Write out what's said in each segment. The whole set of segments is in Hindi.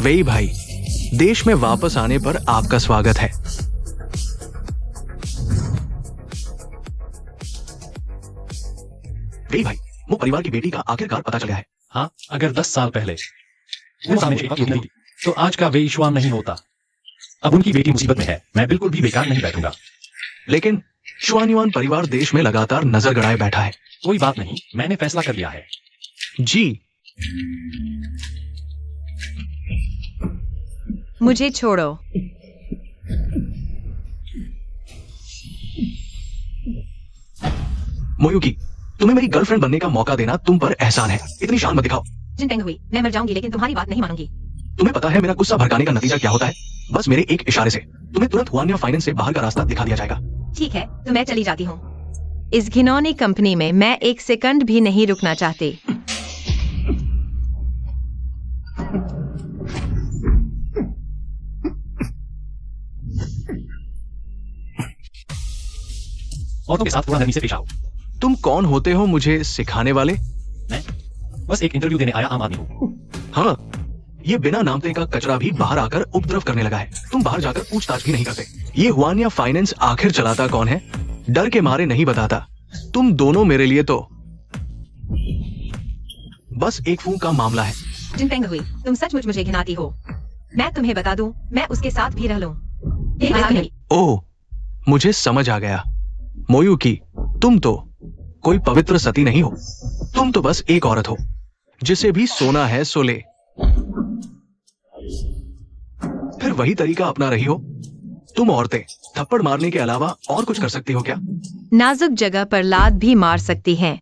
वेई भाई, देश में वापस आने पर आपका स्वागत है। वेई भाई, वो परिवार की बेटी का आखिरकार पता चला है। हाँ, अगर 10 साल पहले वो सामने एक बात नहीं थी, तो आज का वे ईश्वान नहीं होता। अब उनकी बेटी मुसीबत में है, मैं बिल्कुल भी बेकार नहीं बैठूंगा। लेकिन शुआनयुआन परिवार देश में लगातार नजर गड़ाए बैठा है। कोई बात नहीं, मैंने फैसला कर लिया है। जी, मुझे छोड़ो। मोयुकी, तुम्हें मेरी गर्लफ्रेंड बनने का मौका देना तुम पर एहसान है। इतनी शान मत दिखाओ। जिनपेंग हुई, मैं मर जाऊंगी लेकिन तुम्हारी बात नहीं मानूंगी। तुम्हें पता है मेरा गुस्सा भड़काने का नतीजा क्या होता है? बस मेरे एक इशारे से तुम्हें तुरंत हुआनिया फाइनेंस से बाहर का रास्ता दिखा दिया जाएगा। ठीक है, तो मैं चली जाती हूँ। इस घिनौनी कंपनी में मैं एक सेकंड भी नहीं रुकना चाहती। औरतों के साथ थोड़ा नरमी से पेश आओ। तुम कौन होते हो मुझे सिखाने वाले? मैं बस एक इंटरव्यू देने आया आम आदमी हूँ। हाँ, ये बिना नामते का कचरा भी बाहर आकर उपद्रव करने लगा है। तुम बाहर जाकर पूछताछ भी नहीं करते। ये हुआनिया फाइनेंस आखिर चलाता कौन है? डर के मारे नहीं बताता। तुम दोनों मेरे लिए तो बस एक फूंक का मामला है। जिनपेंग हुई, तुम सचमुच मुझे घिनाती हो। मैं तुम्हें बता दूं, मैं उसके साथ भी रह लूं। एक रिस्क नहीं। ओह, मुझे समझ आ गया। मोयुकी, तुम तो कोई पवित्र सती नहीं हो। तुम तो बस एक औरत हो जिसे भी सोना है सो ले। फिर वही तरीका अपना रही हो। तुम औरतें थप्पड़ मारने के अलावा और कुछ कर सकती हो क्या? नाजुक जगह पर लात भी मार सकती हैं।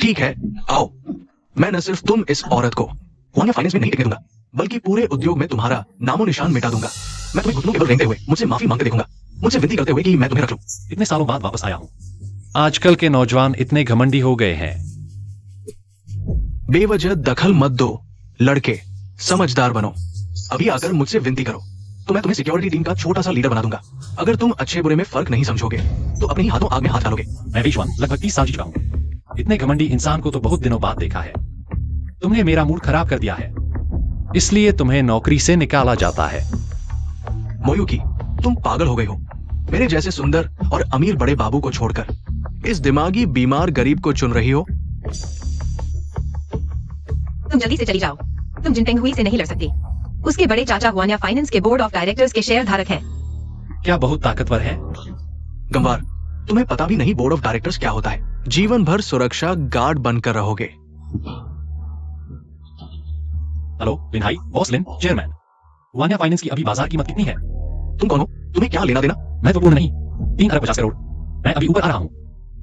ठीक है, आओ। मैं न सिर्फ तुम इस औरत को हुआनिया फाइनेंस में नहीं टिकने दूंगा, बल्कि पूरे उद्योग में तुम्हारा नामो निशान मिटा दूंगा। मैं तुम्हें घुटनों के बल रेंगते हुए मुझसे माफी मांगते देखूंगा, मुझसे विनती करते हुए कि मैं तुम्हें रख लूं। इतने सालों बाद वापस आया हूँ। आजकल के नौजवान इतने घमंडी हो गए हैं। बेवजह दखल मत दो। लड़के, समझदार बनो। अभी आकर मुझसे विनती करो तो मैं तुम्हें सिक्योरिटी टीम का छोटा सा लीडर बना दूंगा। अगर तुम अच्छे बुरे में फर्क नहीं समझोगे तो अपने ही हाथों आग में हाथ डालोगे। मैं विश्वान लगभग 30 साल जी चुका हूँ। इतने घमंडी इंसान को तो बहुत दिनों बाद देखा है। तुमने मेरा मूड खराब कर दिया है, इसलिए तुम्हें नौकरी से निकाला जाता है। मोयुकी, तुम पागल हो गए हो। मेरे जैसे सुंदर और अमीर बड़े बाबू को छोड़कर इस दिमागी बीमार गरीब को चुन रही हो। तुम जल्दी से चली जाओ। तुम जिनपेंग हुई से नहीं लड़ सकती। उसके बड़े चाचा हुआनिया फाइनेंस के बोर्ड ऑफ डायरेक्टर्स के शेयर धारक हैं। क्या बहुत ताकतवर है? गंवार, तुम्हें पता भी नहीं बोर्ड ऑफ डायरेक्टर्स क्या होता है। जीवन भर सुरक्षा गार्ड बनकर रहोगे। हेलो विनहाई, बॉस लिन, चेयरमैन। हुआनिया फाइनेंस की अभी बाजार कीमत कितनी है? तुम कौन हो? तुम्हें क्या लेना देना? महत्वपूर्ण नहीं। 3 अरब 50 करोड़। मैं अभी ऊपर आ रहा हूँ।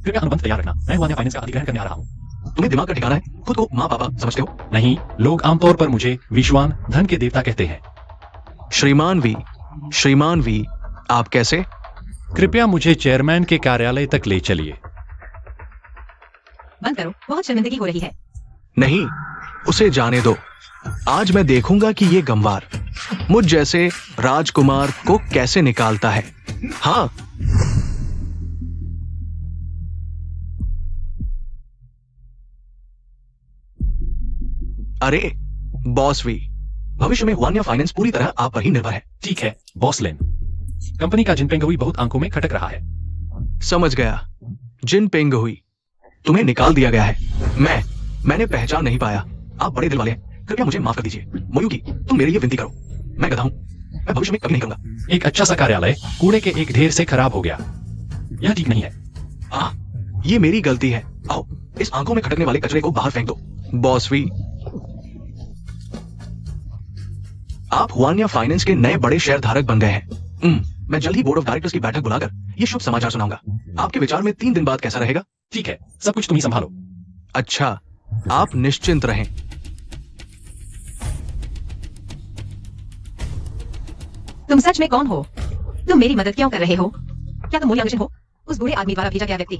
कृपया अनुबंध तैयार रखना। मैं हुआनिया फाइनेंस का अधिग्रहण करने आ रहा हूँ। तुम्हें दिमाग का ठिकाना है? खुद को माँ पापा समझते हो? नहीं, लोग आमतौर पर मुझे विश्वान, धन के देवता कहते हैं। श्रीमान वी, आप कैसे? कृपया मुझे चेयरमैन के कार्यालय तक ले चलिए। बंद करो, बहुत शर्मिंदगी हो रही है। नहीं, उसे जाने दो। आज मैं देखूंगा कि ये गंवार मुझ जैसे राजकुमार को कैसे निकालता है। हाँ, अरे बॉस वी, भविष्य में हुआनिया फाइनेंस पूरी तरह आप पर ही निर्भर है। ठीक है बॉस लिन। कंपनी का जिनपेंग हुई बहुत आंखों में खटक रहा है। समझ गया। जिनपेंग हुई, तुम्हें निकाल दिया गया है। मैंने पहचान नहीं पाया। आप बड़े दिल वाले हैं, कृपया मुझे माफ कर दीजिए। मोयुकी, तुम मेरे लिए विनती करो। मैं गधा हूं, मैं भविष्य में कभी नहीं करूंगा। एक अच्छा सा कार्यालय कूड़े के एक ढेर से खराब हो गया। यह ठीक नहीं है। ये मेरी गलती है। आओ, इस आंखों में खटकने वाले कचरे को बाहर फेंक दो। बॉस वी, आप हुआनिया फाइनेंस के नए बड़े शेयर धारक बन गए हैं। मैं जल्द ही बोर्ड ऑफ डायरेक्टर्स की बैठक बुलाकर ये शुभ समाचार सुनाऊंगा। आपके विचार में 3 दिन बाद कैसा रहेगा? ठीक है, सब कुछ तुम ही संभालो। अच्छा, आप निश्चिंत रहें। तुम सच में कौन हो? तुम मेरी मदद क्यों कर रहे हो? क्या तुम मूल्यांकन हो? उस बूढ़े आदमी द्वारा भेजा गया व्यक्ति।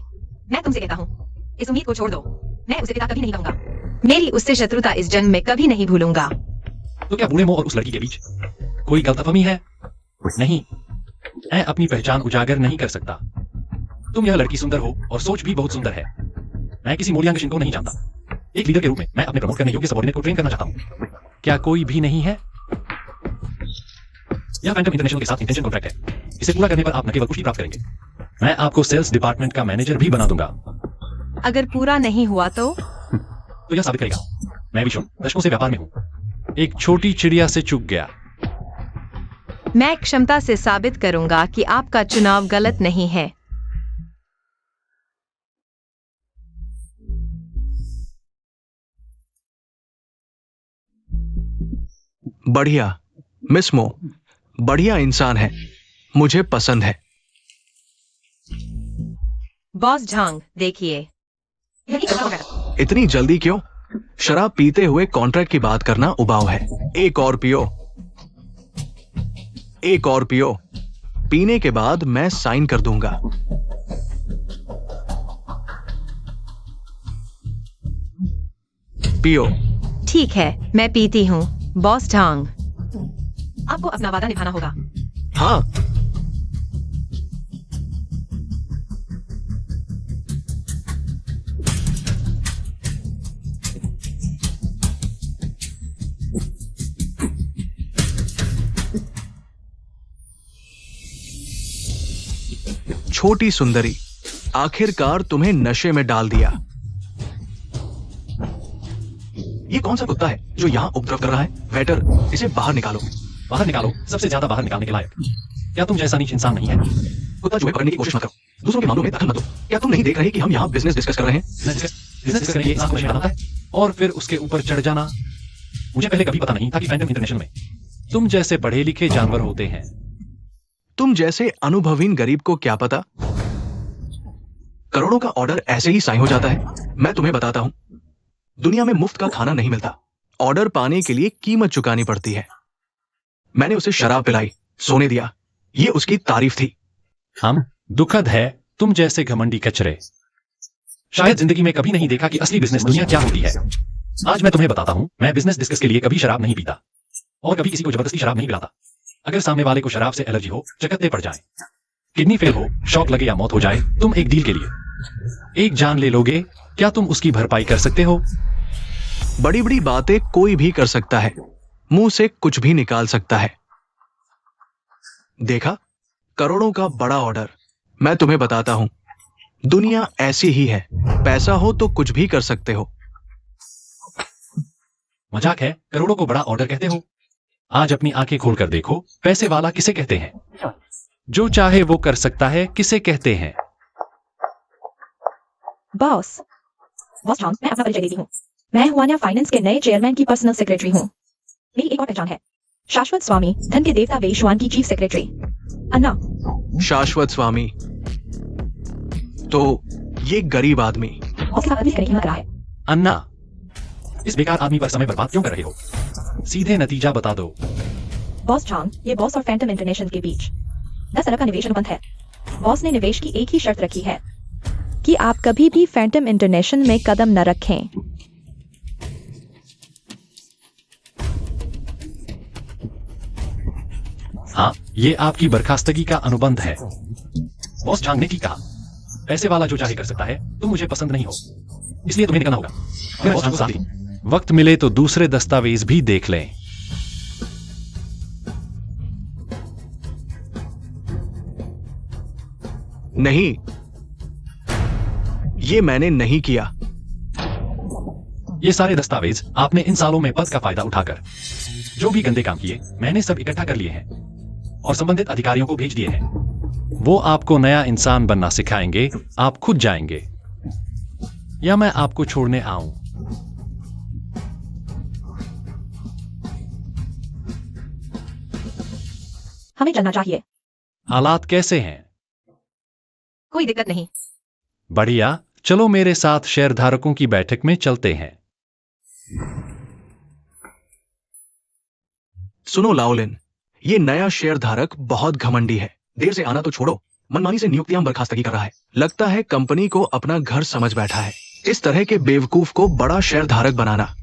मैं तुमसे कहता हूँ, इस उम्मीद को छोड़ दो। मैं उसे पिता कभी नहीं कहूंगा। मेरी उससे शत्रुता इस जन्म में कभी नहीं भूलूंगा। तो क्या बूढ़े मोह और उस लड़की के बीच कोई गलतफहमी है? नहीं, मैं अपनी पहचान उजागर नहीं कर सकता। तुम यह लड़की सुंदर हो और सोच भी बहुत सुंदर है। मैं किसी मूल्यांकन को नहीं जानता। एक लीडर के रूप में मैं अपने प्रमोट करने योग्य सबॉर्डिनेट को ट्रेन करना चाहता हूं। क्या कोई भी नहीं है? यह फैंटम इंटरनेशनल के साथ इंटेंशन कॉन्ट्रैक्ट है। इसे पूरा करने पर आप न केवल पुष्टि प्राप्त करेंगे, मैं आपको सेल्स डिपार्टमेंट का मैनेजर भी बना दूंगा। अगर पूरा नहीं हुआ तो तो यह साबित करेगा मैं भी दशकों से व्यापार में हूं। एक छोटी चिड़िया से चूक गया। मैं क्षमता से साबित करूंगा कि आपका चुनाव गलत नहीं है। बढ़िया मिस मो, बढ़िया इंसान है, मुझे पसंद है। बॉस झांग, देखिए। यही करना होगा। इतनी जल्दी क्यों? शराब पीते हुए कॉन्ट्रैक्ट की बात करना उबाऊ है। एक और पियो, एक और पियो। पीने के बाद मैं साइन कर दूंगा। पियो। ठीक है, मैं पीती हूँ, बॉस झांग। आपको अपना वादा निभाना होगा। हाँ, छोटी सुंदरी, आखिरकार तुम्हें नशे में डाल दिया। ये कौन सा कुत्ता है जो यहाँ उपद्रव कर रहा है? वेटर, इसे बाहर निकालो। बाहर निकालो, सबसे ज्यादा बाहर निकालने के लायक। क्या तुम जैसा नीच इंसान नहीं है? कुत्ता चूहे पकड़ने की कोशिश मत करो, दूसरों के मामलों में दखल मत दो। क्या तुम नहीं देख रहे कि हम यहाँ बिजनेस डिस्कस कर रहे हैं? बिजनेस करने के इंसान को नशे में डालता है और फिर उसके ऊपर चढ़ जाना। मुझे पहले कभी पता नहीं था कि फैंटम इंटरनेशनल में तुम जैसे पढ़े लिखे जानवर होते हैं। तुम जैसे अनुभवहीन गरीब को क्या पता? करोड़ों का ऑर्डर ऐसे ही साइन हो जाता है। मैं तुम्हें बताता हूं, दुनिया में मुफ्त का खाना नहीं मिलता। ऑर्डर पाने के लिए कीमत चुकानी पड़ती है। मैंने उसे शराब पिलाई, सोने दिया, ये उसकी तारीफ थी। हम दुखद है तुम जैसे घमंडी कचरे। शायद जिंदगी में कभी नहीं देखा कि असली बिजनेस दुनिया क्या होती है। आज मैं तुम्हें बताता हूं, मैं बिजनेस डिस्कस के लिए कभी शराब नहीं पीता और कभी किसी को जबरदस्ती शराब नहीं पिलाता। अगर सामने वाले को शराब से एलर्जी हो, चकत्ते पड़ जाए, किडनी फेल हो, शॉक लगे या मौत हो जाए, तुम एक डील के लिए एक जान ले लोगे, क्या तुम उसकी भरपाई कर सकते हो? बड़ी बड़ी बातें कोई भी कर सकता है, मुंह से कुछ भी निकाल सकता है। देखा, करोड़ों का बड़ा ऑर्डर। मैं तुम्हें बताता हूं, दुनिया ऐसी ही है। पैसा हो तो कुछ भी कर सकते हो। मजाक है, करोड़ों को बड़ा ऑर्डर कहते हो? आज अपनी आंखें खोलकर देखो, पैसे वाला किसे कहते हैं? जो चाहे वो कर सकता है, किसे कहते हैं? बॉस झांग, मैं अपना परिचय देती हूँ। मैं हुआनिया फाइनेंस के नए चेयरमैन की पर्सनल सेक्रेटरी हूँ। मेरी एक और पहचान है, शाश्वत स्वामी, धन के देवता वेशवान की चीफ सेक्रेटरी। अन्ना। शाश्वत स्वामी, तो ये गरीब आदमी उसके साथ करने की हिम्मत रहा है। अन्ना, इस बेकार आदमी पर समय बर्बाद क्यों कर रहे हो? सीधे नतीजा बता दो। बॉस झांग, ये बॉस और फैंटम इंटरनेशनल के बीच 10 अरब का निवेश अनुबंध है। बॉस ने निवेश की एक ही शर्त रखी है कि आप कभी भी फैंटम इंटरनेशनल में कदम न रखें। हाँ, ये आपकी बर्खास्तगी का अनुबंध है। बॉस झांग ने ठीक कहा, पैसे वाला जो चाहे कर सकता है। तुम मुझे पसंद नहीं हो, इसलिए तुम्हें निकलना होगा। मैं बॉस झांग को साथ दूं। वक्त मिले तो दूसरे दस्तावेज भी देख लें। नहीं, ये मैंने नहीं किया। ये सारे दस्तावेज आपने इन सालों में पद का फायदा उठाकर जो भी गंदे काम किए, मैंने सब इकट्ठा कर लिए हैं और संबंधित अधिकारियों को भेज दिए हैं। वो आपको नया इंसान बनना सिखाएंगे। आप खुद जाएंगे या मैं आपको छोड़ने आऊं? हमें चलना चाहिए। हालात कैसे हैं? कोई दिक्कत नहीं। बढ़िया, चलो मेरे साथ शेयरधारकों की बैठक में चलते हैं। सुनो लाओलिन, ये नया शेयर धारक बहुत घमंडी है। देर से आना तो छोड़ो, मनमानी से नियुक्तियां बर्खास्तगी कर रहा है। लगता है कंपनी को अपना घर समझ बैठा है। इस तरह के बेवकूफ को बड़ा शेयर धारक बनाना,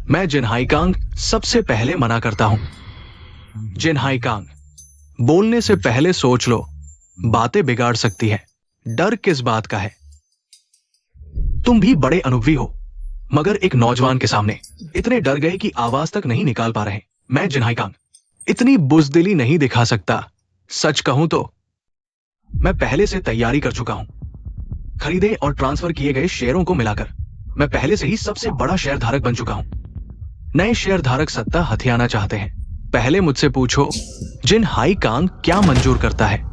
मैं जिन हाईकांग सबसे पहले मना करता हूं। जिन हाईकांग, बोलने से पहले सोच लो, बातें बिगाड़ सकती है। डर किस बात का है? तुम भी बड़े अनुभवी हो, मगर एक नौजवान के सामने इतने डर गए कि आवाज तक नहीं निकाल पा रहे। मैं जिनहाई कांग इतनी बुजदिली नहीं दिखा सकता। सच कहूं तो मैं पहले से तैयारी कर चुका हूं। खरीदे और ट्रांसफर किए गए शेयरों को मिलाकर मैं पहले से ही सबसे बड़ा शेयर धारक बन चुका हूं। नए शेयर धारक सत्ता हथियाना चाहते हैं। पहले मुझसे पूछो जिनहाई कांग क्या मंजूर करता है।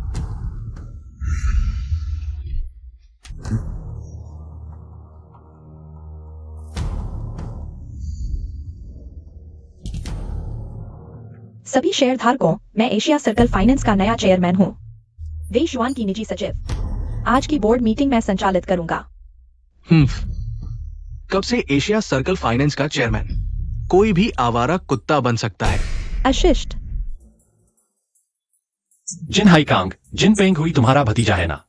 सभी शेयरधारकों, मैं एशिया सर्कल फाइनेंस का नया चेयरमैन हूँ, वे शुआन की निजी सचिव। आज की बोर्ड मीटिंग मैं संचालित करूंगा। कब से एशिया सर्कल फाइनेंस का चेयरमैन? कोई भी आवारा कुत्ता बन सकता है। अशिष्ट। जिनहाई कांग, जिनपेंग हुई तुम्हारा भतीजा है ना?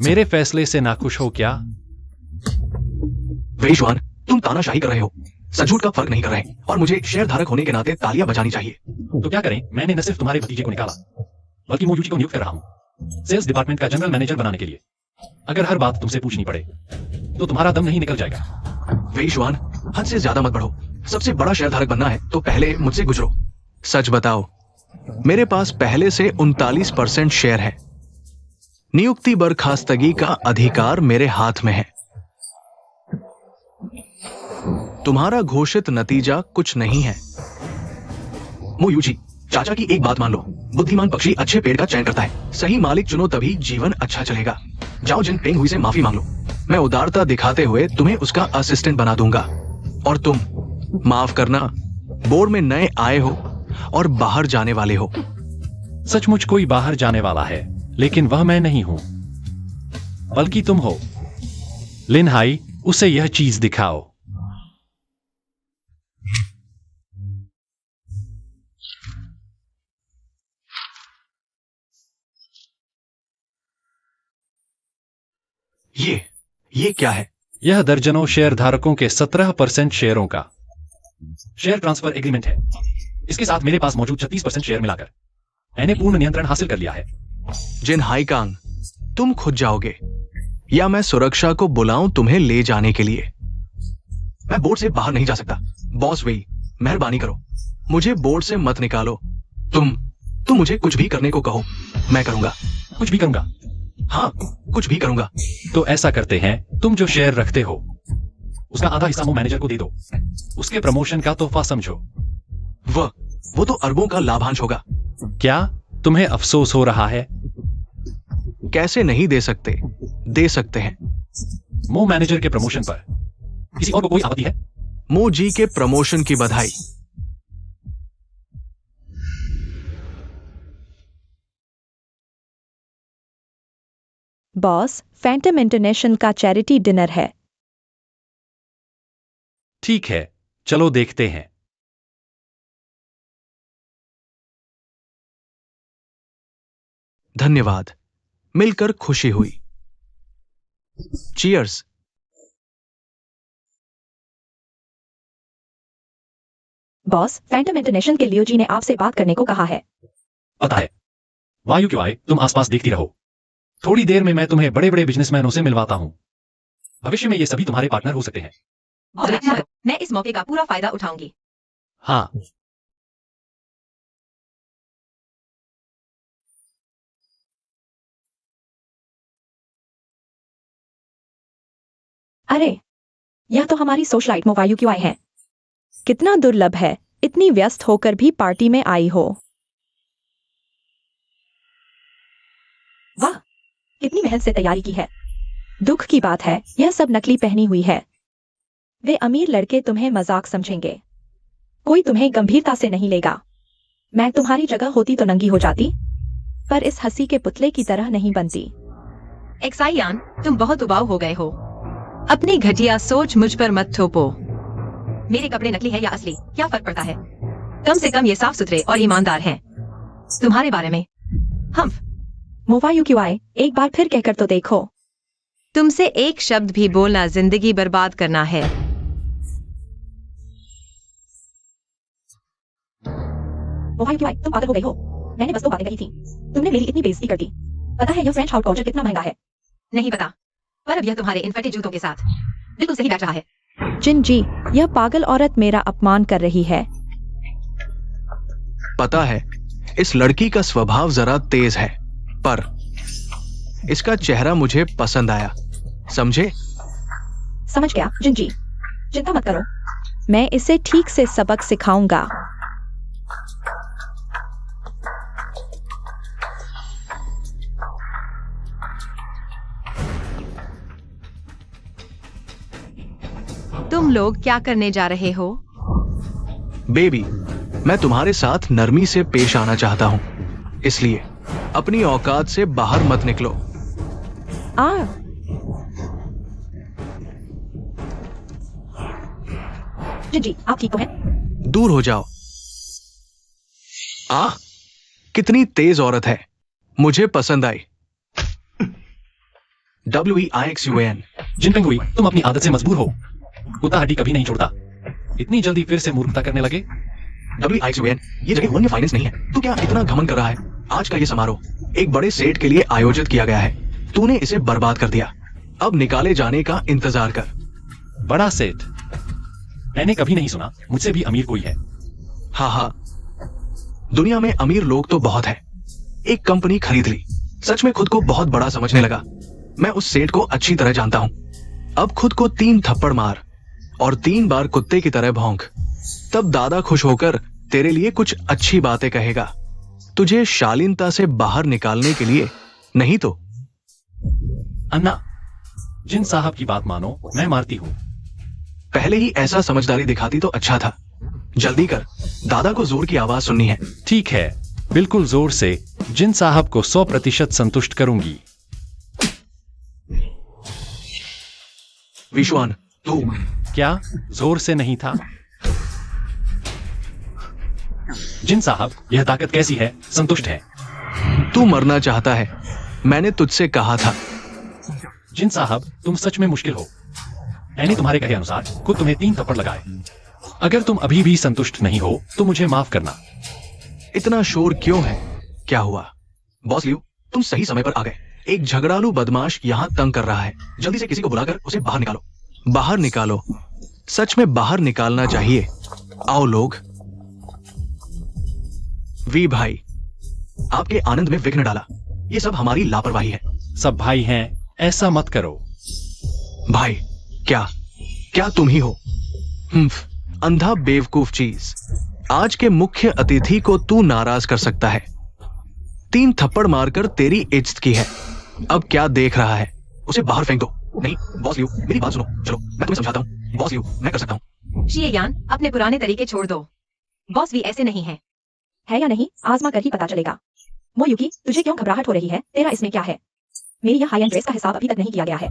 मेरे फैसले से नाखुश हो क्या? वेशवान, तुम तानाशाही कर रहे हो, सचूट का फर्क नहीं कर रहे और मुझे शेयर धारक होने के नाते तालियां बजानी चाहिए। तो क्या करें? मैंने न सिर्फ तुम्हारे भतीजे को निकाला, बल्कि मोयूजी को नियुक्त कर रहा हूं सेल्स डिपार्टमेंट का जनरल मैनेजर बनाने के लिए। अगर हर बात तुमसे पूछनी पड़े तो तुम्हारा दम नहीं निकल जाएगा। वेशवान, हद से ज्यादा मत बढ़ो। सबसे बड़ा शेयर धारक बनना है तो पहले मुझसे गुजरो। सच बताओ, मेरे पास पहले से 39% शेयर है। नियुक्ति बर्खास्तगी का अधिकार मेरे हाथ में है। तुम्हारा घोषित नतीजा कुछ नहीं है। मोयूजी, चाचा की एक बात मान लो, बुद्धिमान पक्षी अच्छे पेड़ का चयन करता है। सही मालिक चुनो तभी जीवन अच्छा चलेगा। जाओ जिनपेंग हुई से माफी मांग लो। मैं उदारता दिखाते हुए तुम्हें उसका असिस्टेंट बना दूंगा। और तुम, माफ करना, बोर्ड में नए आए हो और बाहर जाने वाले हो। सचमुच कोई बाहर जाने वाला है, लेकिन वह मैं नहीं हूं, बल्कि तुम हो। लिनहाई, उसे यह चीज दिखाओ। ये क्या है? यह दर्जनों शेयर धारकों के 17% शेयरों का शेयर ट्रांसफर एग्रीमेंट है। इसके साथ मेरे पास मौजूद 36% शेयर मिलाकर मैंने पूर्ण नियंत्रण हासिल कर लिया है। जिनहाई कांग, तुम खुद जाओगे या मैं सुरक्षा को बुलाऊं तुम्हें ले जाने के लिए? मैं बोर्ड से बाहर नहीं जा सकता। बॉस वेई, मेहरबानी करो, मुझे बोर्ड से मत निकालो। तुम मुझे कुछ भी करने को कहो, मैं करूंगा। कुछ भी करूंगा? हाँ, कुछ भी करूंगा। तो ऐसा करते हैं, तुम जो शेयर रखते हो उसका आधा हिस्सा मैनेजर को दे दो। उसके प्रमोशन का तोहफा समझो। वो तो अरबों का लाभांश होगा। क्या तुम्हें अफसोस हो रहा है? कैसे नहीं दे सकते? दे सकते हैं। मो मैनेजर के प्रमोशन पर किसी और को कोई आपत्ति है? मो जी के प्रमोशन की बधाई। बॉस, फैंटम इंटरनेशनल का चैरिटी डिनर है। ठीक है, चलो देखते हैं। धन्यवाद, मिलकर खुशी हुई। चीयर्स। बॉस, फैंटम इंटरनेशनल के लियो जी ने आपसे बात करने को कहा है। पता है, वायु क्यों आए, तुम आसपास देखती रहो। थोड़ी देर में मैं तुम्हें बड़े बड़े बिजनेसमैनों से मिलवाता हूं। भविष्य में ये सभी तुम्हारे पार्टनर हो सकते हैं। बहुत अच्छा, मैं इस मौके का पूरा फायदा उठाऊंगी। हाँ, अरे, यह तो हमारी सोशलाइट मोवायु क्यों आई है। कितना दुर्लभ है, इतनी व्यस्त होकर भी पार्टी में आई हो। वाह, कितनी मेहनत से तैयारी की है। दुख की बात है, यह सब नकली पहनी हुई है। वे अमीर लड़के तुम्हें मजाक समझेंगे, कोई तुम्हें गंभीरता से नहीं लेगा। मैं तुम्हारी जगह होती तो नंगी हो जाती, पर इस हंसी के पुतले की तरह नहीं बनती। एक्साइयान, तुम बहुत उबाऊ हो गए हो। अपनी घटिया सोच मुझ पर मत थोपो। मेरे कपड़े नकली है या असली, क्या फर्क पड़ता है? कम से कम ये साफ सुथरे और ईमानदार हैं। तुम्हारे बारे में हम मोवायु क्यों आए, एक बार फिर कहकर तो देखो। तुमसे एक शब्द भी बोलना जिंदगी बर्बाद करना है। मोवायु क्यों आए, तुम पागल हो गई हो। मैंने बस तो बातें कही थी, तुमने मेरी इतनी बेइज्जती कर दी। पता है यह फ्रेंच हाउट काउचर कितना महंगा है? नहीं पता, पर अब यह तुम्हारे इन फटे जूतों के साथ बिल्कुल सही बैठ रहा है। जिन जी, यह पागल औरत मेरा अपमान कर रही है। पता है, इस लड़की का स्वभाव जरा तेज है, पर इसका चेहरा मुझे पसंद आया, समझे? समझ गया जिन जी, चिंता मत करो, मैं इसे ठीक से सबक सिखाऊंगा। तुम लोग क्या करने जा रहे हो? बेबी, मैं तुम्हारे साथ नरमी से पेश आना चाहता हूं, इसलिए अपनी औकात से बाहर मत निकलो। जिन जी, आप ठीक तो हैं? दूर हो जाओ। कितनी तेज औरत है, मुझे पसंद आई। WEIXUAN। जिन पेंगुई, तुम अपनी आदत से मजबूर हो। कुत्ता हड्डी कभी नहीं छोड़ता। इतनी जल्दी फिर से मूर्खता करने लगे? WEIXUAN, ये जगह वन्य फाइनेंस नहीं है। तू क्या इतना घमंड कर रहा है? आज का ये समारोह एक बड़े सेठ के लिए आयोजित किया गया है। तूने इसे बर्बाद कर दिया। अब निकाले जाने का इंतजार कर। बड़ा सेठ? मैंने कभी नहीं सुना मुझसे भी अमीर कोई है। हाँ, दुनिया में अमीर लोग तो बहुत हैं। एक कंपनी खरीद ली, सच में खुद को बहुत बड़ा समझने लगा। मैं उस सेठ को अच्छी तरह जानता हूं। अब खुद को 3 थप्पड़ मार और 3 बार कुत्ते की तरह भौंक, तब दादा खुश होकर तेरे लिए कुछ अच्छी बातें कहेगा। तुझे शालीनता से बाहर निकालने के लिए, नहीं तो। अन्ना, जिन साहब की बात मानो, मैं मारती हूँ। पहले ही ऐसा समझदारी दिखाती तो अच्छा था। जल्दी कर, दादा को जोर की आवाज सुननी है। ठीक है, बिल्कुल जोर से जिन साहब को 100% संतुष्ट करूंगी। विश्वान, तू क्या जोर से नहीं था? जिन साहब, यह ताकत कैसी है? संतुष्ट है। तू मरना चाहता है, मैंने तुझसे कहा था। जिन साहब, तुम सच में मुश्किल हो। मैंने तुम्हारे कहे अनुसार खुद तुम्हें 3 थप्पड़ लगाए। अगर तुम अभी भी संतुष्ट नहीं हो तो मुझे माफ करना। इतना शोर क्यों है? क्या हुआ? बॉस लियो, तुम सही समय पर आ गए। एक झगड़ालू बदमाश यहाँ तंग कर रहा है। जल्दी से किसी को बुलाकर उसे बाहर निकालो। बाहर निकालो, सच में बाहर निकालना चाहिए। आओ लोग। वी भाई, आपके आनंद में विघ्न डाला। ये सब हमारी लापरवाही है। सब भाई हैं, ऐसा मत करो। भाई, क्या तुम ही हो? अंधा बेवकूफ चीज। आज के मुख्य अतिथि को तू नाराज कर सकता है। 3 थप्पड़ मारकर तेरी इज्जत की है। अब क्या देख रहा है? उसे बाहर फेंक दो। नहीं बॉस लियो, मेरी बात सुनो। चलो, मैं तुम्हें समझाता हूँ। बॉस लियो, मैं कर सकता हूँ। शिएयान, अपने पुराने तरीके छोड़ दो। बॉस भी ऐसे नहीं है। है या नहीं, आजमा कर ही पता चलेगा। मोयुकी, तुझे क्यों घबराहट हो रही है? तेरा इसमें क्या है? मेरी यह हाई एंड ड्रेस का हिसाब अभी तक नहीं किया गया है।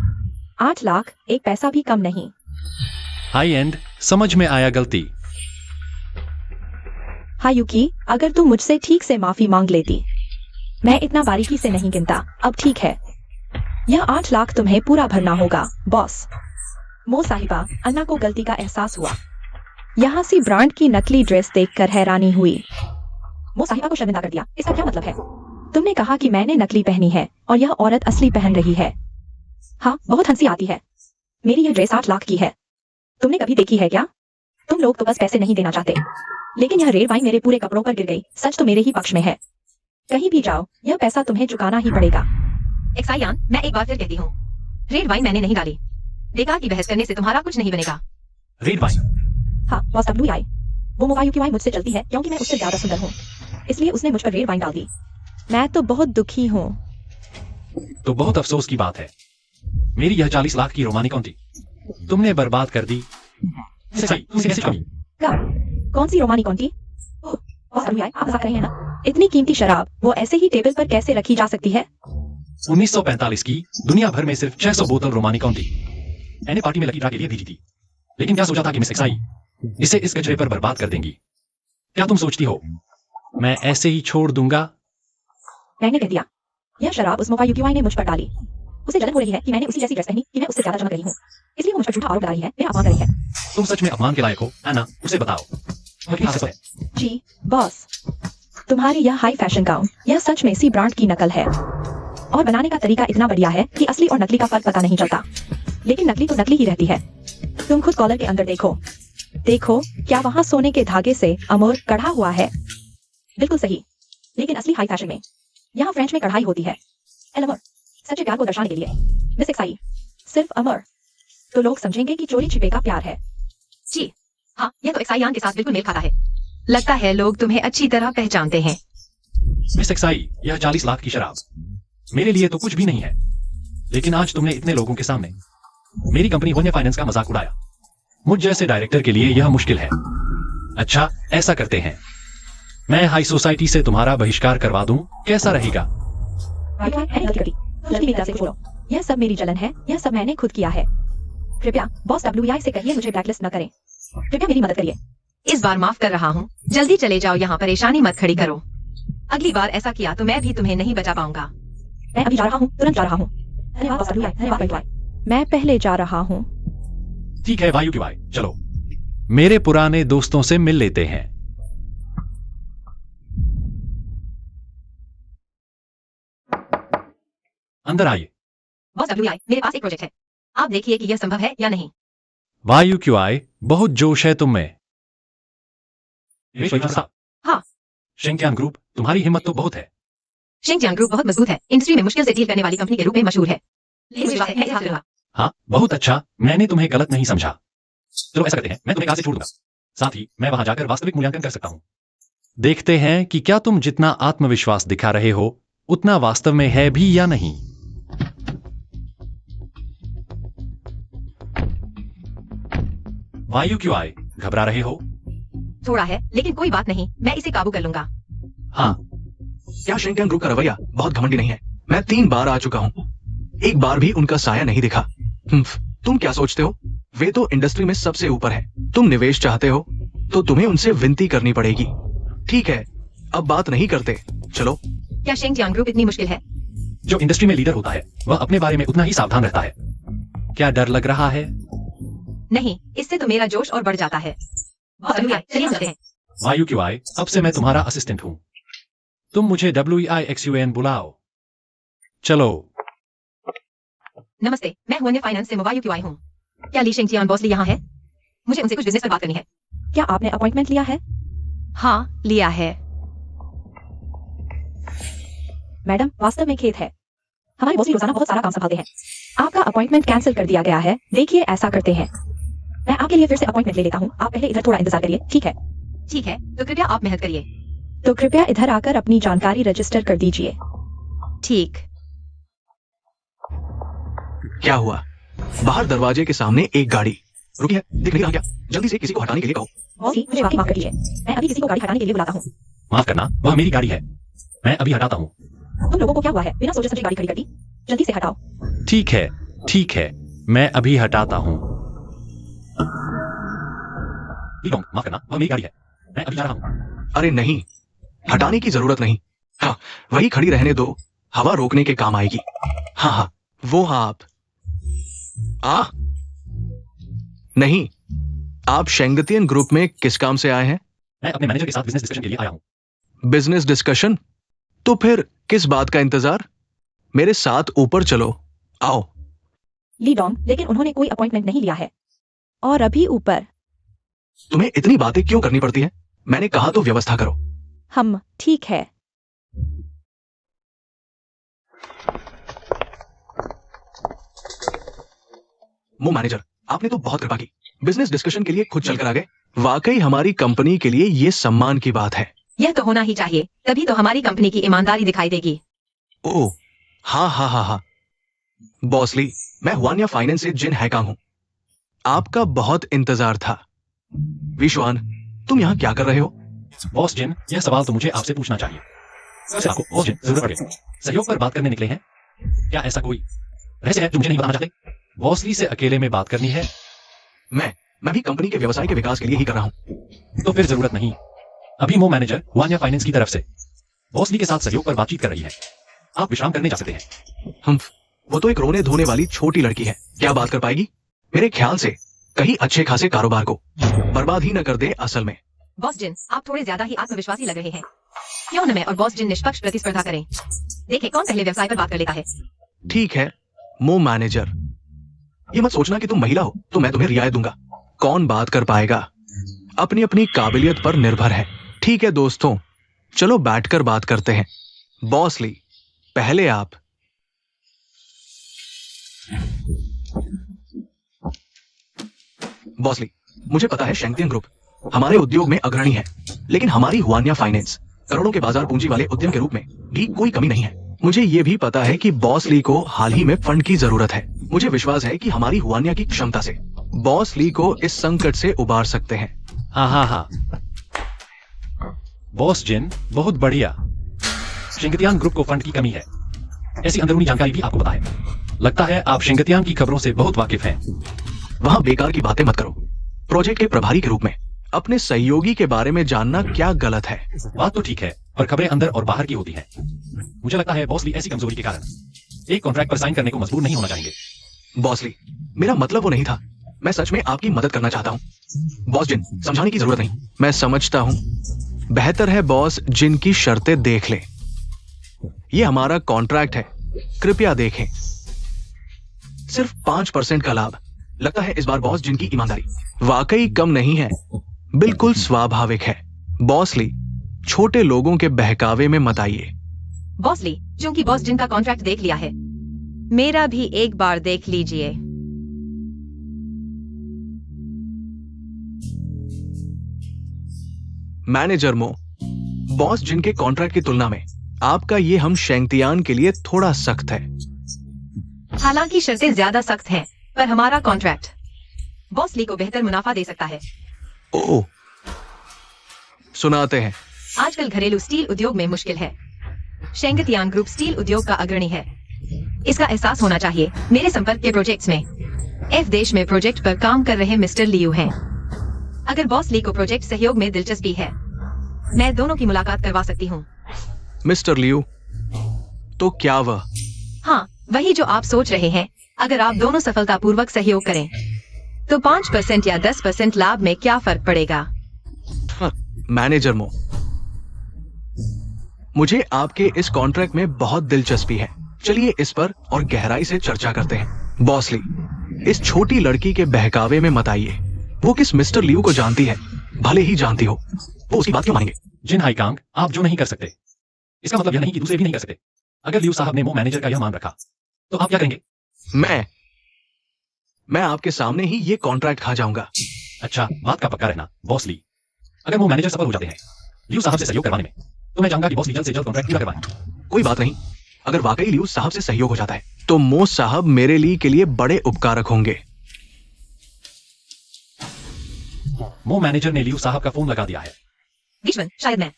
8 लाख, एक पैसा भी कम नहीं। हाई एंड, समझ में आया गलती। हायुकी, अगर तू मुझसे ठीक से माफी मांग लेती। मैं इतना बारीकी से नहीं गिनता। अब ठीक है, यह 8 लाख तुम्हें पूरा भरना होगा। बॉस मो साहिबा, अन्ना को गलती का एहसास हुआ। यहाँ सी ब्रांड की नकली ड्रेस देखकर हैरानी हुई। मो साहिबा को शर्मिंदा कर दिया, इसका क्या मतलब है? तुमने कहा कि मैंने नकली पहनी है और यह औरत असली पहन रही है। हाँ, बहुत हंसी आती है। मेरी यह ड्रेस 8 लाख की है। तुमने कभी देखी है क्या? तुम लोग तो बस पैसे नहीं देना चाहते, लेकिन यह रेड वाइन मेरे पूरे कपड़ों पर गिर गई। सच तो मेरे ही पक्ष में है। कहीं भी जाओ, यह पैसा तुम्हें चुकाना ही पड़ेगा। एक्सायान, मैं एक बार फिर कहती हूँ, रेड वाइन मैंने नहीं डाली। देखा कि बहस करने से तुम्हारा कुछ नहीं बनेगा। Red wine? हाँ बॉस WI, वो मोबाइल वाइन मुझसे चलती है क्योंकि मैं उससे ज्यादा सुंदर हूँ, इसलिए उसने मुझ पर रेड वाइन डाल दी। मैं तो बहुत दुखी हूँ। तो बहुत अफसोस की बात है। मेरी यह 40 लाख की रोमानी कौन थी? तुमने बर्बाद कर दी। कौन सी रोमानी कौन थी? बॉस WI, आप मजाक कर रहे हैं ना? इतनी कीमती शराब वो ऐसे ही टेबल पर कैसे रखी जा सकती है? 1945 की दुनिया भर में सिर्फ 600 बोतल रोमानी कौन थी। मैंने पार्टी में लकी ड्रा के लिए भेजी थी, लेकिन क्या सोचा था कि मिस एक्साई इसे इस कचरे पर बर्बाद कर देंगी। क्या तुम सोचती हो मैं ऐसे ही छोड़ दूंगा? मैंने कह दिया, यह शराब उस मोका युकीवाई ने मुझ पर डाली। उसे जलन हो रही है कि मैंने उसी जैसी ड्रेस पहनी कि मैं उससे ज्यादा चमक रही हूँ, इसलिए वो मुझ पर झूठा आरोप लगा रही है। मेरा अपमान कर रही है। तुम सच में अपमान के लायक हो एना, उसे बताओ। जी बॉस, तुम्हारी यह हाई फैशन गाउन यह सच में इसी ब्रांड की नकल है और बनाने का तरीका इतना बढ़िया है कि असली और नकली का फर्क पता नहीं चलता। लेकिन नकली तो नकली ही रहती है। तुम खुद कॉलर के अंदर देखो। देखो, क्या वहाँ सोने के धागे से अमूर कढ़ा हुआ है? बिल्कुल सही, लेकिन असली हाई फैशन में यहाँ फ्रेंच में कढ़ाई होती है। एल अमर, सच्चे प्यार को दर्शाने के लिए। मिस एक्साई, सिर्फ अमर, तो लोग समझेंगे कि चोरी छिपे का प्यार है। जी हाँ, यह तो एक्साइयान के साथ बिल्कुल मेल खाता है। लगता है लोग तुम्हें अच्छी तरह पहचानते हैं। मिस एक्साई, यह 40 लाख की शराब मेरे लिए तो कुछ भी नहीं है, लेकिन आज तुमने इतने लोगों के सामने मेरी कंपनी होने फाइनेंस का मजाक उड़ाया। मुझ जैसे डायरेक्टर के लिए यह मुश्किल है। अच्छा, ऐसा करते हैं, मैं हाई सोसाइटी से तुम्हारा बहिष्कार करवा दूं, कैसा रहेगा? यह सब मेरी जलन है, यह सब मैंने खुद किया है। कृपया बॉस WEI से कहिए मुझे ब्लैकलिस्ट न करें। कृपया मेरी मदद करिए। इस बार माफ कर रहा हूँ, जल्दी चले जाओ, यहाँ परेशानी मत खड़ी करो। अगली बार ऐसा किया तो मैं भी तुम्हें नहीं बचा पाऊंगा। मैं अभी जा रहा हूँ, तुरंत जा रहा हूँ। धन्यवाद बॉस WEI, धन्यवाद WEI। मैं पहले जा रहा हूँ। ठीक है वायु की वाई, चलो मेरे पुराने दोस्तों से मिल लेते हैं। अंदर आइए। बॉस WEI, मेरे पास एक प्रोजेक्ट है, आप देखिए कि यह संभव है या नहीं। वायु क्यों आए, बहुत जोश है तुम में। हाँ। शेंगक्यान ग्रुप, तुम्हारी हिम्मत तो बहुत है। शिंगजियांग ग्रुप बहुत मजबूत है, इंडस्ट्री में मुश्किल से डील करने वाली कंपनी के रूप में मशहूर है। लेकिन विश्वास है, मैं इसे हासिल करूंगा। हाँ, बहुत अच्छा, मैंने तुम्हें गलत नहीं समझा। चलो ऐसा करते हैं, मैं तुम्हें कहां से छोड़ दूंगा, साथ ही मैं वहां जाकर वास्तविक मूल्यांकन कर सकता हूं। देखते हैं कि क्या तुम जितना आत्मविश्वास दिखा रहे हो उतना वास्तव में है भी या नहीं। वायु क्यों आए, घबरा रहे हो? थोड़ा है, लेकिन कोई बात नहीं, मैं इसे काबू कर लूंगा। हाँ। क्या शेंगक्यान ग्रुप का रवैया बहुत घमंडी नहीं है? मैं 3 बार आ चुका हूँ, एक बार भी उनका साया नहीं दिखा। तुम क्या सोचते हो? वे तो इंडस्ट्री में सबसे ऊपर है। तुम निवेश चाहते हो तो तुम्हें उनसे विनती करनी पड़ेगी। ठीक है, अब बात नहीं करते, चलो। क्या शिंगजियांग ग्रुप इतनी मुश्किल है? जो इंडस्ट्री में लीडर होता है वह अपने बारे में उतना ही सावधान रहता है। क्या डर लग रहा है? नहीं, इससे तो मेरा जोश और बढ़ जाता है। बॉस WEI, चलिए चलते हैं। वायु क्यों आए, अब से मैं तुम्हारा असिस्टेंट हूं। तुम मुझे WEIXUN बुलाओ। चलो। नमस्ते, मैं हुआने फाइनेंस से वायु QI हूँ। क्या ली शिंगजियांग बॉस ली यहाँ है? मुझे उनसे कुछ बिजनेस पर बात करनी है। क्या आपने अपॉइंटमेंट लिया है? हाँ, लिया है। मैडम, वास्तव में खेद है, हमारे बॉस भी रोजाना बहुत सारा काम संभालते हैं। आपका अपॉइंटमेंट कैंसिल कर दिया गया है। देखिए, ऐसा करते हैं, मैं आपके लिए फिर से अपॉइंटमेंट ले लेता हूँ। आप पहले इधर थोड़ा इंतजार करिए, ठीक है? ठीक है, तो कृपया आप मेहनत करिए। तो कृपया इधर आकर अपनी जानकारी रजिस्टर कर दीजिए। ठीक। क्या हुआ? बाहर दरवाजे के सामने एक गाड़ी रुकी है, दिख नहीं रहा क्या? जल्दी से किसी को हटाने के लिए कहो। बॉस जी, मुझे माफ करिए, मैं अभी किसी को गाड़ी हटाने के लिए बुलाता हूँ। माफ करना, वह मेरी गाड़ी है, मैं अभी हटाता हूँ। तुम लोगों को क्या हुआ है, बिना सोचे समझे गाड़ी खड़ी कर दी? जल्दी से हटाओ। ठीक है, ठीक है, मैं अभी हटाता हूँ। माफ करना, वह मेरी गाड़ी है, मैं अभी जा रहा हूँ। अरे नहीं, हटाने की जरूरत नहीं। हाँ, वही खड़ी रहने दो, हवा रोकने के काम आएगी। हाँ हाँ, वो आप नहीं, आप शेंगतियन ग्रुप में किस काम से आए हैं? मैं अपने मैनेजर के साथ बिजनेस डिस्कशन के लिए आया हूँ। Business discussion? तो फिर किस बात का इंतजार? मेरे साथ ऊपर चलो, आओ। ली डोंग, लेकिन उन्होंने कोई अपॉइंटमेंट नहीं लिया है और अभी ऊपर। तुम्हें इतनी बातें क्यों करनी पड़ती है? मैंने कहा तो व्यवस्था करो। हम ठीक है। मो मैनेजर, आपने तो बहुत कृपा की, बिजनेस डिस्कशन के लिए खुद चलकर आ गए। वाकई हमारी कंपनी के लिए ये सम्मान की बात है। यह तो होना ही चाहिए, तभी तो हमारी कंपनी की ईमानदारी दिखाई देगी। ओह, हाँ हाँ हाँ हाँ। बॉसली, मैं हुआनिया फाइनेंस से जिन हैकांग हूं। आपका बहुत इंतजार था। विश्वान, तुम यहाँ क्या कर रहे हो? बॉस जिन, यह सवाल तो मुझे आपसे पूछना चाहिए। वैसे आपको बॉस जिन जरूरत पड़े, सहयोग पर बात करने निकले हैं? क्या ऐसा कोई रहस्य है जो मुझे नहीं बताना चाहते? बॉसली से अकेले में बात करनी है? मैं भी कंपनी के व्यवसाय के विकास के लिए ही कर रहा हूं। तो फिर जरूरत नहीं। अभी मो मैनेजर हुआनिया फाइनेंस की तरफ से बॉसली के साथ सहयोग पर बातचीत कर रही है। आप विश्राम करने जा सकते हैं। वो तो एक रोने धोने वाली छोटी लड़की है, क्या बात कर पाएगी? मेरे ख्याल से कहीं अच्छे खासे कारोबार को बर्बाद ही न कर दे। असल में बॉस जिन, आप थोड़े ज्यादा ही आत्मविश्वासी लग रहे हैं। क्यों न मैं और बॉस जिन निष्पक्ष प्रतिस्पर्धा करें? देखें कौन पहले व्यवसाय पर बात कर लेता है। ठीक है मो मैनेजर, ये मत सोचना कि तुम महिला हो तो मैं तुम्हें रियायत दूंगा। कौन बात कर पाएगा अपनी अपनी काबिलियत पर निर्भर है। ठीक है दोस्तों, चलो बैठकर बात करते हैं। बॉस ली, पहले आप। बॉस ली, मुझे पता है शेंगतियन ग्रुप हमारे उद्योग में अग्रणी है, लेकिन हमारी हुआनिया फाइनेंस करोड़ों के बाजार पूंजी वाले उद्यम के रूप में भी कोई कमी नहीं है। मुझे ये भी पता है कि बॉस ली को हाल ही में फंड की जरूरत है। मुझे विश्वास है कि हमारी हुआनिया की क्षमता से बॉस ली को इस संकट से उबार सकते हैं। हाँ। बॉस जिन, बहुत बढ़िया। शेंगतियान ग्रुप को फंड की कमी है, ऐसी अंदरूनी जानकारी भी आपको पता है। लगता है आप शेंगतियान की खबरों से बहुत वाकिफ हैं। वहां बेकार की बातें मत करो। प्रोजेक्ट के प्रभारी के रूप में अपने सहयोगी के बारे में जानना क्या गलत है? बात तो ठीक है, पर खबरें अंदर और बाहर की होती हैं। मुझे लगता है बॉस ली ऐसी कमजोरी के कारण एक कॉन्ट्रैक्ट पर साइन करने को मजबूर नहीं होना चाहेंगे। बॉस ली, मेरा मतलब वो नहीं था। मैं सच में आपकी मदद करना चाहता हूँ। बॉस जिन, समझाने की जरूरत नहीं, मैं समझता हूँ। बेहतर है बॉस जिन की शर्तें देख ले। ये हमारा कॉन्ट्रैक्ट है, कृपया देखें। सिर्फ 5% का लाभ। लगता है इस बार बॉस जिन की ईमानदारी वाकई कम नहीं है। बिल्कुल स्वाभाविक है। बॉस ली, छोटे लोगों के बहकावे में मत आइए। बॉस ली, चूंकि बॉस जिन का कॉन्ट्रैक्ट देख लिया है, मेरा भी एक बार देख लीजिए। मैनेजर मो, बॉस जिनके कॉन्ट्रैक्ट की तुलना में आपका ये हम शेंगतियान के लिए थोड़ा सख्त है। हालांकि शर्तें ज्यादा सख्त हैं, पर हमारा कॉन्ट्रैक्ट बॉस ली को बेहतर मुनाफा दे सकता है। ओह, सुनाते हैं। आजकल घरेलू स्टील उद्योग में मुश्किल है। शेंगतियान ग्रुप स्टील उद्योग का अग्रणी है। इसका एहसास होना चाहिए। मेरे संपर्क के प्रोजेक्ट्स में एफ देश में प्रोजेक्ट पर काम कर रहे मिस्टर लियू हैं। अगर बॉस ली को प्रोजेक्ट सहयोग में दिलचस्पी है, मैं दोनों की मुलाकात करवा सकती हूँ। मिस्टर लियू, तो क्या वह? हाँ, वही जो आप सोच रहे हैं। अगर आप दोनों सफलतापूर्वक सहयोग करें, तो 5% या 10% लाभ में क्या फर्क पड़ेगा? हाँ, मैनेजर मो, मुझे आपके इस कॉन्ट्रैक्ट में बहुत दिलचस्पी है। चलिए इस पर और गहराई से चर्चा करते हैं। बॉस ली, इस छोटी लड़की के बहकावे में मत आइए। वो किस मिस्टर लियू को जानती है, भले ही जानती हो, वो उसकी बात क्यों मानेंगे? जिन हाईकांग, आप जो नहीं कर सकते, इसका मतलब यह नहीं कि दूसरे भी नहीं कर सकते। अगर लियू साहब ने मो मैनेजर का यह मान रखा, तो आप क्या करेंगे? मैं आपके सामने ही ये कॉन्ट्रैक्ट खा जाऊंगा। अच्छा, बात का पक्का रहना बॉस ली। अगर वो मैनेजर सफल हो जाते हैं लियू साहब से सहयोग करवाने में, तो मैं चाहूंगा कि बॉस ली जल्द से जल्द कॉन्ट्रैक्ट पूरा करवाएं। कोई बात नहीं, अगर वाकई लियू साहब से सहयोग हो जाता है, तो मो साहब मेरे लिए के लिए बड़े उपकारक होंगे। मो मैनेजर ने लियू साहब का फोन लगा दिया है। विश्वन, शायद मैं।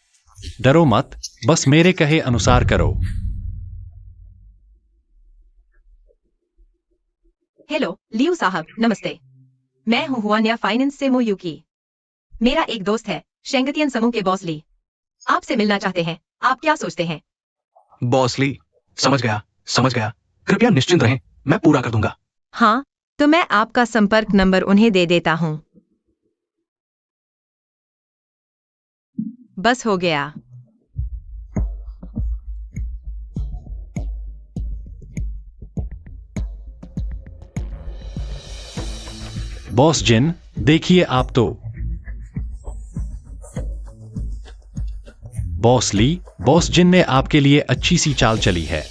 डरो मत, बस मेरे कहे अनुसार करो। हेलो लियू साहब, नमस्ते। मैं हूँ हुआनिया फाइनेंस से मोयूकी। मेरा एक दोस्त है शेंगतियन समूह के बॉस ली, आपसे मिलना चाहते हैं। आप क्या सोचते हैं? बॉस ली, समझ गया। कृपया निश्चिंत रहें, मैं पूरा कर दूंगा। हाँ, तो मैं आपका संपर्क नंबर उन्हें दे देता हूँ। बस हो गया। बॉस जिन, देखिए आप तो। बॉस ली, बॉस जिन ने आपके लिए अच्छी सी चाल चली है।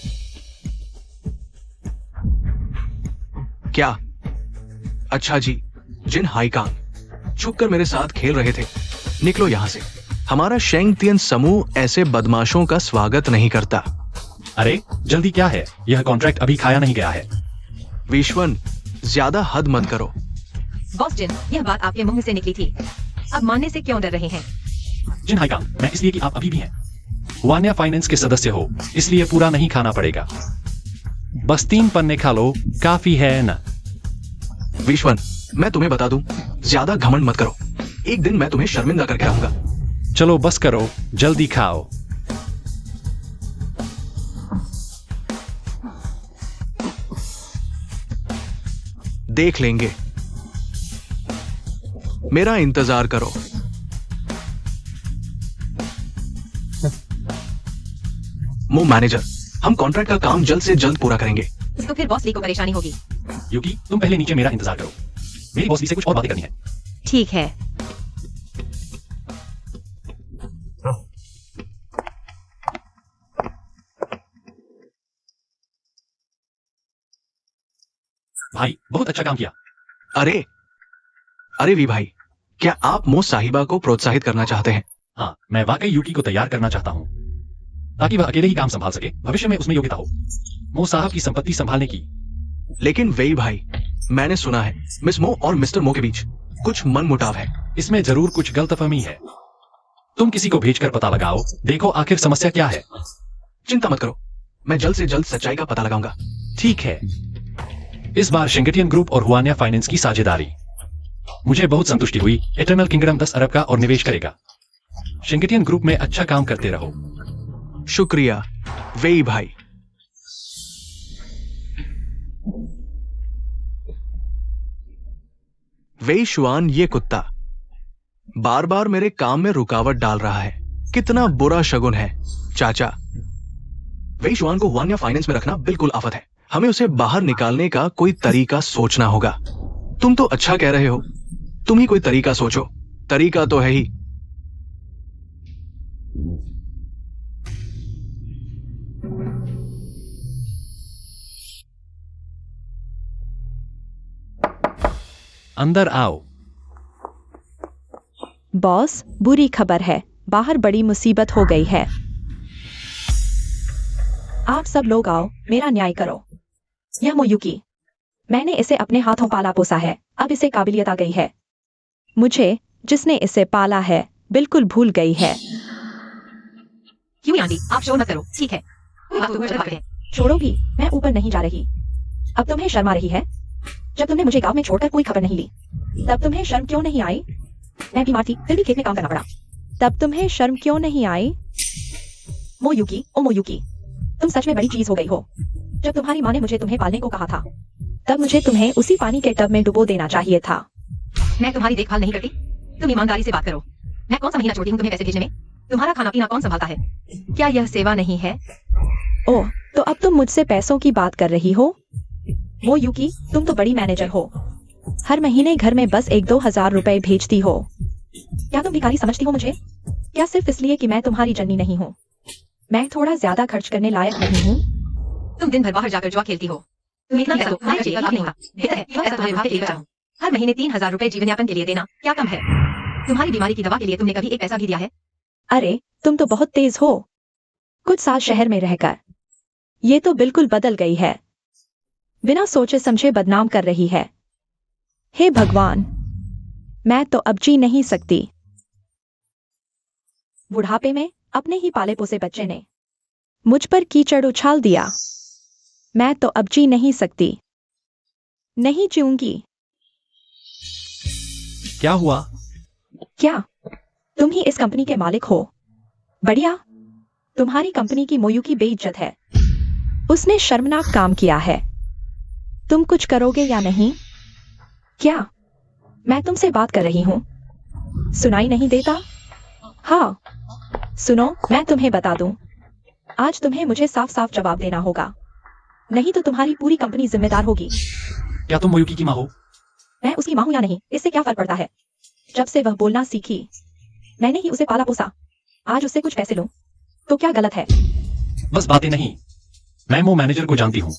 क्या? अच्छा जी, जिन हाईकांग छुपकर मेरे साथ खेल रहे थे। निकलो यहां से। हमारा शेंगतियन समूह ऐसे बदमाशों का स्वागत नहीं करता। अरे जल्दी क्या है, यह कॉन्ट्रैक्ट अभी खाया नहीं गया है। विश्वन, ज्यादा हद मत करो। बॉस जिन, यह बात आपके मुंह से निकली थी, अब मानने से क्यों डर रहे हैं? जिन हाईकांग, मैं इसलिए कि आप अभी भी हैं हुआनिया फाइनेंस के सदस्य हो, इसलिए पूरा नहीं खाना पड़ेगा। बस 3 पन्ने खा लो, काफी है न। विश्वन, मैं तुम्हें बता दूं, ज्यादा घमंड मत करो। एक दिन मैं तुम्हें शर्मिंदा करके रहूंगा। चलो बस करो, जल्दी खाओ। देख लेंगे, मेरा इंतजार करो। मो मैनेजर, हम कॉन्ट्रैक्ट का काम जल्द से जल्द पूरा करेंगे। तो फिर बॉस ली को परेशानी होगी। यूकी, तुम पहले नीचे मेरा इंतजार करो। मेरी बॉस ली से कुछ और बातें करनी है। ठीक है। भाई, बहुत अच्छा काम किया। अरे अरे वी भाई, क्या आप मो साहिबा को प्रोत्साहित करना चाहते हैं? हाँ, मैं वाकई यूकी को तैयार करना चाहता हूँ ताकि वह अकेले ही काम संभाल सके, भविष्य में उसमें योग्यता हो मो साहब की संपत्ति संभालने की। लेकिन वेई भाई, मैंने सुना है मिस मो और मिस्टर मो के बीच कुछ मनमुटाव है। इसमें जरूर कुछ गलतफहमी है। तुम किसी को भेजकर पता लगाओ, देखो आखिर समस्या क्या है। चिंता मत करो, मैं जल्द से जल्द सच्चाई का पता लगाऊंगा। ठीक है। इस बार शेंगेटियन ग्रुप और हुआनिया फाइनेंस की साझेदारी, मुझे बहुत संतुष्टि हुई। इटर्नल किंगडम 10 अरब का और निवेश करेगा। शेंगेटियन ग्रुप में अच्छा काम करते रहो। शुक्रिया वेई भाई। वेई शुआन, ये कुत्ता बार बार मेरे काम में रुकावट डाल रहा है। कितना बुरा शगुन है चाचा। वेई शुआन को हुआनिया फाइनेंस में रखना बिल्कुल आफत है। हमें उसे बाहर निकालने का कोई तरीका सोचना होगा। तुम तो अच्छा कह रहे हो, तुम ही कोई तरीका सोचो। तरीका तो है ही। अंदर आओ। बॉस, बुरी खबर है, बाहर बड़ी मुसीबत हो गई है। आप सब लोग आओ, मेरा न्याय करो। यह मोयुकी, मैंने इसे अपने हाथों पाला पोसा है, अब इसे काबिलियत आ गई है। मुझे जिसने इसे पाला है बिल्कुल भूल गई है। क्यों आंटी, आप शोर मत करो, ठीक है? आप तो ऊपर हैं। छोड़ोगी? मैं ऊपर नहीं जा रही। अब तुम्हें शर्म आ रही है? जब तुमने मुझे गांव में छोड़कर कोई खबर नहीं ली, तब तुम्हें शर्म क्यों नहीं आई? मैं बीमार थी, फिर भी खेत में काम करना पड़ा। तब तुम्हें शर्म क्यों नहीं आई? मोयुकी, ओ मोयुकी, तुम सच में बड़ी चीज हो गई हो। जब तुम्हारी माँ ने मुझे तुम्हें पालने को कहा था, तब मुझे तुम्हें उसी पानी के टब में डुबो देना चाहिए था। मैं तुम्हारी देखभाल नहीं करती। तुम ईमानदारी से बात करो। मैं कौन सा महीना छोड़ती हूँ तुम्हें पैसे भेजने में? तुम्हारा खाना पीना कौन संभालता है? क्या यह सेवा नहीं है? ओह, तो अब तुम मुझसे पैसों की बात कर रही हो? मोयुकी, तुम तो बड़ी मैनेजर हो, हर महीने घर में बस 1-2 हजार रुपए भेजती हो। क्या तुम भिखारी समझती हो मुझे? क्या सिर्फ इसलिए कि मैं तुम्हारी जन्नी नहीं हूँ? मैं थोड़ा ज्यादा खर्च करने लायक नहीं हूँ? तुम दिन भर बाहर जाकर जुआ खेलती हो। तुम इतना पैसा तुम्हारे चाहिए नहीं होगा। बेहतर है कि पैसा तुम्हारे विवाह के लिए बचाऊं। हर महीने 3,000 रुपए जीवन यापन के लिए देना क्या कम है? तुम्हारी बीमारी की दवा के लिए तुमने कभी एक पैसा भी दिया है? अरे, तुम तो बहुत तेज हो। कुछ साल शहर में रहकर ये तो बिल्कुल बदल गई है। बिना सोचे समझे बदनाम कर रही है। हे भगवान, मैं तो अब जी नहीं सकती। बुढ़ापे में अपने ही पाले पोसे बच्चे ने मुझ पर कीचड़ उछाल दिया। मैं तो अब जी नहीं सकती, नहीं जीऊंगी। क्या हुआ? क्या तुम ही इस कंपनी के मालिक हो? बढ़िया, तुम्हारी कंपनी की मोयुकी बेइज्जत है। उसने शर्मनाक काम किया है। तुम कुछ करोगे या नहीं? क्या? मैं तुमसे बात कर रही हूं, सुनाई नहीं देता? हाँ, सुनो, मैं तुम्हें बता दूं, आज तुम्हें मुझे साफ साफ जवाब देना होगा, नहीं तो तुम्हारी पूरी कंपनी जिम्मेदार होगी। क्या तुम मोयुकी की माँ हो? मैं उसकी माँ हूं या नहीं, इससे क्या फर्क पड़ता है? जब से वह बोलना सीखी, मैंने ही उसे पाला पोसा। आज उससे कुछ पैसे लूं तो क्या गलत है? बस बातें नहीं, मैं मो मैनेजर को जानती हूँ।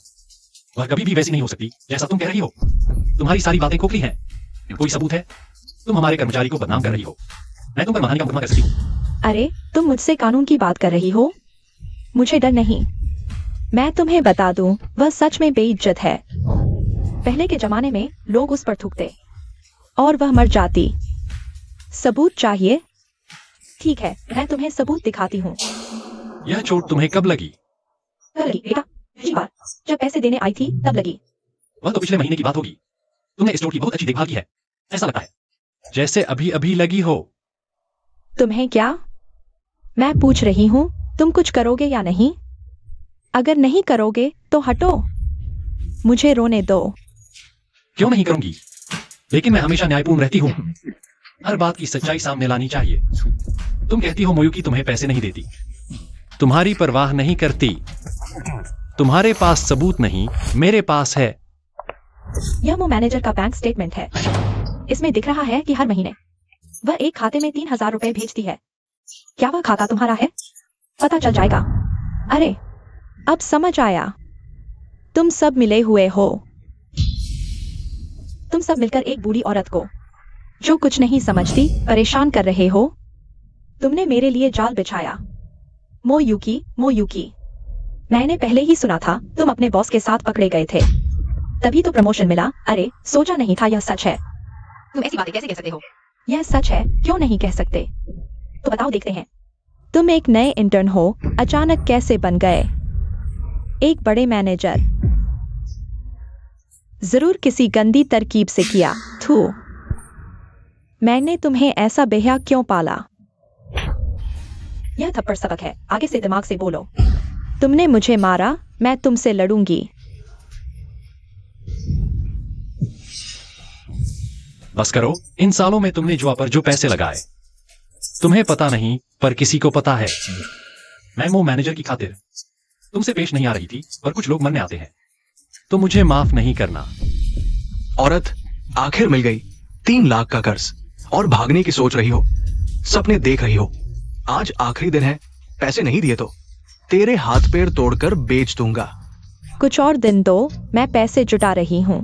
वह कभी भी वैसी नहीं हो सकती जैसा तुम कह रही हो। तुम्हारी सारी बातें खोखली हैं। कोई सबूत है? तुम हमारे कर्मचारी को बदनाम कर रही हो। मैं तुम पर मानहानि का मुकदमा कर सकती हूँ। अरे, तुम मुझसे कानून की बात कर रही हो? मुझे डर नहीं। मैं तुम्हें बता दूं, वह सच में बेइज्जत है। पहले के जमाने में लोग उस पर थूकते और वह मर जाती। सबूत चाहिए? ठीक है, मैं तुम्हें सबूत दिखाती हूँ। यह चोट तुम्हें कब लगी? कब लगी बेटा? पिछली बार जब पैसे देने आई थी तब लगी। वह तो पिछले महीने की बात होगी। तुमने इस चोट की बहुत अच्छी देखभाल की है, ऐसा लगता है जैसे अभी अभी लगी हो। तुम्हें क्या? मैं पूछ रही हूँ, तुम कुछ करोगे या नहीं? अगर नहीं करोगे तो हटो, मुझे रोने दो। क्यों नहीं करूंगी, लेकिन मैं हमेशा न्यायपूर्ण रहती हूँ। हर बात की सच्चाई सामने लानी चाहिए। तुम कहती हो मोयुकी तुम्हें पैसे नहीं देती, तुम्हारी परवाह नहीं करती। तुम्हारे पास सबूत नहीं, मेरे पास है। यह मो मैनेजर का बैंक स्टेटमेंट है। इसमें दिख रहा है कि हर महीने वह एक खाते में 3,000 रुपए भेजती है। क्या वह खाता तुम्हारा है? पता चल जाएगा। अरे, अब समझ आया। तुम सब मिले हुए हो। तुम सब मिलकर एक बूढ़ी औरत को, जो कुछ नहीं समझती, परेशान कर रहे हो। तुमने मेरे लिए जाल बिछाया। मोयुकी, मोयुकी। मैंने पहले ही सुना था तुम अपने बॉस के साथ पकड़े गए थे, तभी तो प्रमोशन मिला। अरे, सोचा नहीं था यह सच है। तुम ऐसी बातें कैसे कह सकते हो? यह सच है, क्यों नहीं कह सकते? तो बताओ, देखते हैं। तुम एक नए इंटर्न हो, अचानक कैसे बन गए एक बड़े मैनेजर? जरूर किसी गंदी तरकीब से किया। थू, मैंने तुम्हें ऐसा बेहया क्यों पाला? यह थप्पड़ सबक है, आगे से दिमाग से बोलो। तुमने मुझे मारा, मैं तुमसे लड़ूंगी। बस करो। इन सालों में तुमने जुआ पर जो पैसे लगाए, तुम्हें पता नहीं, पर किसी को पता है। मैं वो मैनेजर की खातिर तुमसे पेश नहीं आ रही थी, पर कुछ लोग मरने आते हैं, तो मुझे माफ नहीं करना। औरत, आखिर मिल गई। 3 लाख का कर्ज, और भागने की सोच रही हो, सपने देख रही हो। आज आखिरी दिन है, पैसे नहीं दिए तो तेरे हाथ पैर तोड़कर बेच दूंगा। कुछ और दिन दो, मैं पैसे जुटा रही हूं।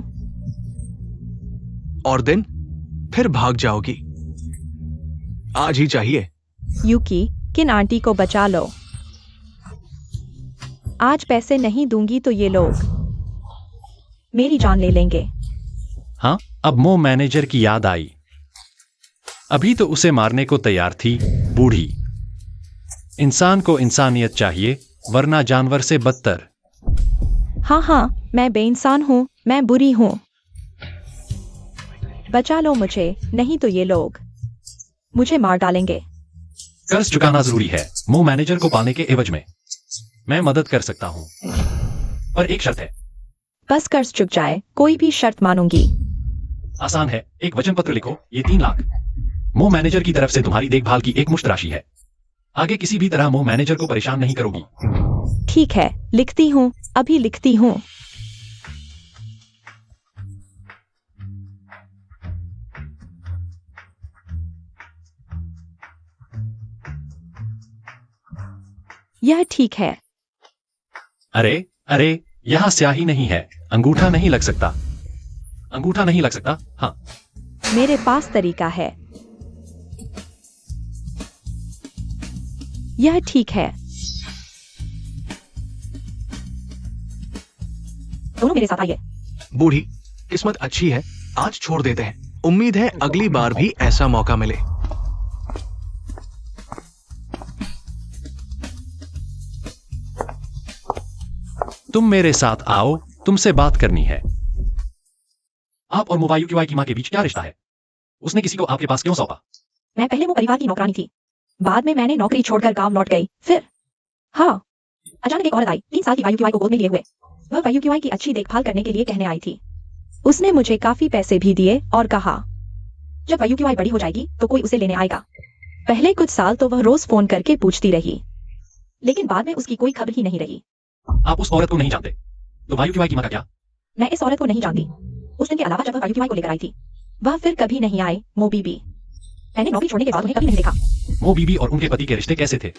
और दिन? फिर भाग जाओगी। आज ही चाहिए। यूकी, किन आंटी को बचा लो। आज पैसे नहीं दूंगी तो ये लोग मेरी जान ले लेंगे। हाँ, अब मो मैनेजर की याद आई। अभी तो उसे मारने को तैयार थी, बूढ़ी। इंसान को इंसानियत चाहिए, वरना जानवर से बदतर। हाँ हाँ, मैं बेइंसान हूँ, मैं बुरी हूँ। बचा लो मुझे, नहीं तो ये लोग मुझे मार डालेंगे। कर्ज चुकाना जरूरी है, मो मैनेजर को पाने के एवज में। मैं मदद कर सकता हूँ, पर एक शर्त है। बस कर्ज चुक जाए, कोई भी शर्त मानूंगी। आसान है, एक वचन पत्र लिखो। ये 3 लाख मो मैनेजर की तरफ से तुम्हारी देखभाल की एक मुश्त राशि है। आगे किसी भी तरह मो मैनेजर को परेशान नहीं करोगी। ठीक है, लिखती हूँ, अभी लिखती हूँ। यह ठीक है। अरे अरे, यहां स्याही नहीं है, अंगूठा नहीं लग सकता। अंगूठा नहीं लग सकता। हाँ, मेरे पास तरीका है। यह ठीक है। दोनों मेरे साथ आइए। बूढ़ी, किस्मत अच्छी है, आज छोड़ देते हैं। उम्मीद है अगली बार भी ऐसा मौका मिले। तुम मेरे साथ आओ, तुमसे बात करनी है। आप और मोबायुकी की मां के बीच क्या रिश्ता है? उसने किसी को आपके पास क्यों सौंपा? मैं पहले वो परिवार की नौकरानी थी, बाद में मैंने नौकरी छोड़कर गांव लौट गई। फिर हाँ, अचानक एक औरत आई, 3 साल की वायुकी को गोद में लिए हुए। वह वायुकी की अच्छी देखभाल करने के लिए कहने आई थी। उसने मुझे काफी पैसे भी दिए और कहा जब वायुकी बड़ी हो जाएगी तो कोई उसे लेने आएगा। पहले कुछ साल तो वह रोज फोन करके पूछती रही, लेकिन बाद में उसकी कोई खबर ही नहीं रही। आप उस औरत को नहीं जानते, तो वायुकी की मां का क्या? मैं इस औरत को नहीं जानती। उस दिन के अलावा जब वह वायुकी को लेकर आई थी, वह फिर कभी नहीं आई। मो बीबी, मैंने नौकरी छोड़ने के बाद उन्हें कभी नहीं देखा। मो बीबी और उनके पति के रिश्ते कैसे थे?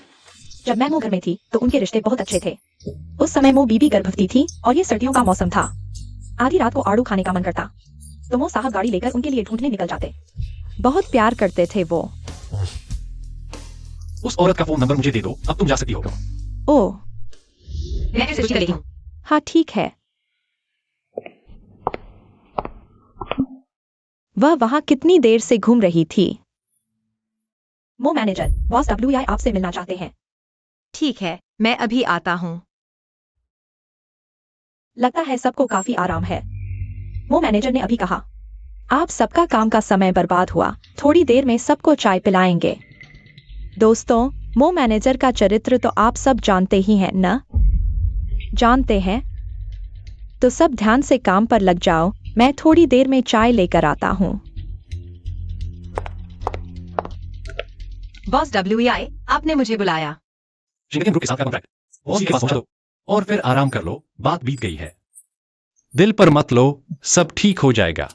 जब मैं मो घर में थी तो उनके रिश्ते बहुत अच्छे थे। उस समय मो बीबी गर्भवती थी और ये सर्दियों का मौसम था। आधी रात को आड़ू खाने का मन करता तो मो साहब गाड़ी लेकर उनके लिए ढूंढने निकल जाते। बहुत प्यार करते थे वो। उस औरत का फोन नंबर मुझे दे दो, अब तुम जा सकती हो। ओह मैं फिर से पूछ लेती हूँ। हाँ, ठीक है। वह वहां कितनी देर से घूम रही थी? मो मैनेजर, बॉस WI आपसे मिलना चाहते हैं। ठीक है, मैं अभी आता हूँ। लगता है सबको काफी आराम है। मो मैनेजर ने अभी कहा, आप सबका काम का समय बर्बाद हुआ, थोड़ी देर में सबको चाय पिलाएंगे। दोस्तों, मो मैनेजर का चरित्र तो आप सब जानते ही हैं न? जानते हैं तो सब ध्यान से काम पर लग जाओ, मैं थोड़ी देर में चाय लेकर आता हूँ। बॉस WI, आपने मुझे बुलाया। श्रीमती ग्रुप के साथ का कॉन्ट्रैक्ट बॉस के पास पहुंचा दो और फिर आराम कर लो, बात बीत गई है। दिल पर मत लो, सब ठीक हो जाएगा।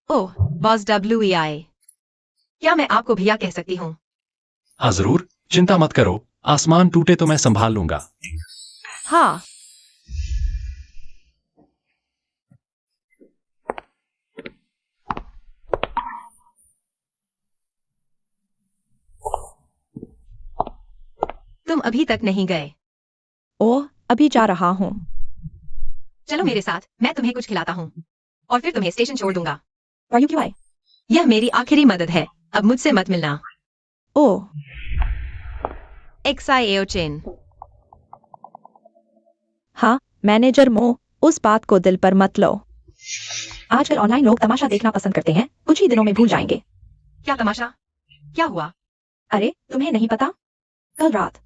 ओह बॉस WEI, क्या मैं आपको भैया कह सकती हूँ? हाँ जरूर, चिंता मत करो, आसमान टूटे तो मैं संभाल लूंगा। हाँ। तुम अभी तक नहीं गए। ओह, अभी जा रहा हूँ। चलो मेरे साथ, मैं तुम्हें कुछ खिलाता हूँ और फिर तुम्हें स्टेशन छोड़ दूंगा। YUQI। यह मेरी आखिरी मदद है, अब मुझसे मत मिलना। ओह, XIAO चेन। हाँ मैनेजर मो, उस बात को दिल पर मत लो। आजकल ऑनलाइन लोग तमाशा देखना पसंद करते हैं, कुछ ही दिनों में भूल जाएंगे। क्या तमाशा? क्या हुआ? अरे तुम्हें नहीं पता, कल रात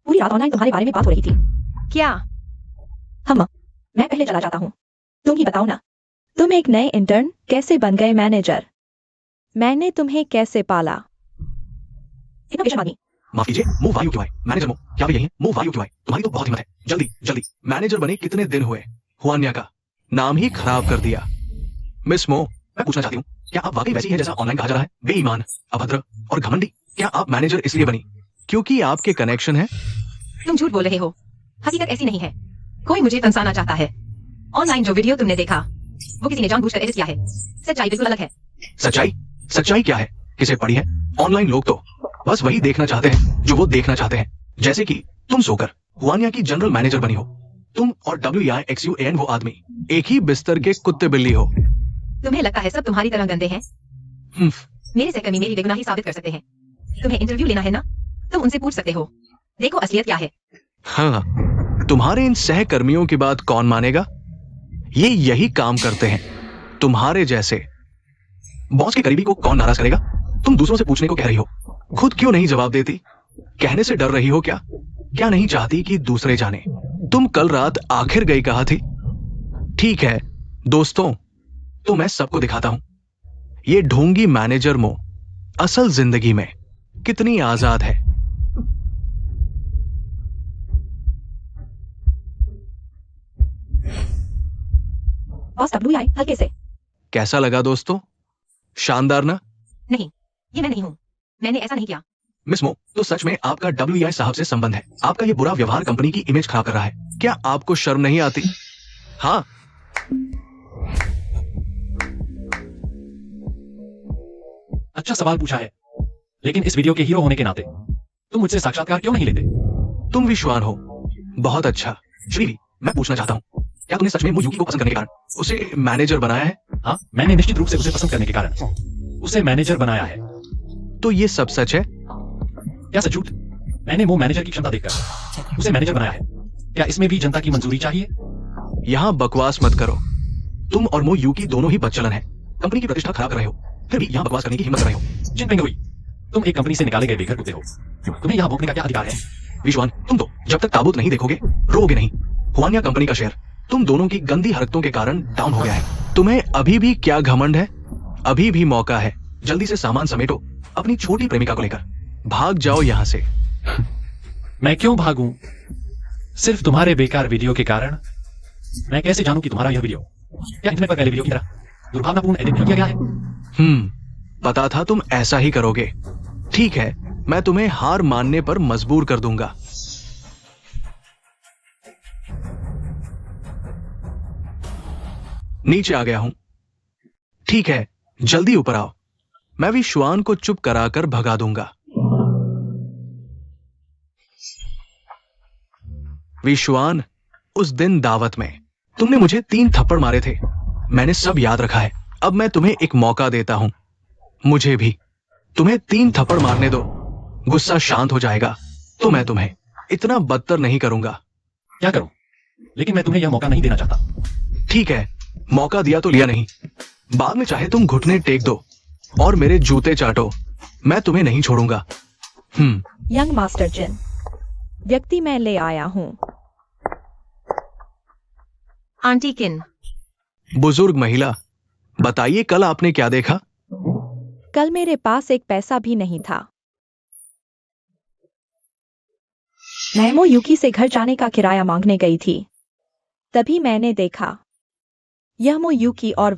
पूरी रात ऑनलाइन तुम्हारे बारे में बात हो रही थी। क्या? मैं पहले चला जाता हूँ, तुम ही बताओ ना, तुम एक नए इंटर्न कैसे बन गए मैनेजर? मैंने तुम्हें कैसे पाला? इतना बेशर्म आदमी। माफ कीजिए, मो वायु क्यों आए? मैनेजर मो, क्या भी यही है? मो वायु क्यों आए? तुम्हारी तो बहुत हिम्मत है। जल्दी जल्दी, मैनेजर बने कितने दिन हुए? हुआन्या का नाम ही खराब कर दिया। मिस मो, मैं पूछना चाहती हूँ, क्या आप वाकई वैसी है जैसा ऑनलाइन कहा जा रहा है? बेईमान, अभद्र और घमंडी। क्या आप मैनेजर इसलिए बनी क्योंकि आपके कनेक्शन है? तुम झूठ बोल रहे हो, हकीकत ऐसी नहीं है। कोई मुझे फंसाना चाहता है। ऑनलाइन जो वीडियो तुमने देखा, वो किसी ने जानबूझकर एडिट किया है। सच्चाई बिल्कुल अलग है। सच्चाई? सच्चाई क्या है? किसे पड़ी है? ऑनलाइन लोग तो बस वही देखना चाहते हैं जो वो देखना चाहते हैं। जैसे कि तुम सोकर हुआन्या की जनरल मैनेजर बनी हो। तुम और WEIXUAN वो आदमी एक ही बिस्तर के कुत्ते बिल्ली हो। तुम्हें लगता है सब तुम्हारी तरह गंदे हैं? मेरे सहकर्मी मेरी बेगुनाही साबित कर सकते हैं। तुम्हें इंटरव्यू लेना है ना, तुम उनसे पूछ सकते हो। देखो असलियत क्या है। हाँ, तुम्हारे इन सहकर्मियों की बात कौन मानेगा? ये यही काम करते हैं, तुम्हारे जैसे। बॉस के करीबी को कौन नाराज करेगा? तुम दूसरों से पूछने को कह रही हो, खुद क्यों नहीं जवाब देती? कहने से डर रही हो क्या? क्या नहीं चाहती कि दूसरे जाने? तुम कल रात आखिर गई कहा थी? ठीक है दोस्तों, तो मैं सबको दिखाता हूं ये ढोंगी मैनेजर मो असल जिंदगी में कितनी आजाद है। बॉस WEI हल्के से। कैसा लगा दोस्तों? शानदार ना? नहीं, ये मैं नहीं हूँ, मैंने ऐसा नहीं किया। मिस मो, तो सच में आपका WEI साहब से संबंध है। आपका ये बुरा व्यवहार कंपनी की इमेज खराब कर रहा है। क्या आपको शर्म नहीं आती? हाँ, अच्छा सवाल पूछा है, लेकिन इस वीडियो के हीरो होने के नाते तुम मुझसे साक्षात्कार क्यों नहीं लेते? तुम विश्वान हो। बहुत अच्छा। श्रीवी, मैं पूछना चाहता हूँ, क्या तुमने सच में मुझे को पसंद करने के कारण उसे मैनेजर बनाया है? हाँ, मैंने निश्चित रूप से उसे पसंद करने के कारण उसे मैनेजर बनाया है। तो ये सब सच है? क्या सच झूठ? मैंने वो मैनेजर की क्षमता देखकर उसे मैनेजर बनाया है। क्या इसमें भी जनता की मंजूरी चाहिए? यहाँ बकवास मत करो। तुम और मो यूकी दोनों ही बदचलन है, कंपनी की प्रतिष्ठा खराब कर रहे हो, फिर भी यहाँ बकवास करने की हिम्मत कर रहे हो। जिन पेंगुई, तुम एक कंपनी से निकाले गए बेघर कुत्ते हो, तुम्हें यहाँ भोंकने का क्या अधिकार है? विश्वान, तुम तो जब तक ताबूत नहीं देखोगे रोगे नहीं। हुआन्या कंपनी का शेयर तुम दोनों की गंदी हरकतों के कारण डाउन हो गया है। तुम्हें अभी भी क्या घमंड है? अभी भी मौका है, जल्दी से सामान समेटो अपनी छोटी प्रेमिका को लेकर, भाग जाओ यहाँ से। मैं क्यों भागूं? सिर्फ तुम्हारे बेकार वीडियो के कारण? मैं कैसे जानूं कि तुम्हारा यह वीडियो क्या इंटरनेट पर पहले वीडियो की तरह दुर्भावनापूर्ण एडिट नहीं किया गया है? पता था तुम ऐसा ही करोगे। ठीक है, मैं तुम्हें हार मानने पर मजबूर कर दूंगा। नीचे आ गया हूं। ठीक है, जल्दी ऊपर आओ, मैं विश्वान को चुप कराकर भगा दूंगा। विश्वान, उस दिन दावत में तुमने मुझे 3 थप्पड़ मारे थे, मैंने सब याद रखा है। अब मैं तुम्हें एक मौका देता हूं, मुझे भी तुम्हें 3 थप्पड़ मारने दो, गुस्सा शांत हो जाएगा तो मैं तुम्हें इतना बदतर नहीं करूंगा। क्या करूं? लेकिन मैं तुम्हें यह मौका नहीं देना चाहता। ठीक है, मौका दिया तो लिया नहीं, बाद में चाहे तुम घुटने टेक दो और मेरे जूते चाटो, मैं तुम्हें नहीं छोड़ूंगा। यंग मास्टर जिन, व्यक्ति मैं ले आया हूँ। आंटी किन? बुजुर्ग महिला, बताइए कल आपने क्या देखा? कल मेरे पास एक पैसा भी नहीं था। मैं मोयूकी से घर जाने का किराया मांगने गई थी। तभी मैंने देखा यह मोयूकी और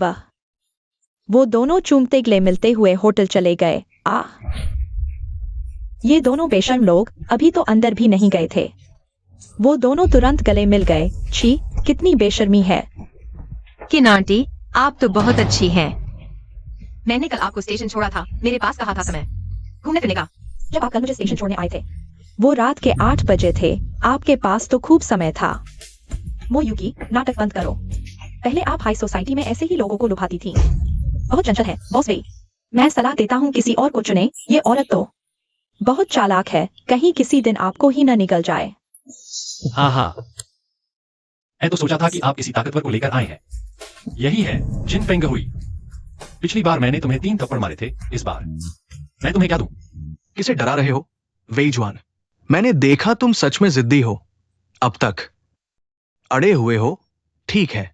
वो दोनों चूमते गले मिलते हुए होटल चले गए। ये दोनों बेशर्म लोग अभी तो अंदर भी नहीं गए थे। वो दोनों तुरंत गले मिल गए। छी, कितनी बेशर्मी है। किन आंटी, आप तो बहुत अच्छी हैं। मैंने कल आपको स्टेशन छोड़ा था, मेरे पास कहा था समय घूमने फिरने का। जब आप कल मुझे स्टेशन छोड़ने आए थे वो रात के 8 बजे थे। आपके पास तो खूब समय था। मोयूकी, नाटक बंद करो। पहले आप हाई सोसाइटी में ऐसे ही लोगों को लुभाती थी। बहुत चंचल है बॉस वे। मैं सलाह देता हूँ किसी और को चुने। ये औरत तो बहुत चालाक है, कहीं किसी दिन आपको ही न निकल जाए। हाँ, मैं तो सोचा था कि आप किसी ताकतवर को लेकर आए हैं। यही है जिन पेंग हुई। पिछली बार मैंने तुम्हें 3 थप्पड़ मारे थे, इस बार मैं तुम्हें क्या दूं? किसे डरा रहे हो वेई जुआन? मैंने देखा तुम सच में जिद्दी हो। अब तक अड़े हुए हो। ठीक है,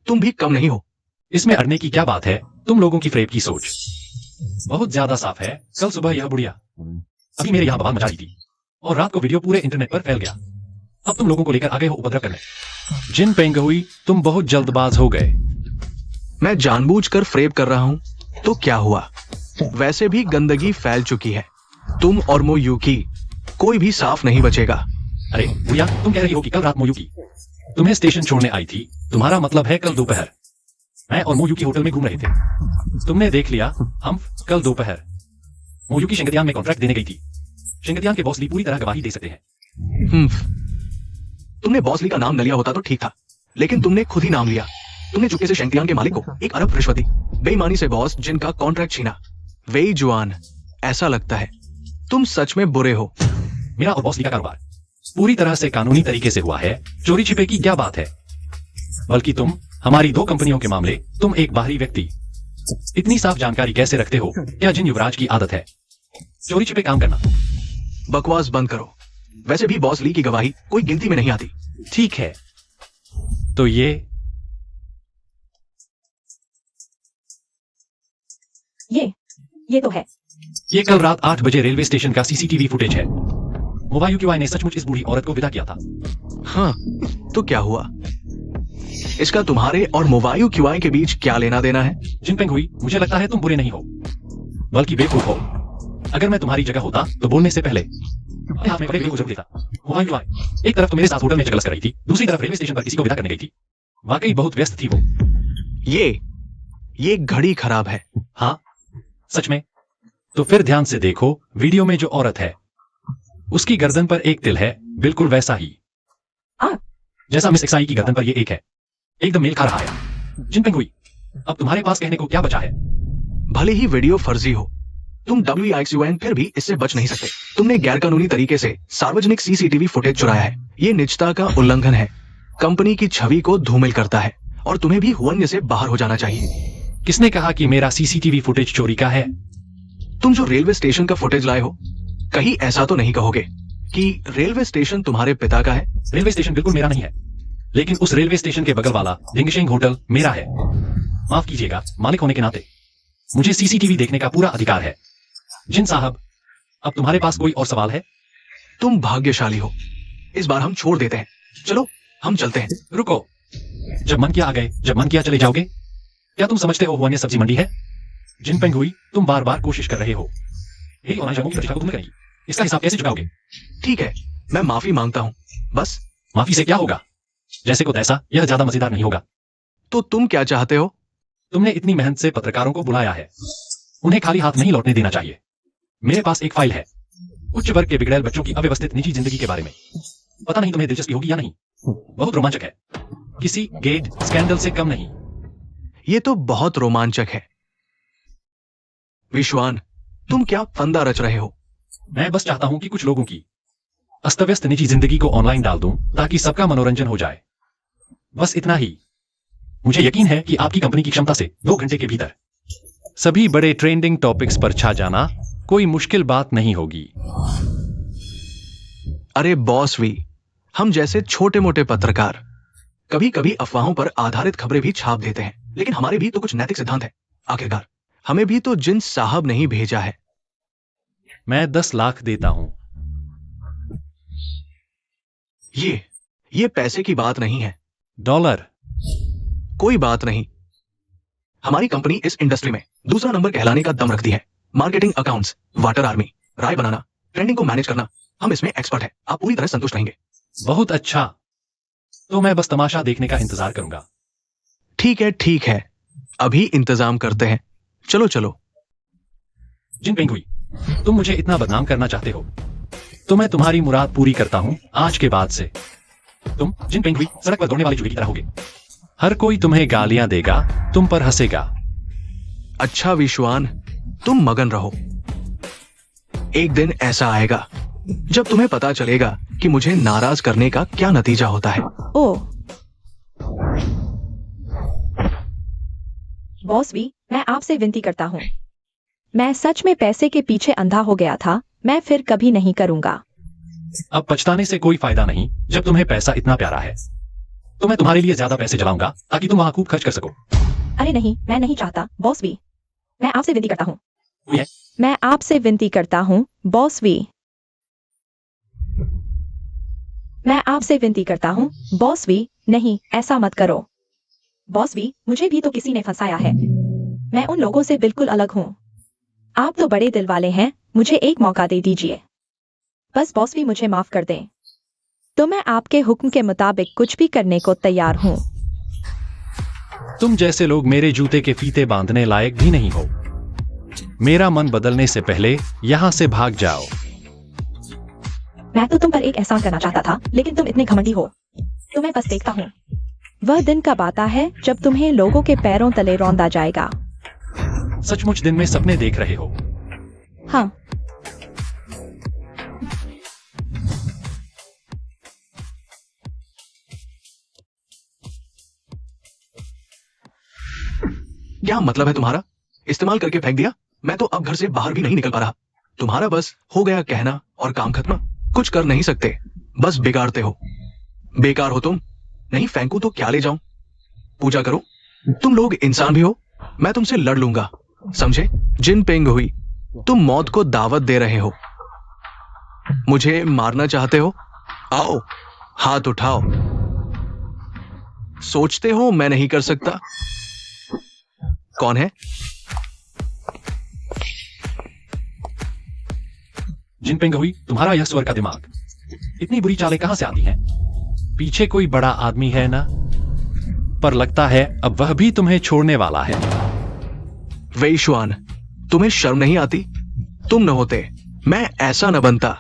तुम भी कम नहीं हो। इसमें अड़ने की क्या बात है? तुम लोगों की फ्रेब की सोच बहुत ज्यादा साफ है। कल सुबह यह बुढ़िया अभी मेरे यहाँ बवाल मचा रही थी और रात को वीडियो पूरे इंटरनेट पर फैल गया। अब तुम लोगों को लेकर आ गए हो उपद्रव करने। जिन पेंग हुई, तुम बहुत जल्दबाज हो गए। मैं जानबूझकर फ्रेब कर रहा हूं तो क्या हुआ? वैसे भी गंदगी फैल चुकी है। तुम और मोयूकी, कोई भी साफ नहीं बचेगा। अरे बुढ़िया, तुम कह रही हो कि कल रात मोयूकी तुम्हें स्टेशन छोड़ने आई थी। तुम्हारा मतलब है कल दोपहर मैं और मोयूकी होटल में घूम रहे थे। तुमने देख लिया। हम कल दोपहर मोयूकी शेंगतियान में कॉन्ट्रैक्ट देने गई थी। शेंगतियान के बॉस ली पूरी तरह गवाही दे सकते हैं। तुमने बॉस ली का नाम न लिया होता तो ठीक था, लेकिन तुमने खुद ही नाम लिया। तुमने चुपके से शेंगतियान के मालिक को 1 अरब रिश्वत दी। बेईमानी से बॉस जिनका कॉन्ट्रैक्ट छीना। वेई जुआन, ऐसा लगता है तुम सच में बुरे हो। मेरा और बॉस ली का कारोबार पूरी तरह से कानूनी तरीके से हुआ है। चोरी छिपे की क्या बात है? बल्कि तुम हमारी 2 कंपनियों के मामले, तुम एक बाहरी व्यक्ति इतनी साफ जानकारी कैसे रखते हो? क्या जिन युवराज की आदत है चोरी छिपे काम करना? बकवास बंद करो। वैसे भी बॉस ली की गवाही कोई गिनती में नहीं आती। ठीक है, तो ये तो है। ये कल रात 8 बजे रेलवे स्टेशन का सीसीटीवी फुटेज है। मोबायुकीवाई ने सचमुच इस बूढ़ी औरत को विदा किया था। हाँ, तो क्या हुआ? इसका तुम्हारे और मोबायु क्यूआई के बीच क्या लेना देना है? जिनपेंग हुई, मुझे लगता है तुम बुरे नहीं हो, बल्कि बेवकूफ हो। अगर मैं तुम्हारी जगह होता तो बोलने से पहले अपने हाथ में पकड़े हुए को जरूर देता। मोबायुकीवाई एक तरफ तो मेरे साथ होटल में जगलस कर रही थी, दूसरी तरफ रेलवे स्टेशन पर किसी को विदा करने गई थी। वाकई बहुत व्यस्त थी वो। ये घड़ी खराब है। हाँ, सच में? तो फिर ध्यान से देखो, वीडियो में जो औरत है उसकी गर्दन पर एक तिल है, बिल्कुल वैसा ही जैसा मिस एक्साई की गर्दन पर ये एक है। एकदम मेल खा रहा है। जिनपेंग हुई, अब तुम्हारे पास कहने को क्या बचा है? भले ही वीडियो फर्जी हो, तुम WXUN फिर भी इससे बच नहीं सकते। तुमने गैरकानूनी तरीके से सार्वजनिक सीसीटीवी फुटेज चुराया है। ये निजता का उल्लंघन है, कंपनी की छवि को धूमिल करता है और तुम्हें भी हुआन्य से बाहर हो जाना चाहिए। किसने कहा कि मेरा सीसीटीवी फुटेज चोरी का है? तुम जो रेलवे स्टेशन का फुटेज लाए हो, कहीं ऐसा तो नहीं कहोगे कि रेलवे स्टेशन तुम्हारे पिता का है? रेलवे स्टेशन बिल्कुल मेरा नहीं है, लेकिन उस रेलवे स्टेशन के बगल वाला डिंगशेंग होटल मेरा है। माफ कीजिएगा, मालिक होने के नाते मुझे सीसीटीवी देखने का पूरा अधिकार है। जिन साहब, अब तुम्हारे पास कोई और सवाल है? तुम भाग्यशाली हो। इस बार हम छोड़ देते हैं। चलो हम चलते हैं। रुको, जब मन किया आ गए, जब मन किया चले जाओगे। क्या तुम समझते हो वो सब्जी मंडी है? जिनपेंग हुई, तुम बार बार कोशिश कर रहे हो। यही ऑनलाइन शर्मों की प्रतिष्ठा को तुम करेंगी। इसका हिसाब कैसे चुकाओगे? ठीक है, मैं माफी मांगता हूँ। बस माफी से क्या होगा? जैसे को तैसा, यह ज्यादा मजेदार नहीं होगा। तो तुम क्या चाहते हो? तुमने इतनी मेहनत से पत्रकारों को बुलाया है, उन्हें खाली हाथ नहीं लौटने देना चाहिए। मेरे पास एक फाइल है उच्च वर्ग के बिगड़ैल बच्चों की अव्यवस्थित निजी जिंदगी के बारे में। पता नहीं तुम्हें दिलचस्पी होगी या नहीं। बहुत रोमांचक है, किसी गेट स्कैंडल से कम नहीं। ये तो बहुत रोमांचक है। विश्वान, तुम क्या फंदा रच रहे हो? मैं बस चाहता हूं कि कुछ लोगों की अस्तव्यस्त निजी जिंदगी को ऑनलाइन डाल दूं ताकि सबका मनोरंजन हो जाए। बस इतना ही। मुझे यकीन है कि आपकी कंपनी की क्षमता से 2 घंटे के भीतर सभी बड़े ट्रेंडिंग टॉपिक्स पर छा जाना कोई मुश्किल बात नहीं होगी। अरे बॉस वी, हम जैसे छोटे मोटे पत्रकार कभी कभी अफवाहों पर आधारित खबरें भी छाप देते हैं, लेकिन हमारे भी तो कुछ नैतिक सिद्धांत है। आखिरकार हमें भी तो जिन साहब नहीं भेजा है। मैं 10 लाख देता हूं। ये पैसे की बात नहीं है। डॉलर। कोई बात नहीं। हमारी कंपनी इस इंडस्ट्री में दूसरा नंबर कहलाने का दम रखती है। मार्केटिंग, अकाउंट्स, वाटर आर्मी, राय बनाना, ट्रेंडिंग को मैनेज करना, हम इसमें एक्सपर्ट हैं। आप पूरी तरह संतुष्ट रहेंगे। बहुत अच्छा, तो मैं बस तमाशा देखने का इंतजार करूंगा। ठीक है, अभी इंतजाम करते हैं। चलो चलो। जिन पेंगुई, तुम मुझे इतना बदनाम करना चाहते हो तो मैं तुम्हारी मुराद पूरी करता हूं। आज के बाद से तुम जिन पेंगुई सड़क पर दौड़ने वाली जुड़ी की तरह होगे। हर कोई तुम्हें गालियां देगा, तुम पर हंसेगा। अच्छा विश्वान, तुम मगन रहो। एक दिन ऐसा आएगा जब तुम्हें पता चलेगा कि मुझे नाराज करने का क्या नतीजा होता है। ओह बॉस भी, मैं आपसे विनती करता हूँ। मैं सच में पैसे के पीछे अंधा हो गया था। मैं फिर कभी नहीं करूंगा। अब पछताने से कोई फायदा नहीं। जब तुम्हें पैसा इतना प्यारा है तो मैं तुम्हारे लिए ज्यादा पैसे जलाऊंगा ताकि तुम वहां खूब खर्च कर सको। अरे नहीं, मैं नहीं चाहता बॉस भी। मैं आपसे विनती करता हूँ। ये? मैं आपसे विनती करता हूँ बॉस भी। मैं आपसे विनती करता हूँ बॉस भी। नहीं, ऐसा मत करो बॉस भी। मुझे भी तो किसी ने फंसाया है। मैं उन लोगों से बिल्कुल अलग हूँ। आप तो बड़े दिल वाले हैं। मुझे एक मौका दे दीजिए बस बॉस भी, मुझे माफ कर दें। तो मैं आपके हुक्म के मुताबिक कुछ भी करने को तैयार हूँ। तुम जैसे लोग मेरे जूते के फीते बांधने लायक भी नहीं हो। मेरा मन बदलने से पहले यहां से भाग जाओ। मैं तो तुम पर एक एहसान करना चाहता था, लेकिन तुम इतने घमंडी हो तो मैं बस देखता हूँ। वह दिन कब आता है जब तुम्हें लोगों के पैरों तले रौंदा जाएगा। सचमुच दिन में सपने देख रहे हो? हाँ। क्या मतलब है तुम्हारा? इस्तेमाल करके फेंक दिया? मैं तो अब घर से बाहर भी नहीं निकल पा रहा। तुम्हारा बस हो गया कहना और काम खत्म। कुछ कर नहीं सकते, बस बिगाड़ते हो। बेकार हो तुम। नहीं फेंकू तो क्या ले जाऊं? पूजा करो। तुम लोग इंसान भी हो। मैं तुमसे लड़ लूंगा, समझे? जिन पेंग हुई, तुम मौत को दावत दे रहे हो। मुझे मारना चाहते हो? आओ, हाथ उठाओ। सोचते हो मैं नहीं कर सकता? कौन है? जिन पेंग हुई, तुम्हारा यह स्वर का दिमाग। इतनी बुरी चालें कहां से आती हैं? पीछे कोई बड़ा आदमी है ना? पर लगता है अब वह भी तुम्हें छोड़ने वाला है। वेईशुआन, तुम्हें शर्म नहीं आती? तुम न होते मैं ऐसा न बनता।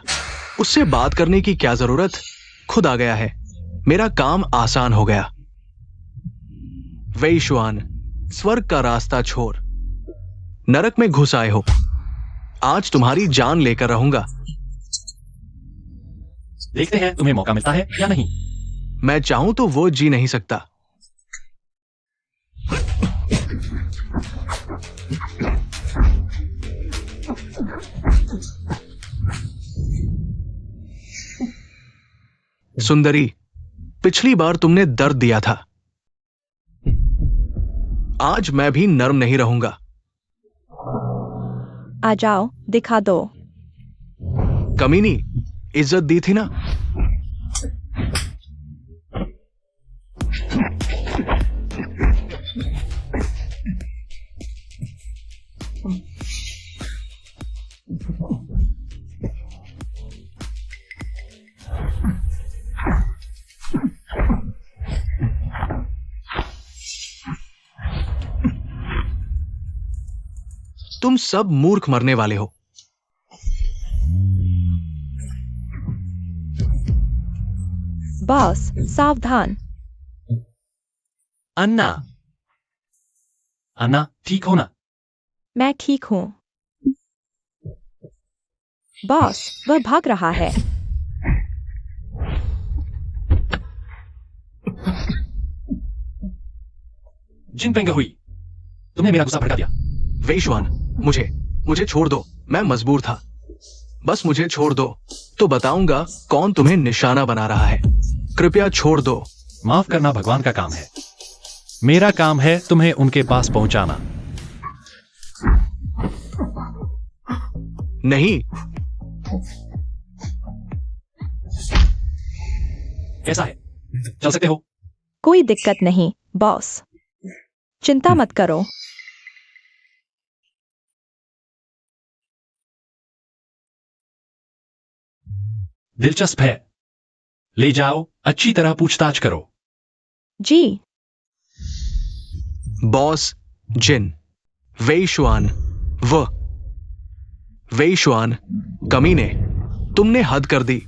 उससे बात करने की क्या जरूरत? खुद आ गया है। मेरा काम आसान हो गया। वेईशुआन, स्वर्ग का रास्ता छोड़ नरक में घुस आए हो। आज तुम्हारी जान लेकर रहूंगा। देखते हैं तुम्हें मौका मिलता है या नहीं। मैं चाहूं तो वो जी नहीं सकता। सुंदरी, पिछली बार तुमने दर्द दिया था। आज मैं भी नर्म नहीं रहूंगा। आ जाओ, दिखा दो। कमीनी, इज्जत दी थी ना? तुम सब मूर्ख मरने वाले हो। बॉस, सावधान। अन्ना, अन्ना, ठीक हो ना? मैं ठीक हूं। बॉस, वह भाग रहा है। जिन पेंग हुई, तुमने मेरा गुस्सा भड़का दिया। वेईशुआन, मुझे छोड़ दो। मैं मजबूर था। बस मुझे छोड़ दो तो बताऊंगा कौन तुम्हें निशाना बना रहा है। कृपया छोड़ दो। माफ करना भगवान का काम है। मेरा काम है तुम्हें उनके पास पहुंचाना। नहीं। कैसा है? चल सकते हो? कोई दिक्कत नहीं बॉस, चिंता मत करो। दिलचस्प है। ले जाओ, अच्छी तरह पूछताछ करो। जी। बॉस जिन, वेईशुआन, वेईशुआन, कमीने, तुमने हद कर दी।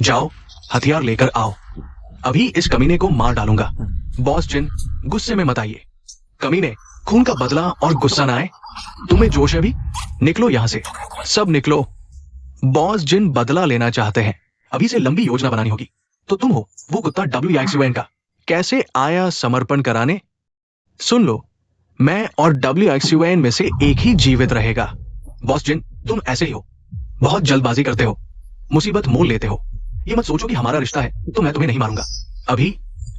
जाओ, हथियार लेकर आओ। अभी इस कमीने को मार डालूंगा। बॉस जिन, गुस्से में मत आइए। कमीने, खून का बदला और गुस्सा ना आए। तुम्हें जोश है भी? निकलो यहां से, सब निकलो। बॉस जिन बदला लेना चाहते हैं। अभी से लंबी योजना बनानी होगी। तो तुम हो वो कुत्ता WXUN का, कैसे आया समर्पण कराने? सुन लो, मैं और WXUN में से एक ही जीवित रहेगा। बॉस जिन, तुम ऐसे ही हो, बहुत जल्दबाजी करते हो, मुसीबत मोल लेते हो। ये मत सोचो कि हमारा रिश्ता है तो मैं तुम्हें नहीं मारूंगा। अभी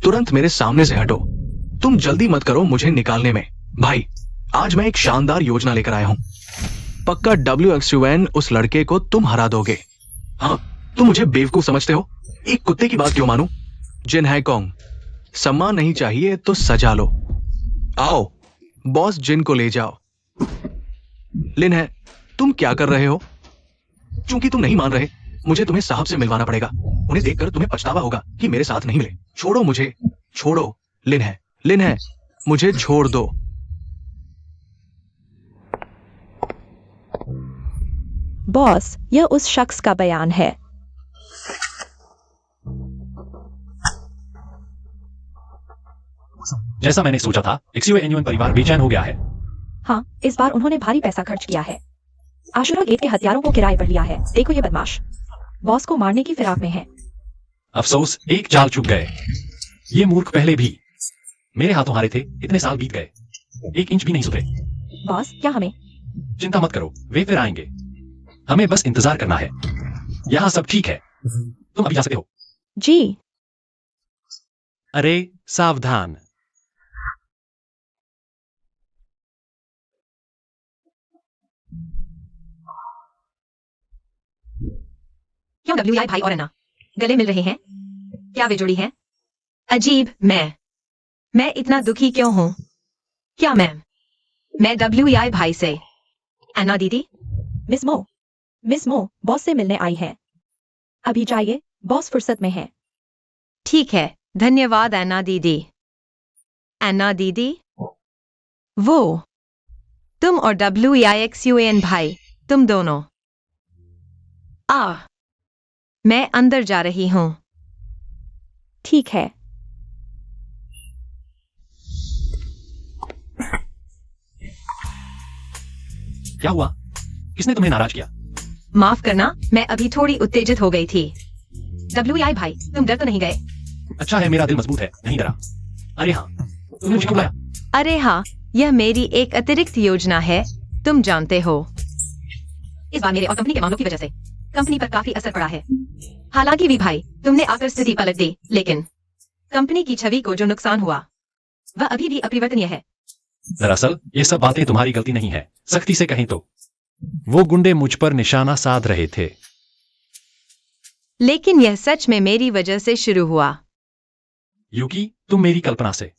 तुरंत मेरे सामने से हटो। तुम जल्दी मत करो मुझे निकालने में। भाई, आज मैं एक शानदार योजना लेकर आया हूं। पक्का WXUN उस लड़के को तुम हरा दोगे। हाँ, तुम मुझे बेवकूफ समझते हो? एक कुत्ते की बात क्यों मानूं? जिन हैकोंग, सम्मान नहीं चाहिए तो सजा लो। आओ, बॉस जिन को ले जाओ। लिन है, तुम क्या कर रहे हो? चूंकि तुम नहीं मान रहे, मुझे तुम्हें साहब से मिलवाना पड़ेगा। उन्हें देखकर तुम्हें पछतावा होगा कि मेरे साथ नहीं मिले। छोड़ो मुझे, छोड़ो। लिन है, मुझे छोड़ दो। बॉस, यह उस शख्स का बयान है। जैसा मैंने सोचा था, XUN परिवार बेचैन हो गया है। हाँ, इस बार उन्होंने भारी पैसा खर्च किया है। आशुरा गेट के हथियारों को किराए पर लिया है। देखो ये बदमाश बॉस को मारने की फिराक में है। अफसोस, एक चाल चुक गए। ये मूर्ख पहले भी मेरे हाथों हारे थे। इतने साल बीत गए, 1 इंच भी नहीं सुधरे। बॉस, क्या हमें? चिंता मत करो, वे फिर आएंगे। हमें बस इंतजार करना है। यहाँ सब ठीक है, तुम अभी जा सकते हो। जी। अरे सावधान। क्यों WI भाई और अन्ना गले मिल रहे हैं? क्या वे जोड़ी है? अजीब। मैं इतना दुखी क्यों हूं? क्या मैं WI भाई से। अन्ना दीदी, मिस मो बॉस से मिलने आई है। अभी जाइए, बॉस फुर्सत में है। ठीक है, धन्यवाद अन्ना दीदी। अन्ना दीदी, वो तुम और WIXUN भाई, तुम दोनों। मैं अंदर जा रही हूं। ठीक है। क्या हुआ? किसने तुम्हें नाराज किया? माफ करना, मैं अभी थोड़ी उत्तेजित हो गई थी। WI भाई, तुम डर तो नहीं गए? अच्छा है, मेरा दिल मजबूत है, नहीं डरा। अरे हाँ, तुमने मुझे क्यों बुलाया? अरे हाँ, यह मेरी एक अतिरिक्त योजना है, तुम जानते हो। इस बार मेरे और कंपनी के मामलों की वजह से कंपनी पर काफी असर पड़ा है। हालांकि भी भाई, तुमने आकर स्थिति पलट दी, लेकिन कंपनी की छवि को जो नुकसान हुआ, वह अभी भी अपरिवर्तनीय है। दरअसल ये सब बातें तुम्हारी गलती नहीं है। सख्ती से कहें तो वो गुंडे मुझ पर निशाना साध रहे थे। लेकिन यह सच में मेरी वजह से शुरू हुआ। यूकी, तुम मेरी कल्पना से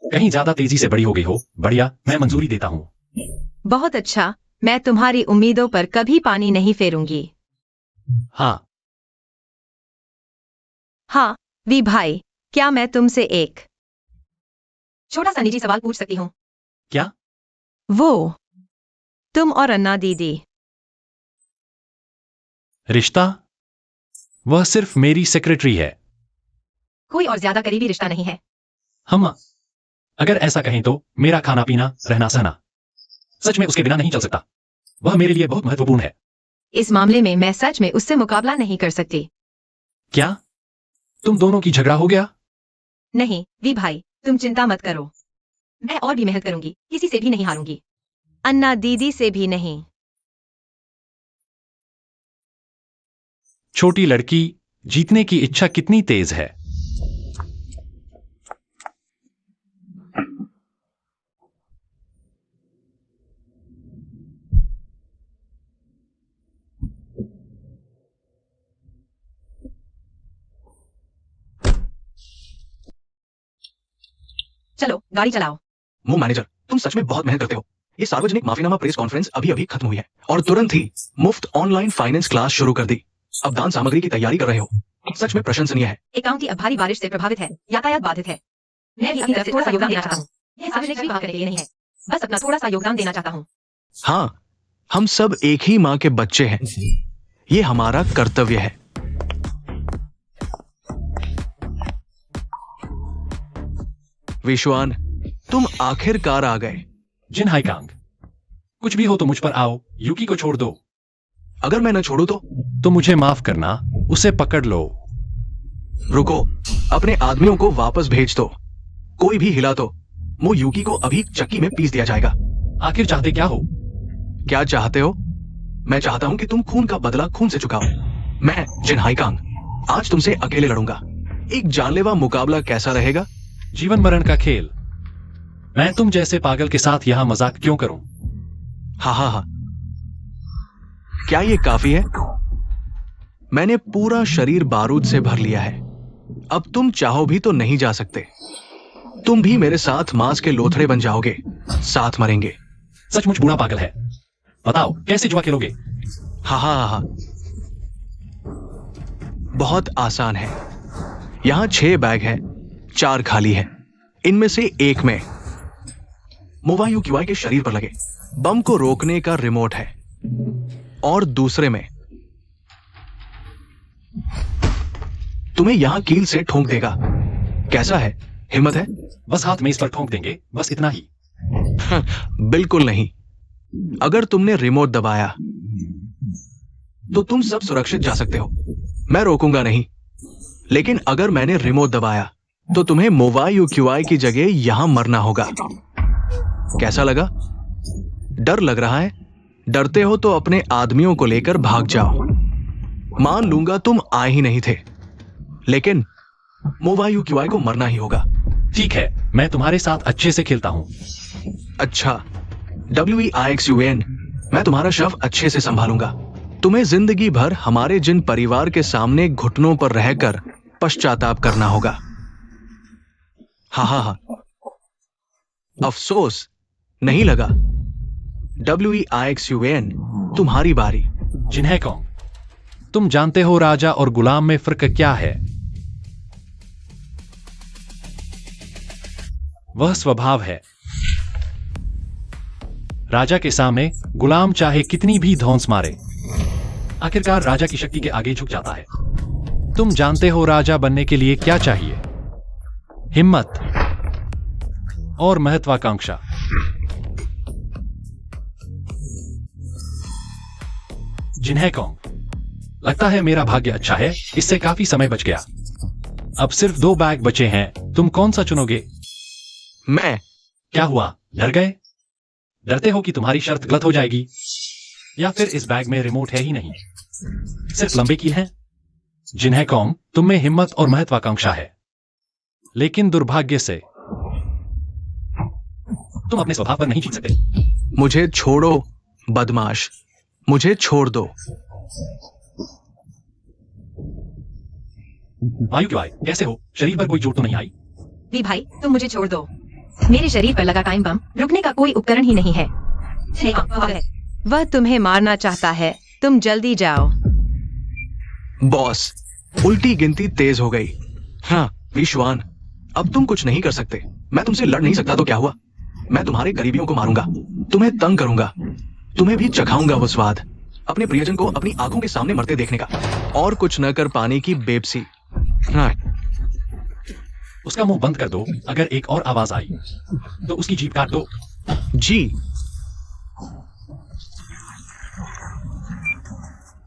कहीं ज्यादा तेजी से बड़ी हो गई हो। बढ़िया, मैं मंजूरी देता हूँ। बहुत अच्छा, मैं तुम्हारी उम्मीदों पर कभी पानी नहीं फेरूंगी। हाँ, वी भाई, क्या मैं तुमसे एक छोटा सा निजी सवाल पूछ सकती हूँ? क्या? वो तुम और अन्ना दीदी, रिश्ता? वह सिर्फ मेरी सेक्रेटरी है। कोई और ज्यादा करीबी रिश्ता नहीं है। हम अगर ऐसा कहें तो मेरा खाना पीना, रहना सहना, सच में उसके बिना नहीं चल सकता। वह मेरे लिए बहुत महत्वपूर्ण है। इस मामले में मैं सच में उससे मुकाबला नहीं कर सकती। क्या तुम दोनों की झगड़ा हो गया? नहीं वी भाई, तुम चिंता मत करो। मैं और भी मेहनत करूंगी, किसी से भी नहीं हारूंगी। अन्ना दीदी से भी नहीं। छोटी लड़की, जीतने की इच्छा कितनी तेज है। चलो गाड़ी चलाओ। मो मैनेजर, तुम सच में बहुत मेहनत करते हो। ये सार्वजनिक माफीनामा प्रेस कॉन्फ्रेंस अभी अभी खत्म हुई है और तुरंत ही मुफ्त ऑनलाइन फाइनेंस क्लास शुरू कर दी। अब दान सामग्री की तैयारी कर रहे हो, सच में प्रशंसनीय है। एक काउंटी अब भारी बारिश से प्रभावित है, यातायात बाधित है। मैं भी अपनी तरफ से थोड़ा सा योगदान देना चाहता हूँ। यह सार्वजनिक विवाह करने के लिए नहीं है, बस अपना थोड़ा सा योगदान देना चाहता हूँ। हाँ, हम सब एक ही माँ के बच्चे हैं, ये हमारा कर्तव्य है। विश्वान, तुम आखिरकार आ गए। जिन हाईकांग, कुछ भी हो तो मुझ पर आओ। यूकी को छोड़ दो। अगर मैं न छोड़ू तो मुझे माफ करना, उसे पकड़ लो। रुको, अपने आदमियों को वापस भेज दो। कोई भी हिला तो मो यूकी को अभी चक्की में पीस दिया जाएगा। आखिर चाहते क्या हो? क्या चाहते हो? मैं चाहता हूं कि तुम खून का बदला खून से चुकाओ। मैं जिन हाईकांग आज तुमसे अकेले लड़ूंगा। एक जानलेवा मुकाबला कैसा रहेगा? जीवन मरण का खेल। मैं तुम जैसे पागल के साथ यहां मजाक क्यों करूं? हा। क्या ये काफी है? मैंने पूरा शरीर बारूद से भर लिया है। अब तुम चाहो भी तो नहीं जा सकते। तुम भी मेरे साथ मांस के लोथड़े बन जाओगे, साथ मरेंगे। सचमुच बुरा पागल है। बताओ कैसे जुआ खेलोगे? हा। बहुत आसान है। यहां 6 बैग है, 4 खाली है। इनमें से एक में मोवायू क्यूआई के शरीर पर लगे बम को रोकने का रिमोट है और दूसरे में तुम्हें यहां कील से ठोंक देगा। कैसा है? हिम्मत है? बस हाथ में इस पर ठोंक देंगे, बस इतना ही। बिल्कुल नहीं। अगर तुमने रिमोट दबाया तो तुम सब सुरक्षित जा सकते हो, मैं रोकूंगा नहीं। लेकिन अगर मैंने रिमोट दबाया तो तुम्हें मोवायू क्यूआई की जगह यहां मरना होगा। कैसा लगा? डर लग रहा है? डरते हो तो अपने आदमियों को लेकर भाग जाओ। मान लूंगा तुम आए ही नहीं थे, लेकिन मोवायू क्यूआई को मरना ही होगा। ठीक है, मैं तुम्हारे साथ अच्छे से खेलता हूं। अच्छा, WEIXUN, मैं तुम्हारा शव अच्छे से संभालूंगा। तुम्हें जिंदगी भर हमारे जिन परिवार के सामने घुटनों पर रहकर पश्चाताप करना होगा। हा। अफसोस नहीं लगा। WEIXUN, तुम्हारी बारी। जिन्हें कौन? तुम जानते हो राजा और गुलाम में फर्क क्या है? वह स्वभाव है। राजा के सामने गुलाम चाहे कितनी भी धौंस मारे, आखिरकार राजा की शक्ति के आगे झुक जाता है। तुम जानते हो राजा बनने के लिए क्या चाहिए? हिम्मत और महत्वाकांक्षा। जिन्हें कौन? लगता है मेरा भाग्य अच्छा है, इससे काफी समय बच गया। अब सिर्फ 2 बैग बचे हैं, तुम कौन सा चुनोगे? मैं। क्या हुआ, डर गए? डरते हो कि तुम्हारी शर्त गलत हो जाएगी? या फिर इस बैग में रिमोट है ही नहीं, सिर्फ लंबे कील हैं? जिन्हें कौन, तुम में हिम्मत और महत्वाकांक्षा है, लेकिन दुर्भाग्य से तुम अपने स्वभाव पर नहीं जीत सकते। मुझे छोड़ो बदमाश, मुझे छोड़ दो। वायु क्यों आए? कैसे हो? शरीर पर कोई चोट तो नहीं आई? वी भाई, तुम मुझे छोड़ दो। मेरे शरीर पर लगा टाइम बम रुकने का कोई उपकरण ही नहीं है। वह तुम्हें मारना चाहता है, तुम जल्दी जाओ। बॉस, उल्टी गिनती तेज हो गई। हाँ विश्वान, अब तुम कुछ नहीं कर सकते। मैं तुमसे लड़ नहीं सकता तो क्या हुआ? मैं तुम्हारे करीबियों को मारूंगा, तुम्हें तंग करूंगा, तुम्हें भी चखाऊंगा वो स्वाद, अपने प्रियजन को अपनी आंखों के सामने मरते देखने का, और कुछ न कर पाने की बेबसी। हाँ। उसका मुंह बंद कर दो। अगर एक और आवाज आई तो उसकी जीभ काट दो। जी।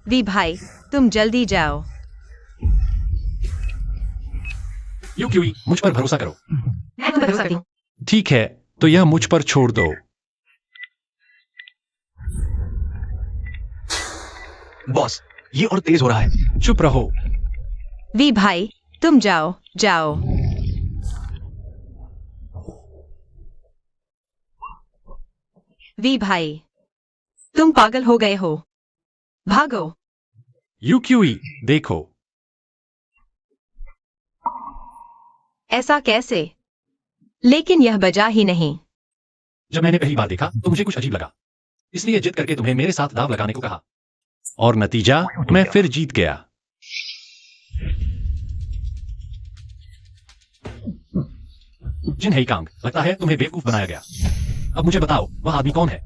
वी भाई, तुम जल्दी जाओ। यूक्यूई, मुझ पर भरोसा करो। मैं तुम पर भरोसा करती हूँ। ठीक है, तो यह मुझ पर छोड़ दो। बॉस, ये और तेज हो रहा है। चुप रहो। वी भाई, तुम जाओ जाओ। वी भाई, तुम पागल हो गए हो, भागो। यूक्यूई, देखो। ऐसा कैसे? लेकिन यह बजा ही नहीं। जब मैंने पहली बार देखा तो मुझे कुछ अजीब लगा, इसलिए जिद करके तुम्हें मेरे साथ दाव लगाने को कहा, और नतीजा मैं फिर जीत गया। जिन हेइकांग, लगता है तुम्हें बेवकूफ बनाया गया। अब मुझे बताओ, वह आदमी कौन है?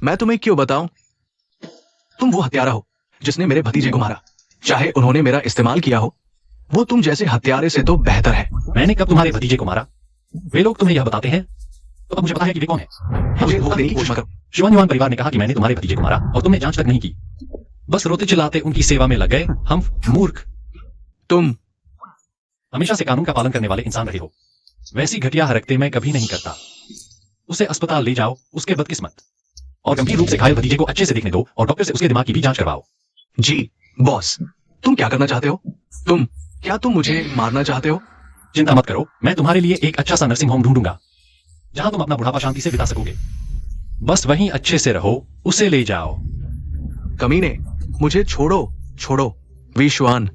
मैं तुम्हें क्यों बताऊं? तुम वो हत्यारा हो जिसने मेरे भतीजे को मारा। चाहे उन्होंने मेरा इस्तेमाल किया हो, वो तुम जैसे हत्यारे से तो बेहतर है। मैंने कब तुम्हारे भतीजे को मारा? वे लोग तुम्हें यह बताते हैं, तो अब मुझे पता है कि वे कौन है। मुझे धोखा देने की कोशिश मत करो। शिवान युवान परिवार ने कहा कि मैंने तुम्हारे भतीजे को मारा और तुमने जांच तक नहीं की, बस रोते चिल्लाते उनकी सेवा में लग गए। हम मूर्ख। तुम हमेशा से कानून का पालन करने वाले इंसान रहे हो, वैसी घटिया हरकतें मैं कभी नहीं करता। उसे अस्पताल ले जाओ, उसके बदकिस्मत, और गंभीर रूप से घायल भतीजे को अच्छे से देखने दो और डॉक्टर से उसके दिमाग की भी जांच करवाओ। जी बॉस, तुम क्या करना चाहते हो? क्या तुम मुझे मारना चाहते हो? चिंता मत करो, मैं तुम्हारे लिए एक अच्छा सा नर्सिंग होम ढूंढूंगा जहां तुम अपना बुढ़ापा शांति से बिता सकोगे। बस वहीं अच्छे से रहो, उसे ले जाओ। कमीने, मुझे छोड़ो विश्वान,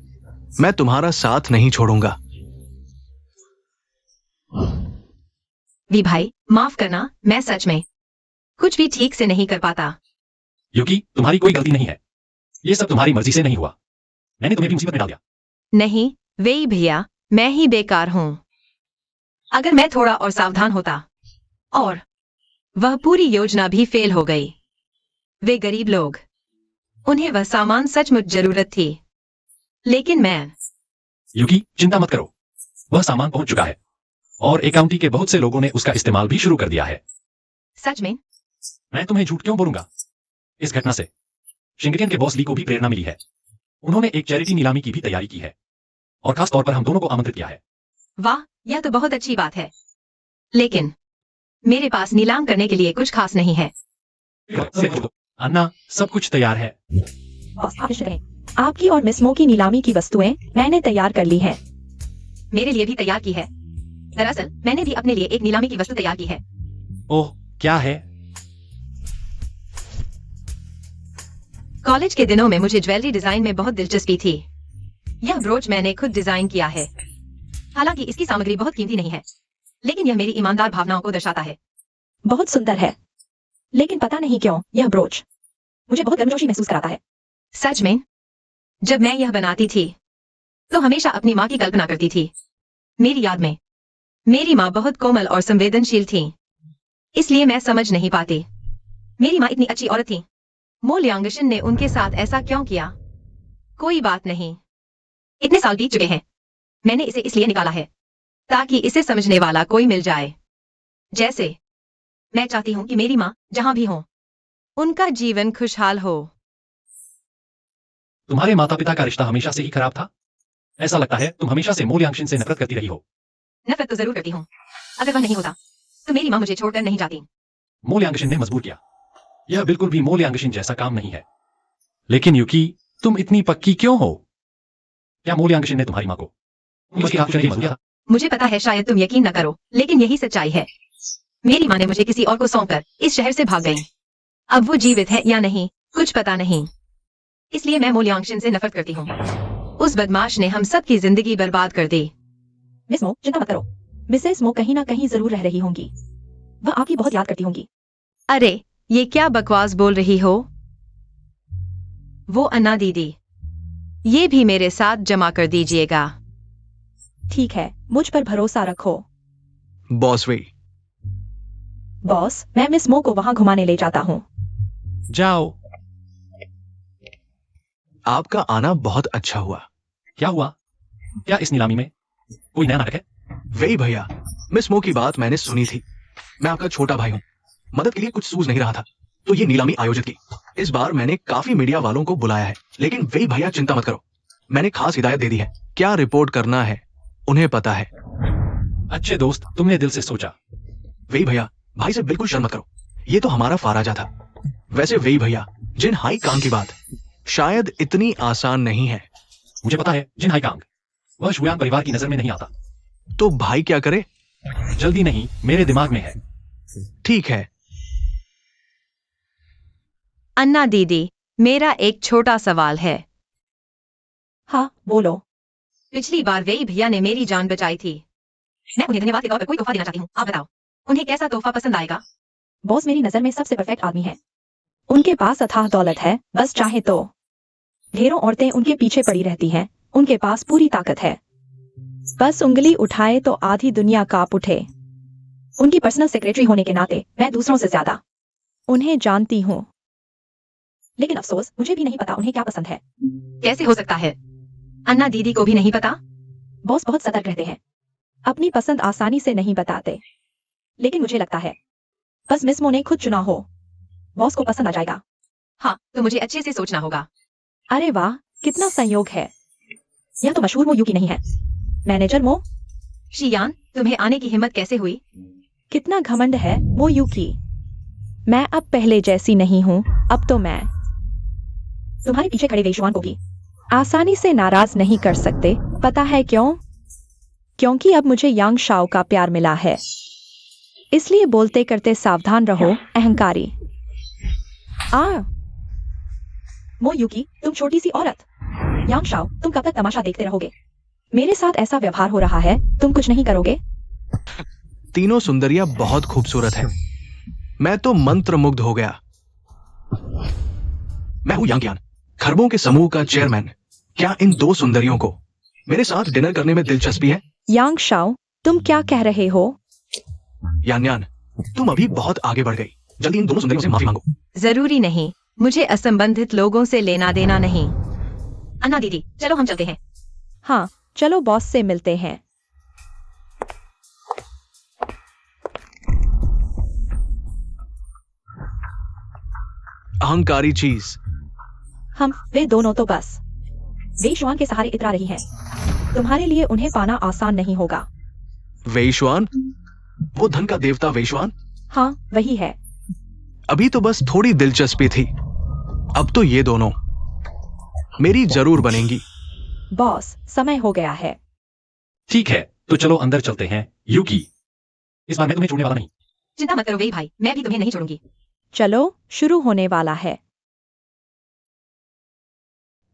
मैं तुम्हारा साथ नहीं छोड़ूंगा। वी भाई, माफ करना, मैं सच में कुछ भी ठीक से नहीं कर पाता। युकी, तुम्हारी कोई गलती नहीं है, ये सब तुम्हारी मर्जी से नहीं हुआ। मैंने तुम्हें भी मुसीबत में डाल दिया। नहीं वे भैया, मैं ही बेकार हूं। अगर मैं थोड़ा और सावधान होता, और वह पूरी योजना भी फेल हो गई। वे गरीब लोग, उन्हें वह सामान सचमुच जरूरत थी, लेकिन मैं। युकी, चिंता मत करो, वह सामान पहुंच चुका है और एक काउंटी के बहुत से लोगों ने उसका इस्तेमाल भी शुरू कर दिया है। सच में? मैं तुम्हें झूठ क्यों बोलूंगा? इस घटना से शिंगरियन के बॉस ली को भी प्रेरणा मिली है। उन्होंने एक चैरिटी नीलामी की भी तैयारी की है और खास तौर पर हम दोनों को आमंत्रित किया है। वाह, यह तो बहुत अच्छी बात है, लेकिन मेरे पास नीलाम करने के लिए कुछ खास नहीं है। अन्ना, सब कुछ तैयार है। बॉस, आप निश्चित रहें। आपकी और मिस मो की नीलामी की वस्तुएं मैंने तैयार कर ली हैं। मेरे लिए भी तैयार की है। दरअसल मैंने भी अपने लिए एक नीलामी की वस्तु तैयार की है। ओह, क्या है? कॉलेज के दिनों में मुझे ज्वेलरी डिजाइन में बहुत दिलचस्पी थी। यह ब्रोच मैंने खुद डिजाइन किया है। हालांकि इसकी सामग्री बहुत कीमती नहीं है, लेकिन यह मेरी ईमानदार भावनाओं को दर्शाता है। बहुत सुंदर है, लेकिन पता नहीं क्यों यह ब्रोच मुझे बहुत गर्मजोशी महसूस कराता है। सच में? जब मैं यह बनाती थी तो हमेशा अपनी माँ की कल्पना करती थी। मेरी याद में मेरी माँ बहुत कोमल और संवेदनशील थी, इसलिए मैं समझ नहीं पाती मेरी माँ इतनी अच्छी औरत थी। मो लियांगशिन ने उनके साथ ऐसा क्यों किया? कोई बात नहीं, इतने साल बीत चुके हैं। मैंने इसे इसलिए निकाला है ताकि इसे समझने वाला कोई मिल जाए। जैसे मैं चाहती हूँ कि मेरी माँ जहां भी हो, उनका जीवन खुशहाल हो। तुम्हारे माता पिता का रिश्ता हमेशा से ही खराब था? ऐसा लगता है तुम हमेशा से मो लियांगशिन से नफरत करती रही हो। नफरत तो जरूर करती हूँ। अगर वह नहीं होता तो मेरी माँ मुझे छोड़कर नहीं जाती। मो लियांगशिन ने मजबूर किया। यह बिल्कुल भी मो लियांगशिन जैसा काम नहीं है। लेकिन युकी, तुम इतनी पक्की क्यों हो? क्या मो लियांगशिन ने तुम्हारी माँ को उसकी आंखों से मर दिया? मुझे पता है शायद तुम यकीन न करो, लेकिन यही सच्चाई है। मेरी माँ ने मुझे किसी और को सौंपकर इस शहर से भाग गई। अब वो जीवित है या नहीं कुछ पता नहीं, इसलिए मैं मो लियांगशिन से नफरत करती हूँ। उस बदमाश ने हम सब की जिंदगी बर्बाद कर दी। मिस मो, चिंता मत करो, मिसेस मो कहीं ना कहीं जरूर रह रही होंगी। वह आपकी बहुत याद करती होंगी। अरे, ये क्या बकवास बोल रही हो? वो अन्ना दीदी, ये भी मेरे साथ जमा कर दीजिएगा। ठीक है, मुझ पर भरोसा रखो। बॉस वे, बॉस, मैं मिस मो को वहां घुमाने ले जाता हूँ। जाओ। आपका आना बहुत अच्छा हुआ। क्या हुआ? क्या इस नीलामी में कोई नया नाटक है? वही भैया, मिस मो की बात मैंने सुनी थी। मैं आपका छोटा भाई हूँ, मदद के लिए कुछ सूझ नहीं रहा था, तो ये नीलामी आयोजित की। इस बार मैंने काफी मीडिया वालों को बुलाया है, लेकिन वही भैया चिंता मत करो, मैंने खास हिदायत दे दी है। क्या रिपोर्ट करना है उन्हें पता है। अच्छे दोस्त, तुमने दिल से सोचा। वही भैया, भाई से बिल्कुल शर्म मत करो, ये तो हमारा फाराजा था। वैसे वही भैया, जिन हाई कांग की बात शायद इतनी आसान नहीं है। मुझे पता है जिन हाईकांग, वह शुयान परिवार की नजर में नहीं आता। तो भाई क्या करे? जल्दी नहीं, मेरे दिमाग में है। ठीक है। अन्ना दीदी, मेरा एक छोटा सवाल है। हाँ, बोलो। पिछली बार वेई भैया ने मेरी जान बचाई थी। मैं उन्हें धन्यवाद के तौर पर कोई तोहफा देना चाहती हूँ। आप बताओ, उन्हें कैसा तोहफा पसंद आएगा? बॉस मेरी नजर में सबसे परफेक्ट आदमी है। उनके पास अथाह दौलत है, बस चाहे तो। ढेरों औरतें उनके पीछे पड़ी रहती हैं, उनके पास पूरी ताकत है। बस उंगली उठाए तो आधी दुनिया कांप उठे। उनकी पर्सनल सेक्रेटरी होने के नाते मैं दूसरों से ज्यादा उन्हें जानती हूँ। लेकिन अफसोस, मुझे भी नहीं पता उन्हें क्या पसंद है। कैसे हो सकता है? अन्ना दीदी को भी नहीं पता? बॉस बहुत सतर्क रहते हैं, अपनी पसंद आसानी से नहीं बताते। लेकिन मुझे लगता है बस मिस मो ने खुद चुना हो, बॉस को पसंद आ जाएगा। हाँ, तो मुझे अच्छे से सोचना होगा। अरे वाह, कितना संयोग है। यह तो मशहूर मो यूकी नहीं है, मैनेजर मो। शियान, तुम्हें आने की हिम्मत कैसे हुई? कितना घमंड है मो यूकी। मैं अब पहले जैसी नहीं हूँ, अब तो मैं तुम्हारे पीछे खड़े वेशवान को भी आसानी से नाराज नहीं कर सकते। पता है क्यों? क्योंकि अब मुझे यांग शाओ का प्यार मिला है। इसलिए बोलते करते सावधान रहो, अहंकारी। मो यूकी, तुम छोटी सी औरत। यांग शाओ, तुम कब तक तमाशा देखते रहोगे? मेरे साथ ऐसा व्यवहार हो रहा है, तुम कुछ नहीं करोगे? तीनों सुंदरियां बहुत खूबसूरत है। मैं तो मंत्रमुग्ध हो गया। मैं हूं यांग यान, खरबों के समूह का चेयरमैन। क्या इन दो सुंदरियों को मेरे साथ डिनर करने में दिलचस्पी है? यांग शाओ, तुम क्या कह रहे हो? यान यान, तुम अभी बहुत आगे बढ़ गई। जल्दी इन दोनों सुंदरियों से माफी मांगो। जरूरी नहीं, मुझे असंबंधित लोगों से लेना देना नहीं। अन्ना दीदी, चलो हम चलते हैं। हाँ, चलो बॉस से मिलते हैं। अहंकारी चीज। वे दोनों तो बस वेशवान के सहारे इतरा रही हैं। तुम्हारे लिए उन्हें पाना आसान नहीं होगा। वेशवान? वो धन का देवता वेशवान? हाँ, वही है। अभी तो बस थोड़ी दिलचस्पी थी, अब तो ये दोनों मेरी जरूर बनेंगी। बॉस, समय हो गया है। ठीक है, तो चलो अंदर चलते हैं। यूकी, इस बार मैं तुम्हें छोड़ने वाला नहीं। चिंता मत करो वेई भाई, मैं भी तुम्हें नहीं छोड़ूंगी। चलो, शुरू होने वाला है।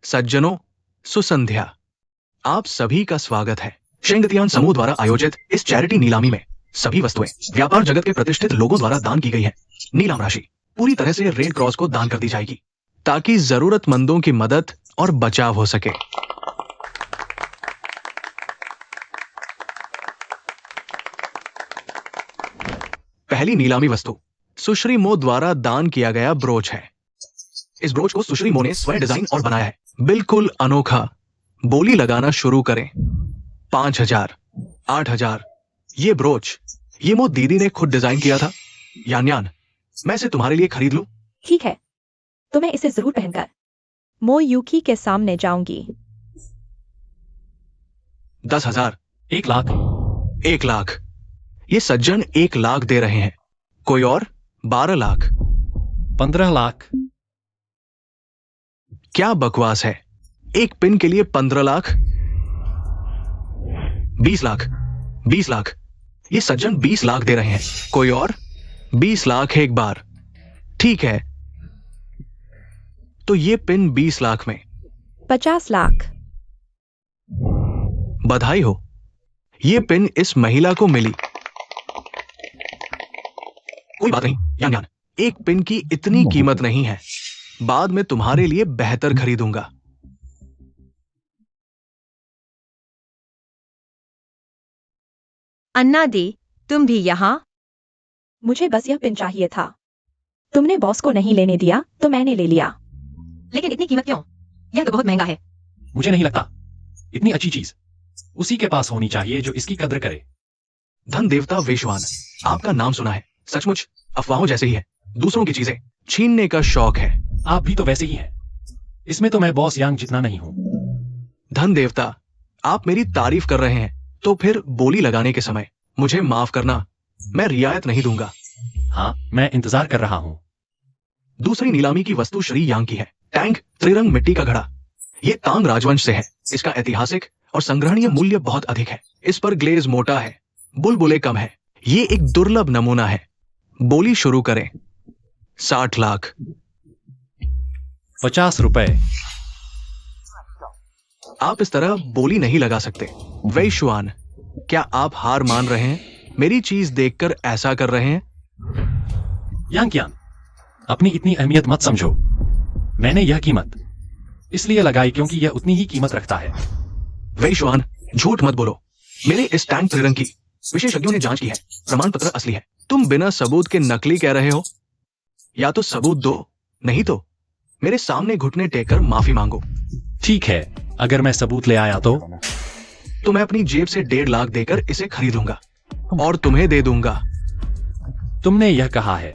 सज्जनों, सुसंध्या, आप सभी का स्वागत है। शेंगतियान समूह द्वारा आयोजित इस चैरिटी नीलामी में सभी वस्तुएं व्यापार जगत के प्रतिष्ठित लोगों द्वारा दान की गई है। नीलाम राशि पूरी तरह से रेड क्रॉस को दान कर दी जाएगी ताकि जरूरतमंदों की मदद और बचाव हो सके। पहली नीलामी वस्तु सुश्री मो द्वारा दान किया गया ब्रोच है। इस ब्रोच को सुश्री मो ने स्वयं डिजाइन और बनाया है, बिल्कुल अनोखा। बोली लगाना शुरू करें। 5,000, 8,000। ये ब्रोच ये मो दीदी ने खुद डिजाइन किया था। यान यान, मैं इसे तुम्हारे लिए खरीद लूं? ठीक है, तो मैं इसे जरूर पहनकर मो यूकी के सामने जाऊंगी। 10,000, 1 लाख, 1 लाख। ये सज्जन 1 लाख दे रहे हैं। कोई और? 12 लाख। 15 लाख, क्या बकवास है। एक पिन के लिए 15 लाख। 20 लाख, 20 लाख। ये सज्जन 20 लाख दे रहे हैं। कोई और? 20 लाख एक बार। ठीक है, तो ये पिन 20 लाख में। 50 लाख। बधाई हो, ये पिन इस महिला को मिली। कोई बात नहीं यान यान, एक पिन की इतनी कीमत नहीं है, बाद में तुम्हारे लिए बेहतर खरीदूंगा। अन्ना दी, तुम भी यहाँ? मुझे बस यह पिन चाहिए था। तुमने बॉस को नहीं लेने दिया तो मैंने ले लिया। लेकिन इतनी कीमत क्यों? यह तो बहुत महंगा है। मुझे नहीं लगता। इतनी अच्छी चीज उसी के पास होनी चाहिए जो इसकी कद्र करे। धन देवता वेशवान, आपका नाम सुना है, सचमुच अफवाहों जैसे ही है। दूसरों की चीजें छीनने का शौक है। आप भी तो वैसे ही हैं। इसमें तो मैं बॉस यांग जितना नहीं हूं। धन देवता, आप मेरी तारीफ कर रहे हैं तो फिर बोली लगाने के समय मुझे माफ करना, मैं रियायत नहीं दूंगा। हाँ, मैं इंतजार कर रहा हूं। दूसरी नीलामी की वस्तु श्री यांग की है। टैंक त्रिरंग मिट्टी का घड़ा। ये तांग राजवंश से है। इसका ऐतिहासिक और संग्रहणीय मूल्य बहुत अधिक है। इस पर ग्लेज मोटा है, बुलबुले कम है। ये एक दुर्लभ नमूना है। बोली शुरू करें। 60 लाख। 50 रुपए। आप इस तरह बोली नहीं लगा सकते। वैश्वान, क्या आप हार मान रहे हैं? मेरी चीज देखकर ऐसा कर रहे हैं? यांग यान, अपनी इतनी अहमियत मत समझो। मैंने यह कीमत इसलिए लगाई क्योंकि यह उतनी ही कीमत रखता है। वैश्वान, झूठ मत बोलो। मेरे इस टैंक त्रिरंग की विशेषज्ञों ने जांच की है, प्रमाण पत्र असली है। तुम बिना सबूत के नकली कह रहे हो। या तो सबूत दो, नहीं तो मेरे सामने घुटने टेक कर माफी मांगो। ठीक है, अगर मैं सबूत ले आया तो मैं अपनी जेब से 1.5 लाख देकर इसे खरीदूंगा और तुम्हें दे दूंगा। तुमने यह कहा है।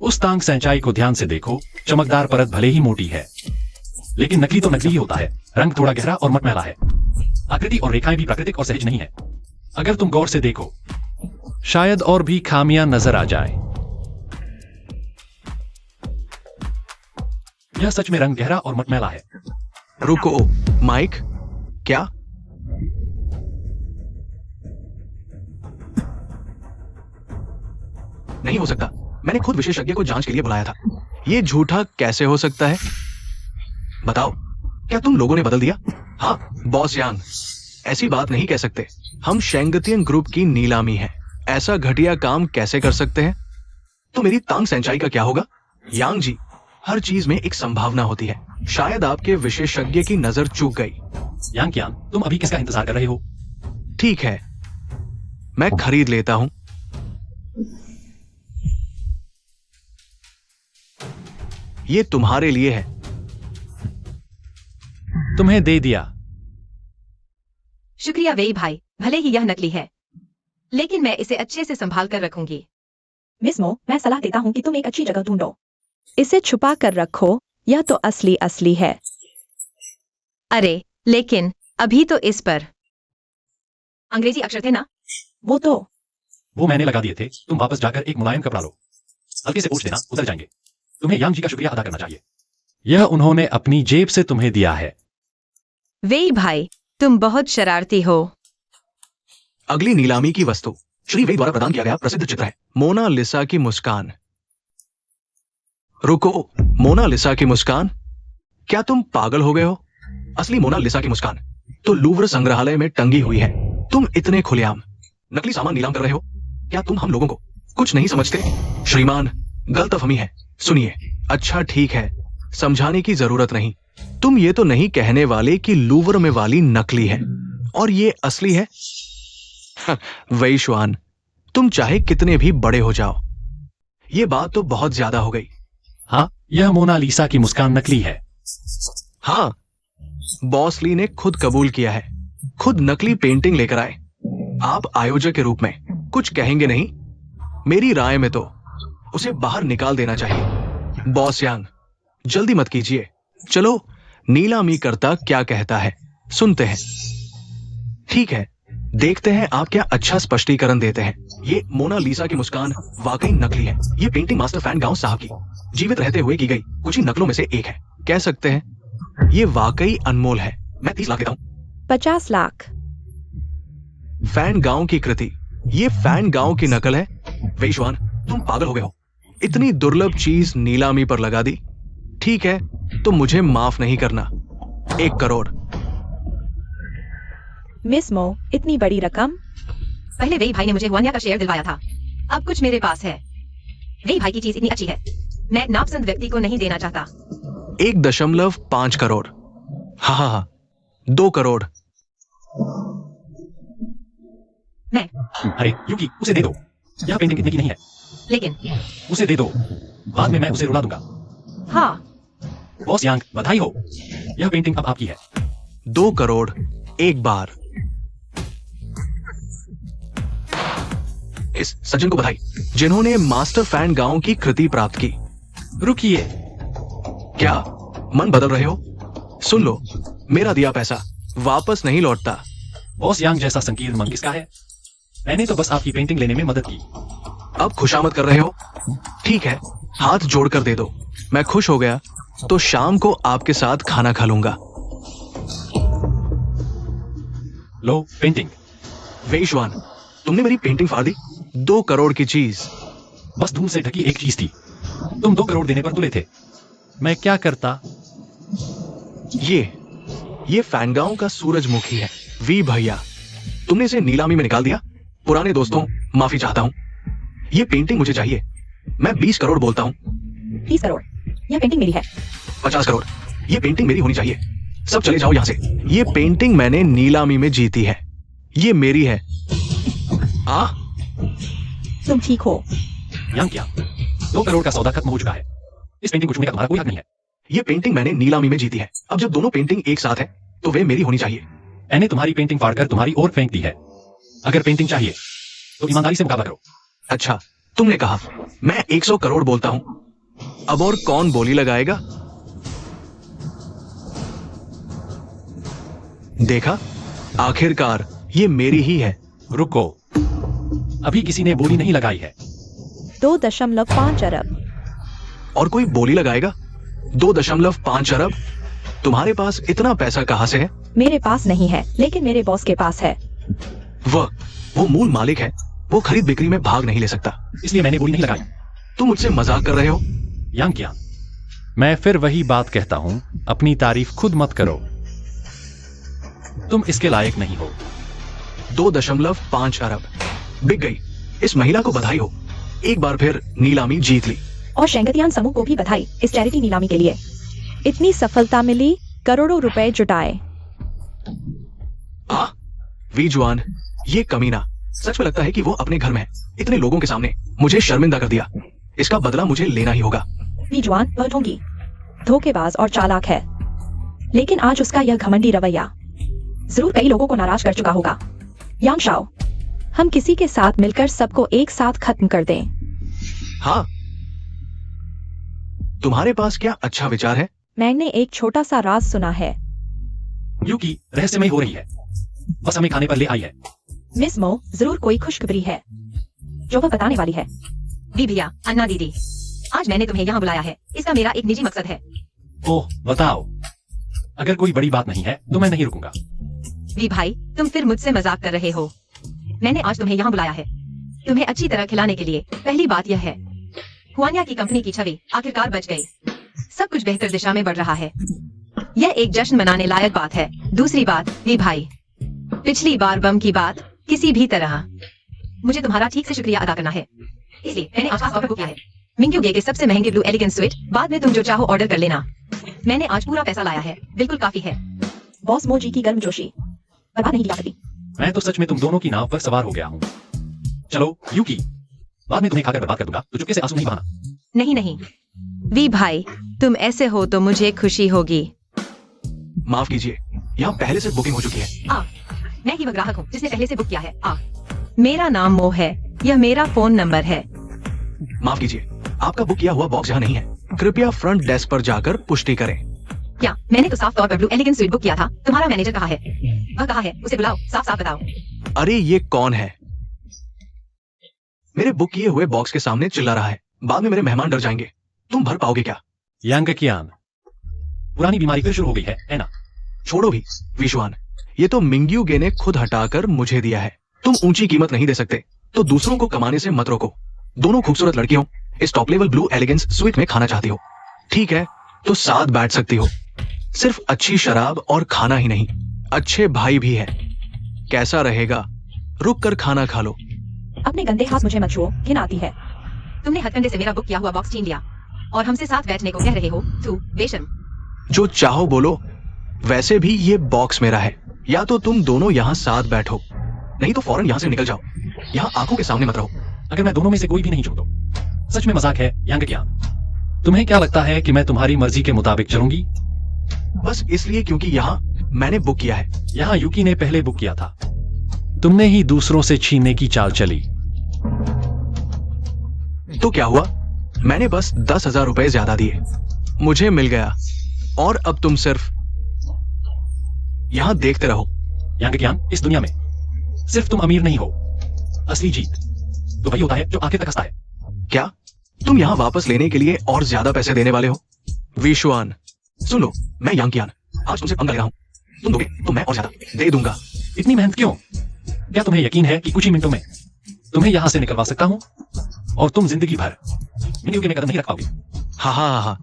उस तांग सैंचाई को ध्यान से देखो। चमकदार परत भले ही मोटी है, लेकिन नकली तो नकली ही होता है। रंग थोड़ा गहरा और मटमैला है। आकृति और रेखाएं भी प्राकृतिक और सहज नहीं है। अगर तुम गौर से देखो, शायद और भी खामियां नजर आ जाए। यह सच में रंग गहरा और मटमैला है। रुको, माइक, क्या? नहीं हो सकता। मैंने खुद विशेषज्ञ को जांच के लिए बुलाया था। ये झूठा कैसे हो सकता है? बताओ, क्या तुम लोगों ने बदल दिया? हाँ, बॉस यांग, ऐसी बात नहीं कह सकते। हम शेंगतियन ग्रुप की नीलामी है। ऐसा घटिया काम कैसे कर सकते हैं? तो मेरी तांग सैंचाई का क्या होगा? यांग जी, हर चीज में एक संभावना होती है। शायद आपके विशेषज्ञ की नजर चूक गई। यांग यान, तुम अभी किसका इंतजार कर रहे हो? ठीक है, मैं खरीद लेता हूं। ये तुम्हारे लिए है। तुम्हें दे दिया। शुक्रिया वेई भाई, भले ही यह नकली है, लेकिन मैं इसे अच्छे से संभाल कर रखूंगी। मिस मो, मैं सलाह देता हूँ कि तुम एक अच्छी जगह ढूंढो। इसे छुपा कर रखो, यह तो असली है। अरे, लेकिन अभी तो इस पर अंग्रेजी अक्षर थे ना? वो मैंने लगा दिए थे। तुम वापस जाकर एक मुलायम कपड़ा लो, हल्के से पोंछ देना, उतर जाएंगे। तुम्हें यांग जी का शुक्रिया अदा करना चाहिए। यह उन्होंने अपनी जेब से तुम्हें दिया है। वेई भाई, तुम बहुत शरारती हो। अगली नीलामी की वस्तु श्री वेई द्वारा प्रदान किया गया प्रसिद्ध चित्र है, मोना लिसा की मुस्कान। रुको, मोना लिसा की मुस्कान? क्या तुम पागल हो गए हो? असली मोना लिसा की मुस्कान तो लूव्र संग्रहालय में टंगी हुई है। तुम इतने खुलेआम नकली सामान नीलाम कर रहे हो। क्या तुम हम लोगों को कुछ नहीं समझते? श्रीमान, गलतफहमी है। सुनिए, अच्छा ठीक है, समझाने की जरूरत नहीं। तुम ये तो नहीं कहने वाले कि लूव्र में वाली नकली है और ये असली है? वैश्वान, तुम चाहे कितने भी बड़े हो जाओ, ये बात तो बहुत ज्यादा हो गई। हाँ, यह मोनालिसा की मुस्कान नकली है। हाँ, बॉस ली ने खुद कबूल किया है। खुद नकली पेंटिंग लेकर आए। आप आयोजक के रूप में कुछ कहेंगे नहीं? मेरी राय में तो उसे बाहर निकाल देना चाहिए। बॉस यांग, जल्दी मत कीजिए। चलो, नीलामी करता क्या कहता है, सुनते हैं। ठीक है, देखते हैं आप क्या अच्छा स्पष्टीकरण देते हैं। ये मोनालिसा की मुस्कान वाकई नकली है। ये पेंटिंग मास्टर फैन गाउस साहब की जीवित रहते हुए की गई कुछ ही नकलों में से एक है। कह सकते हैं ये वाकई अनमोल है। मैं 30 लाख देता हूं। 50 लाख। फैन गांव की कृति, ये फैन गांव की नकल है। वैश्वान, तुम पागल हो गए हो। इतनी दुर्लभ चीज नीलामी पर लगा दी। ठीक है, तो मुझे माफ नहीं करना। 1 करोड़। मिस मो, इतनी बड़ी रकम? पहले वेई भाई ने मुझे हुआनिया का शेयर दिलवाया था, अब कुछ मेरे पास है। वेई भाई की चीज इतनी अच्छी है, मैं नापसंद व्यक्ति को नहीं देना चाहता। 1.5 करोड़। हाँ, 2 करोड़। मैं अरे युकी, उसे दे दो। यह पेंटिंग कितने की नहीं है। लेकिन उसे दे दो, बाद में मैं उसे रुला दूंगा। हाँ, बॉस यांग, बधाई हो, यह पेंटिंग अब आपकी है। 2 करोड़ एक बार। इस सज्जन को बधाई जिन्होंने मास्टर फैन गांव की कृति प्राप्त की। रुकिए, क्या मन बदल रहे हो? सुन लो, मेरा दिया पैसा वापस नहीं लौटता। बॉस यांग जैसा संकीर्ण मन किसका है? मैंने तो बस आपकी पेंटिंग लेने में मदद की। अब खुशामद कर रहे हो? ठीक है, हाथ जोड़कर दे दो। मैं खुश हो गया तो शाम को आपके साथ खाना खा लूंगा। लो पेंटिंग। वैश्वान, तुमने मेरी पेंटिंग फाड़ दी। 2 करोड़ की चीज। बस धूल से ढकी एक चीज थी। तुम 2 करोड़ देने पर तुले थे। मैं क्या करता? ये फैनगांव का सूरजमुखी है। वी भैया, तुमने इसे नीलामी में निकाल दिया। पुराने दोस्तों, माफी चाहता हूँ। ये पेंटिंग मुझे चाहिए। मैं 20 करोड़ बोलता हूँ। 30 करोड़। यह पेंटिंग मेरी है। 50 करोड़। ये पेंटिंग मेरी होनी चाहिए। सब चले जाओ यहाँ से। ये पेंटिंग मैंने नीलामी में जीती है। ये मेरी है। तुम ठीक हो? यांग कियान, 2 करोड़ का सौदा खत्म हो चुका है। इस पेंटिंग को छूने का तुम्हारा कोई हक नहीं है। ये पेंटिंग मैंने नीलामी में जीती है। अब जब दोनों पेंटिंग एक साथ है तो वे मेरी होनी चाहिए। मैंने तुम्हारी पेंटिंग फाड़कर तुम्हारी ओर फेंक दी है। अगर पेंटिंग चाहिए तो ईमानदारी से मुकाबला करो। अच्छा, तुमने कहा। मैं 100 करोड़ बोलता हूँ। अब और कौन बोली लगाएगा? देखा, आखिरकार ये मेरी ही है। रुको, अभी किसी ने बोली नहीं लगाई है। 2.5 अरब। और कोई बोली लगाएगा? 2.5 अरब। तुम्हारे पास इतना पैसा कहां से है? मेरे पास नहीं है, लेकिन मेरे बॉस के पास है। वो मूल मालिक है। वो खरीद बिक्री में भाग नहीं ले सकता। इसलिए मैंने बोली नहीं लगाई। तुम मुझसे मजाक कर रहे हो? यांग कियान, मैं फिर वही बात कहता हूं, अपनी तारीफ खुद मत करो। तुम इसके लायक नहीं हो। 2.5 अरब। बिक गई। इस महिला को बधाई हो। एक बार फिर नीलामी जीत ली। और शेंगतियान समूह को भी बधाई इस चैरिटी नीलामी के लिए। इतनी सफलता मिली, करोड़ों रुपए जुटाए। वीजुआन, ये कमीना। सच में लगता है कि वो अपने घर में है। इतने लोगों के सामने मुझे शर्मिंदा कर दिया। इसका बदला मुझे लेना ही होगा। वीजुआन वह ढोंगी, धोखेबाज और चालाक है, लेकिन आज उसका यह घमंडी रवैया जरूर कई लोगों को नाराज कर चुका होगा। यांग शाओ, हम किसी के साथ मिलकर सबको एक साथ खत्म कर दें। हाँ, तुम्हारे पास क्या अच्छा विचार है? मैंने एक छोटा सा राज सुना है। यूकी रहस्यमय हो रही है, बस हमें खाने पर ले आई है। मिस मो, जरूर कोई खुशखबरी है जो वह बताने वाली है। वी भैया, अन्ना दीदी, आज मैंने तुम्हें यहाँ बुलाया है। इसका मेरा एक निजी मकसद है। ओह बताओ। अगर कोई बड़ी बात नहीं है तो मैं नहीं रुकूंगा। वी भाई, तुम फिर मुझसे मजाक कर रहे हो। मैंने आज तुम्हें यहाँ बुलाया है तुम्हें अच्छी तरह खिलाने के लिए। पहली बात यह है, हुआनिया की कंपनी की छवि आखिरकार बच गई। सब कुछ बेहतर दिशा में बढ़ रहा है। यह एक जश्न मनाने लायक बात है। दूसरी बात, वी भाई, पिछली बार बम की बात किसी भी तरह मुझे तुम्हारा ठीक से शुक्रिया अदा करना है, इसलिए मैंने आज ऑर्डर बुक किया है। मिंग्यू गे के सबसे महंगे ब्लू एलिगेंस स्वीट। बाद में तुम जो चाहो ऑर्डर कर लेना। मैंने आज पूरा पैसा लाया है, बिल्कुल काफी है। बॉस मो जी की गर्मजोशी बर्बाद नहीं किया करती। मैं तो सच में तुम दोनों की नाव पर सवार हो गया हूँ। चलो यूकी, बाद में तुम्हें खाकर बर्बाद कर दूंगा, तो चुपके से आंसू नहीं बहाना। नहीं नहीं वी भाई, तुम ऐसे हो तो मुझे खुशी होगी। माफ कीजिए, यहाँ पहले से बुकिंग हो चुकी है। मैं ही वह ग्राहक हूँ जिसने पहले से बुक किया है। मेरा नाम मो है, यह मेरा फोन नंबर है। माफ कीजिए, आपका बुक किया हुआ बॉक्स यहाँ नहीं है। कृपया फ्रंट डेस्क पर जाकर पुष्टि करें। क्या? मैंने तो साफ तौर पर ब्लू एलिगेंस स्वीट बुक किया था। तुम्हारा मैनेजर कहाँ है? वह कहाँ है? उसे बुलाओ, साफ साफ बताओ। अरे ये कौन है? मेरे बुक किए हुए बॉक्स के सामने चिल्ला रहा है। बाद में मेरे मेहमान डर जाएंगे। तुम भर पाओगे क्या? यांग कियान, पुरानी बीमारी फिर शुरू हो गई है ना? छोड़ो भी विश्वान, ये तो मिंग्यू गे ने खुद हटाकर मुझे दिया है। तुम ऊंची कीमत नहीं दे सकते तो दूसरों को कमाने से मत रोको। दोनों खूबसूरत लड़कियों इस top level blue elegance sweet में खाना चाहती हो, ठीक है तो साथ बैठ सकती हो। सिर्फ अच्छी शराब और खाना ही नहीं, अच्छे भाई भी है। कैसा रहेगा? रुक कर खाना खा लो। अपने गंदे हाथ मुझे मत छुओ, घिन आती है। तुमने हथकंडे से मेरा बुक किया हुआ बॉक्स छीन लिया और हमसे साथ बैठने को कह रहे हो। तू बेशर्म। जो चाहो बोलो। वैसे भी ये बॉक्स मेरा है। या तो तुम दोनों यहाँ साथ बैठो, नहीं तो फौरन यहाँ से निकल जाओ। यहाँ आंखों के सामने मत रहो। अगर मैं दोनों में से कोई भी नहीं चुन तो सच में मजाक है यांग कियान। तुम्हें क्या लगता है कि मैं तुम्हारी मर्जी के मुताबिक चलूंगी? बस इसलिए क्योंकि यहाँ मैंने बुक किया है। यहाँ यूकी ने पहले बुक किया था, तुमने ही दूसरों से छीनने की चाल चली। तो क्या हुआ? मैंने बस 10,000 रुपए ज्यादा दिए, मुझे मिल गया। और अब तुम सिर्फ यहाँ देखते रहो। यांग कियान, इस दुनिया में सिर्फ तुम अमीर नहीं हो, असली जीत तो वही होता है जो आखिर तक हंसता है। क्या तुम यहाँ वापस लेने के लिए और ज्यादा पैसे देने वाले हो? विश्वान सुन लो, मैं यांग कियान आज तुमसे पंगा ले रहा हूँ। तुम दोगे तो मैं और ज्यादा दे दूंगा। इतनी मेहनत क्यों? क्या तुम्हें यकीन है कि कुछ ही मिनटों में तुम्हें यहां से निकलवा सकता हूं और तुम जिंदगी भर मिंग्यू में कदम नहीं रख पाओगे? हाँ हाँ हाँ।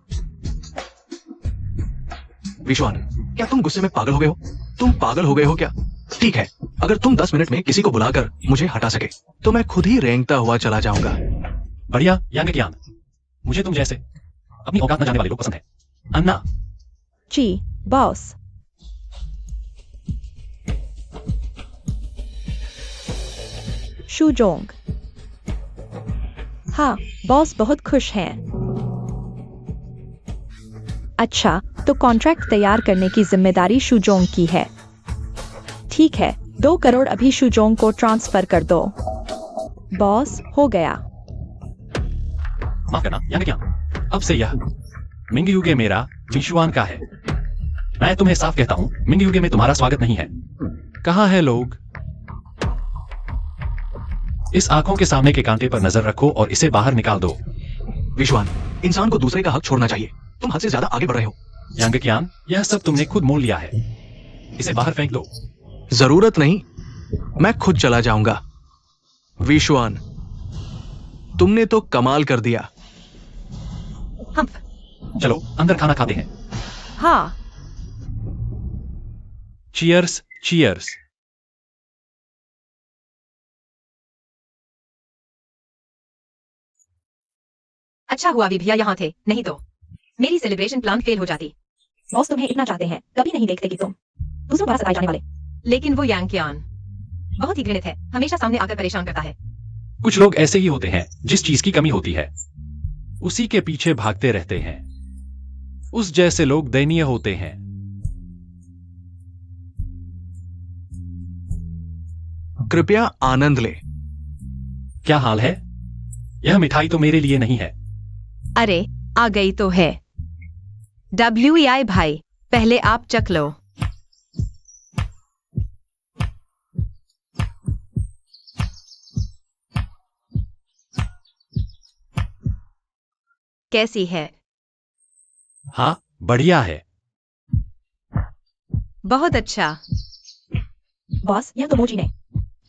विश्वान, क्या तुम गुस्से में पागल हो गए हो? तुम पागल हो गए हो क्या? ठीक है, अगर तुम 10 मिनट में किसी को बुलाकर मुझे हटा सके तो मैं खुद ही रेंगता हुआ चला जाऊंगा। बढ़िया यांग कियान, मुझे तुम जैसे अपनी औकात न जाने वाले लोग पसंद है। अन्ना, जी बॉस। शूजोंग। हाँ, बॉस बहुत खुश हैं। अच्छा, तो कॉन्ट्रैक्ट तैयार करने की जिम्मेदारी शूजोंग की है। ठीक है, 2 करोड़ अभी शूजोंग को ट्रांसफर कर दो। बॉस, हो गया। माफ करना यांग कियान, अब से यह मिंग युगे मेरा विश्वान का है। मैं तुम्हें साफ कहता हूं, मिंग युगे में तुम्हारा स्वागत नहीं है। कहाँ है लोग? इस आंखों के सामने के कांटे पर नजर रखो और इसे बाहर निकाल दो। विश्वान, इंसान को दूसरे का हक छोड़ना चाहिए। तुम हद से ज्यादा आगे बढ़ रहे हो। यांग कियान, यह सब तुमने खुद मोल लिया है। इसे बाहर फेंक दो। जरूरत नहीं, मैं खुद चला जाऊंगा। विश्वान, तुमने तो कमाल कर दिया। हम्फ। चलो अंदर खाना खाते हैं। हाँ। Cheers cheers. अच्छा हुआ अभी भैया यहाँ थे, नहीं तो मेरी सेलिब्रेशन प्लान फेल हो जाती। बॉस तुम्हें इतना चाहते हैं, कभी नहीं देखते कि तुम दूसरों द्वारा सताए जाने वाले। लेकिन वो यांग कियान बहुत ही घृणित है, हमेशा सामने आकर परेशान करता है। कुछ लोग ऐसे ही होते हैं, जिस चीज की कमी होती है उसी के पीछे भागते रहते हैं। उस जैसे लोग दयनीय होते हैं। कृपया आनंद ले। क्या हाल है? यह मिठाई तो मेरे लिए नहीं है। अरे आ गई तो है। WEI भाई, पहले आप चख लो। कैसी है? हाँ, बढ़िया है। बहुत अच्छा। बॉस, यह तो मोजी ने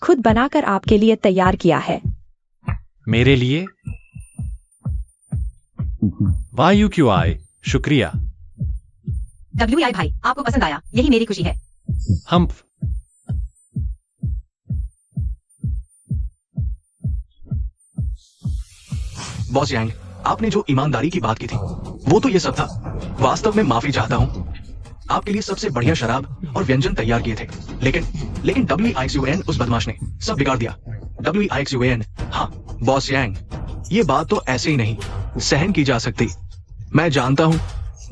खुद बनाकर आपके लिए तैयार किया है। मेरे लिए? वायु क्यों आए? शुक्रिया। WEI भाई, आपको पसंद आया, यही मेरी खुशी है। हम्फ। बॉस यांग, आपने जो ईमानदारी की बात की थी वो तो ये सब था। वास्तव में माफी चाहता हूं। आपके लिए सबसे बढ़िया शराब और व्यंजन तैयार किए थे, लेकिन WEIXUAN उस बदमाश ने सब बिगाड़ दिया। WEIXUAN, हाँ बॉस यांग, ये बात तो ऐसे ही नहीं सहन की जा सकती। मैं जानता हूं,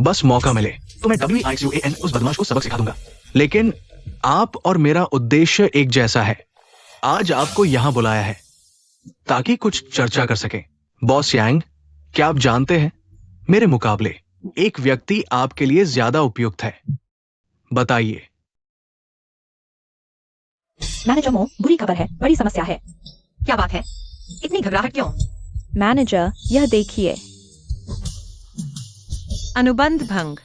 बस मौका मिले तो मैं WEIXUAN उस बदमाश को सबक सिखा दूंगा। लेकिन आप और मेरा उद्देश्य एक जैसा है। आज आपको यहां बुलाया है ताकि कुछ चर्चा कर सके। बॉस यांग, क्या आप जानते हैं, मेरे मुकाबले एक व्यक्ति आपके लिए ज्यादा उपयुक्त है। बताइए। मैनेजर मो, बुरी खबर है, बड़ी समस्या है। क्या बात है? इतनी घबराहट क्यों? मैनेजर, यह देखिए। अनुबंध भंग।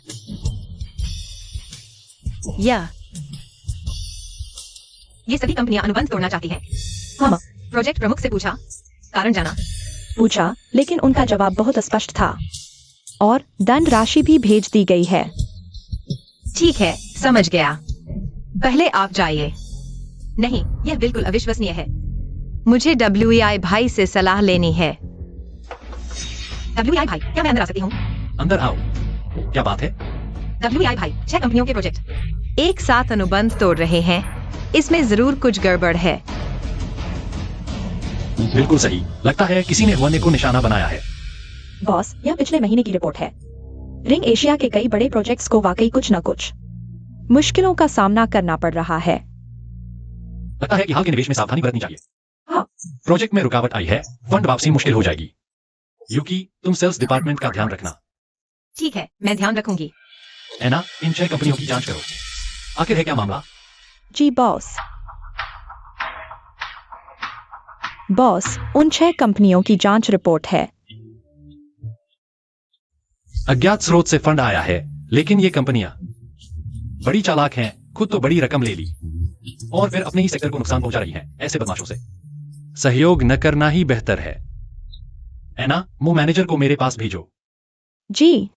ये सभी कंपनियां अनुबंध तोड़ना चाहती हैं। हाँ, प्रोजेक्ट प्रमुख से पूछा, कारण जाना? पूछा, लेकिन उनका जवाब बहुत स्पष्ट था और दंड राशि भी भेज दी गई है। ठीक है, समझ गया। पहले आप जाइए। नहीं, यह बिल्कुल अविश्वसनीय है। मुझे WEI भाई से सलाह लेनी है। WEI भाई, क्या मैं अंदर आ सकती हूँ? अंदर आओ। क्या बात है? WEI भाई, 6 कंपनियों के प्रोजेक्ट एक साथ अनुबंध तोड़ रहे हैं। इसमें जरूर कुछ गड़बड़ है। बिल्कुल सही। लगता है किसी ने हुआने को निशाना बनाया है। बॉस, यह पिछले महीने की रिपोर्ट है। रिंग एशिया के कई बड़े प्रोजेक्ट्स को वाकई कुछ न कुछ मुश्किलों का सामना करना पड़ रहा है। लगता है कि हाल के निवेश में सावधानी बरतनी चाहिए। हाँ। प्रोजेक्ट में रुकावट आई है, फंड वापसी मुश्किल हो जाएगी। यूकी, तुम सेल्स डिपार्टमेंट का ध्यान रखना। ठीक है, मैं ध्यान रखूंगी। एना, इन 6 कंपनियों की जांच करो। आखिर है क्या मामला? जी बॉस। बॉस, उन 6 कंपनियों की जांच रिपोर्ट है। अज्ञात स्रोत से फंड आया है, लेकिन ये कंपनियां बड़ी चालाक हैं, खुद तो बड़ी रकम ले ली और फिर अपने ही सेक्टर को नुकसान पहुंचा रही हैं। ऐसे बदमाशों से सहयोग न करना ही बेहतर है। एना, वो मैनेजर को मेरे पास भेजो। जी।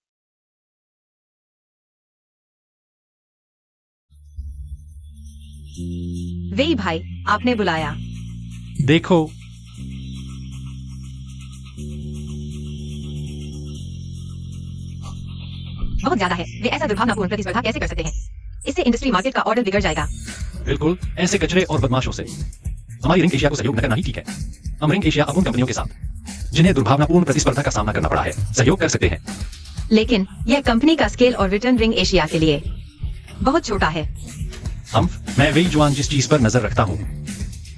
वेई भाई, आपने बुलाया। देखो, बहुत ज्यादा है। वे ऐसा दुर्भावनापूर्ण प्रतिस्पर्धा कैसे कर सकते हैं? इससे इंडस्ट्री मार्केट का ऑर्डर बिगड़ जाएगा। बिल्कुल, ऐसे कचरे और बदमाशों से हमारी रिंग एशिया को सहयोग न करना ही ठीक है। हम रिंग एशिया अब उन कंपनियों के साथ जिन्हें दुर्भावनापूर्ण प्रतिस्पर्धा का सामना करना पड़ा है, सहयोग कर सकते हैं। लेकिन यह कंपनी का स्केल और रिटर्न रिंग एशिया के लिए बहुत छोटा है। मैं वेई जुआन जिस चीज पर नजर रखता हूँ,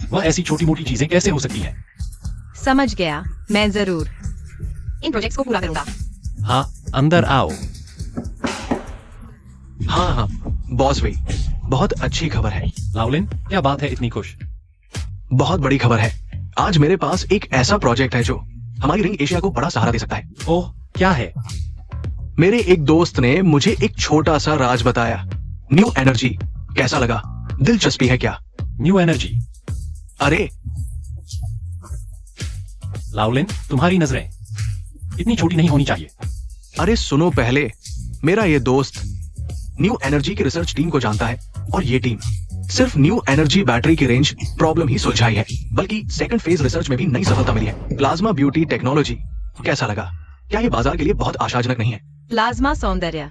वह ऐसी छोटी मोटी चीजें कैसे हो सकती हैं? समझ गया, मैं जरूर इन प्रोजेक्ट्स को पूरा करूंगा। हाँ, अंदर आओ। हाँ हाँ बॉस वे, बहुत अच्छी खबर है। लाउलिन, क्या बात है इतनी खुश? बहुत बड़ी खबर है। आज मेरे पास एक ऐसा प्रोजेक्ट है जो हमारी रिंग एशिया को बड़ा सहारा दे सकता है। ओह, क्या है? मेरे एक दोस्त ने मुझे एक छोटा सा राज बताया। न्यू एनर्जी, कैसा लगा? दिलचस्पी है क्या? New energy? अरे लाउलिन, तुम्हारी नजरें इतनी छोटी नहीं होनी चाहिए। अरे सुनो पहले, मेरा ये दोस्त न्यू एनर्जी की रिसर्च टीम को जानता है और ये टीम सिर्फ न्यू एनर्जी बैटरी की रेंज प्रॉब्लम ही सुलझाई है, बल्कि सेकंड फेज रिसर्च में भी नई सफलता मिली है। प्लाज्मा ब्यूटी टेक्नोलॉजी, कैसा लगा? क्या ये बाजार के लिए बहुत आशाजनक नहीं है? प्लाज्मा सौंदर्य?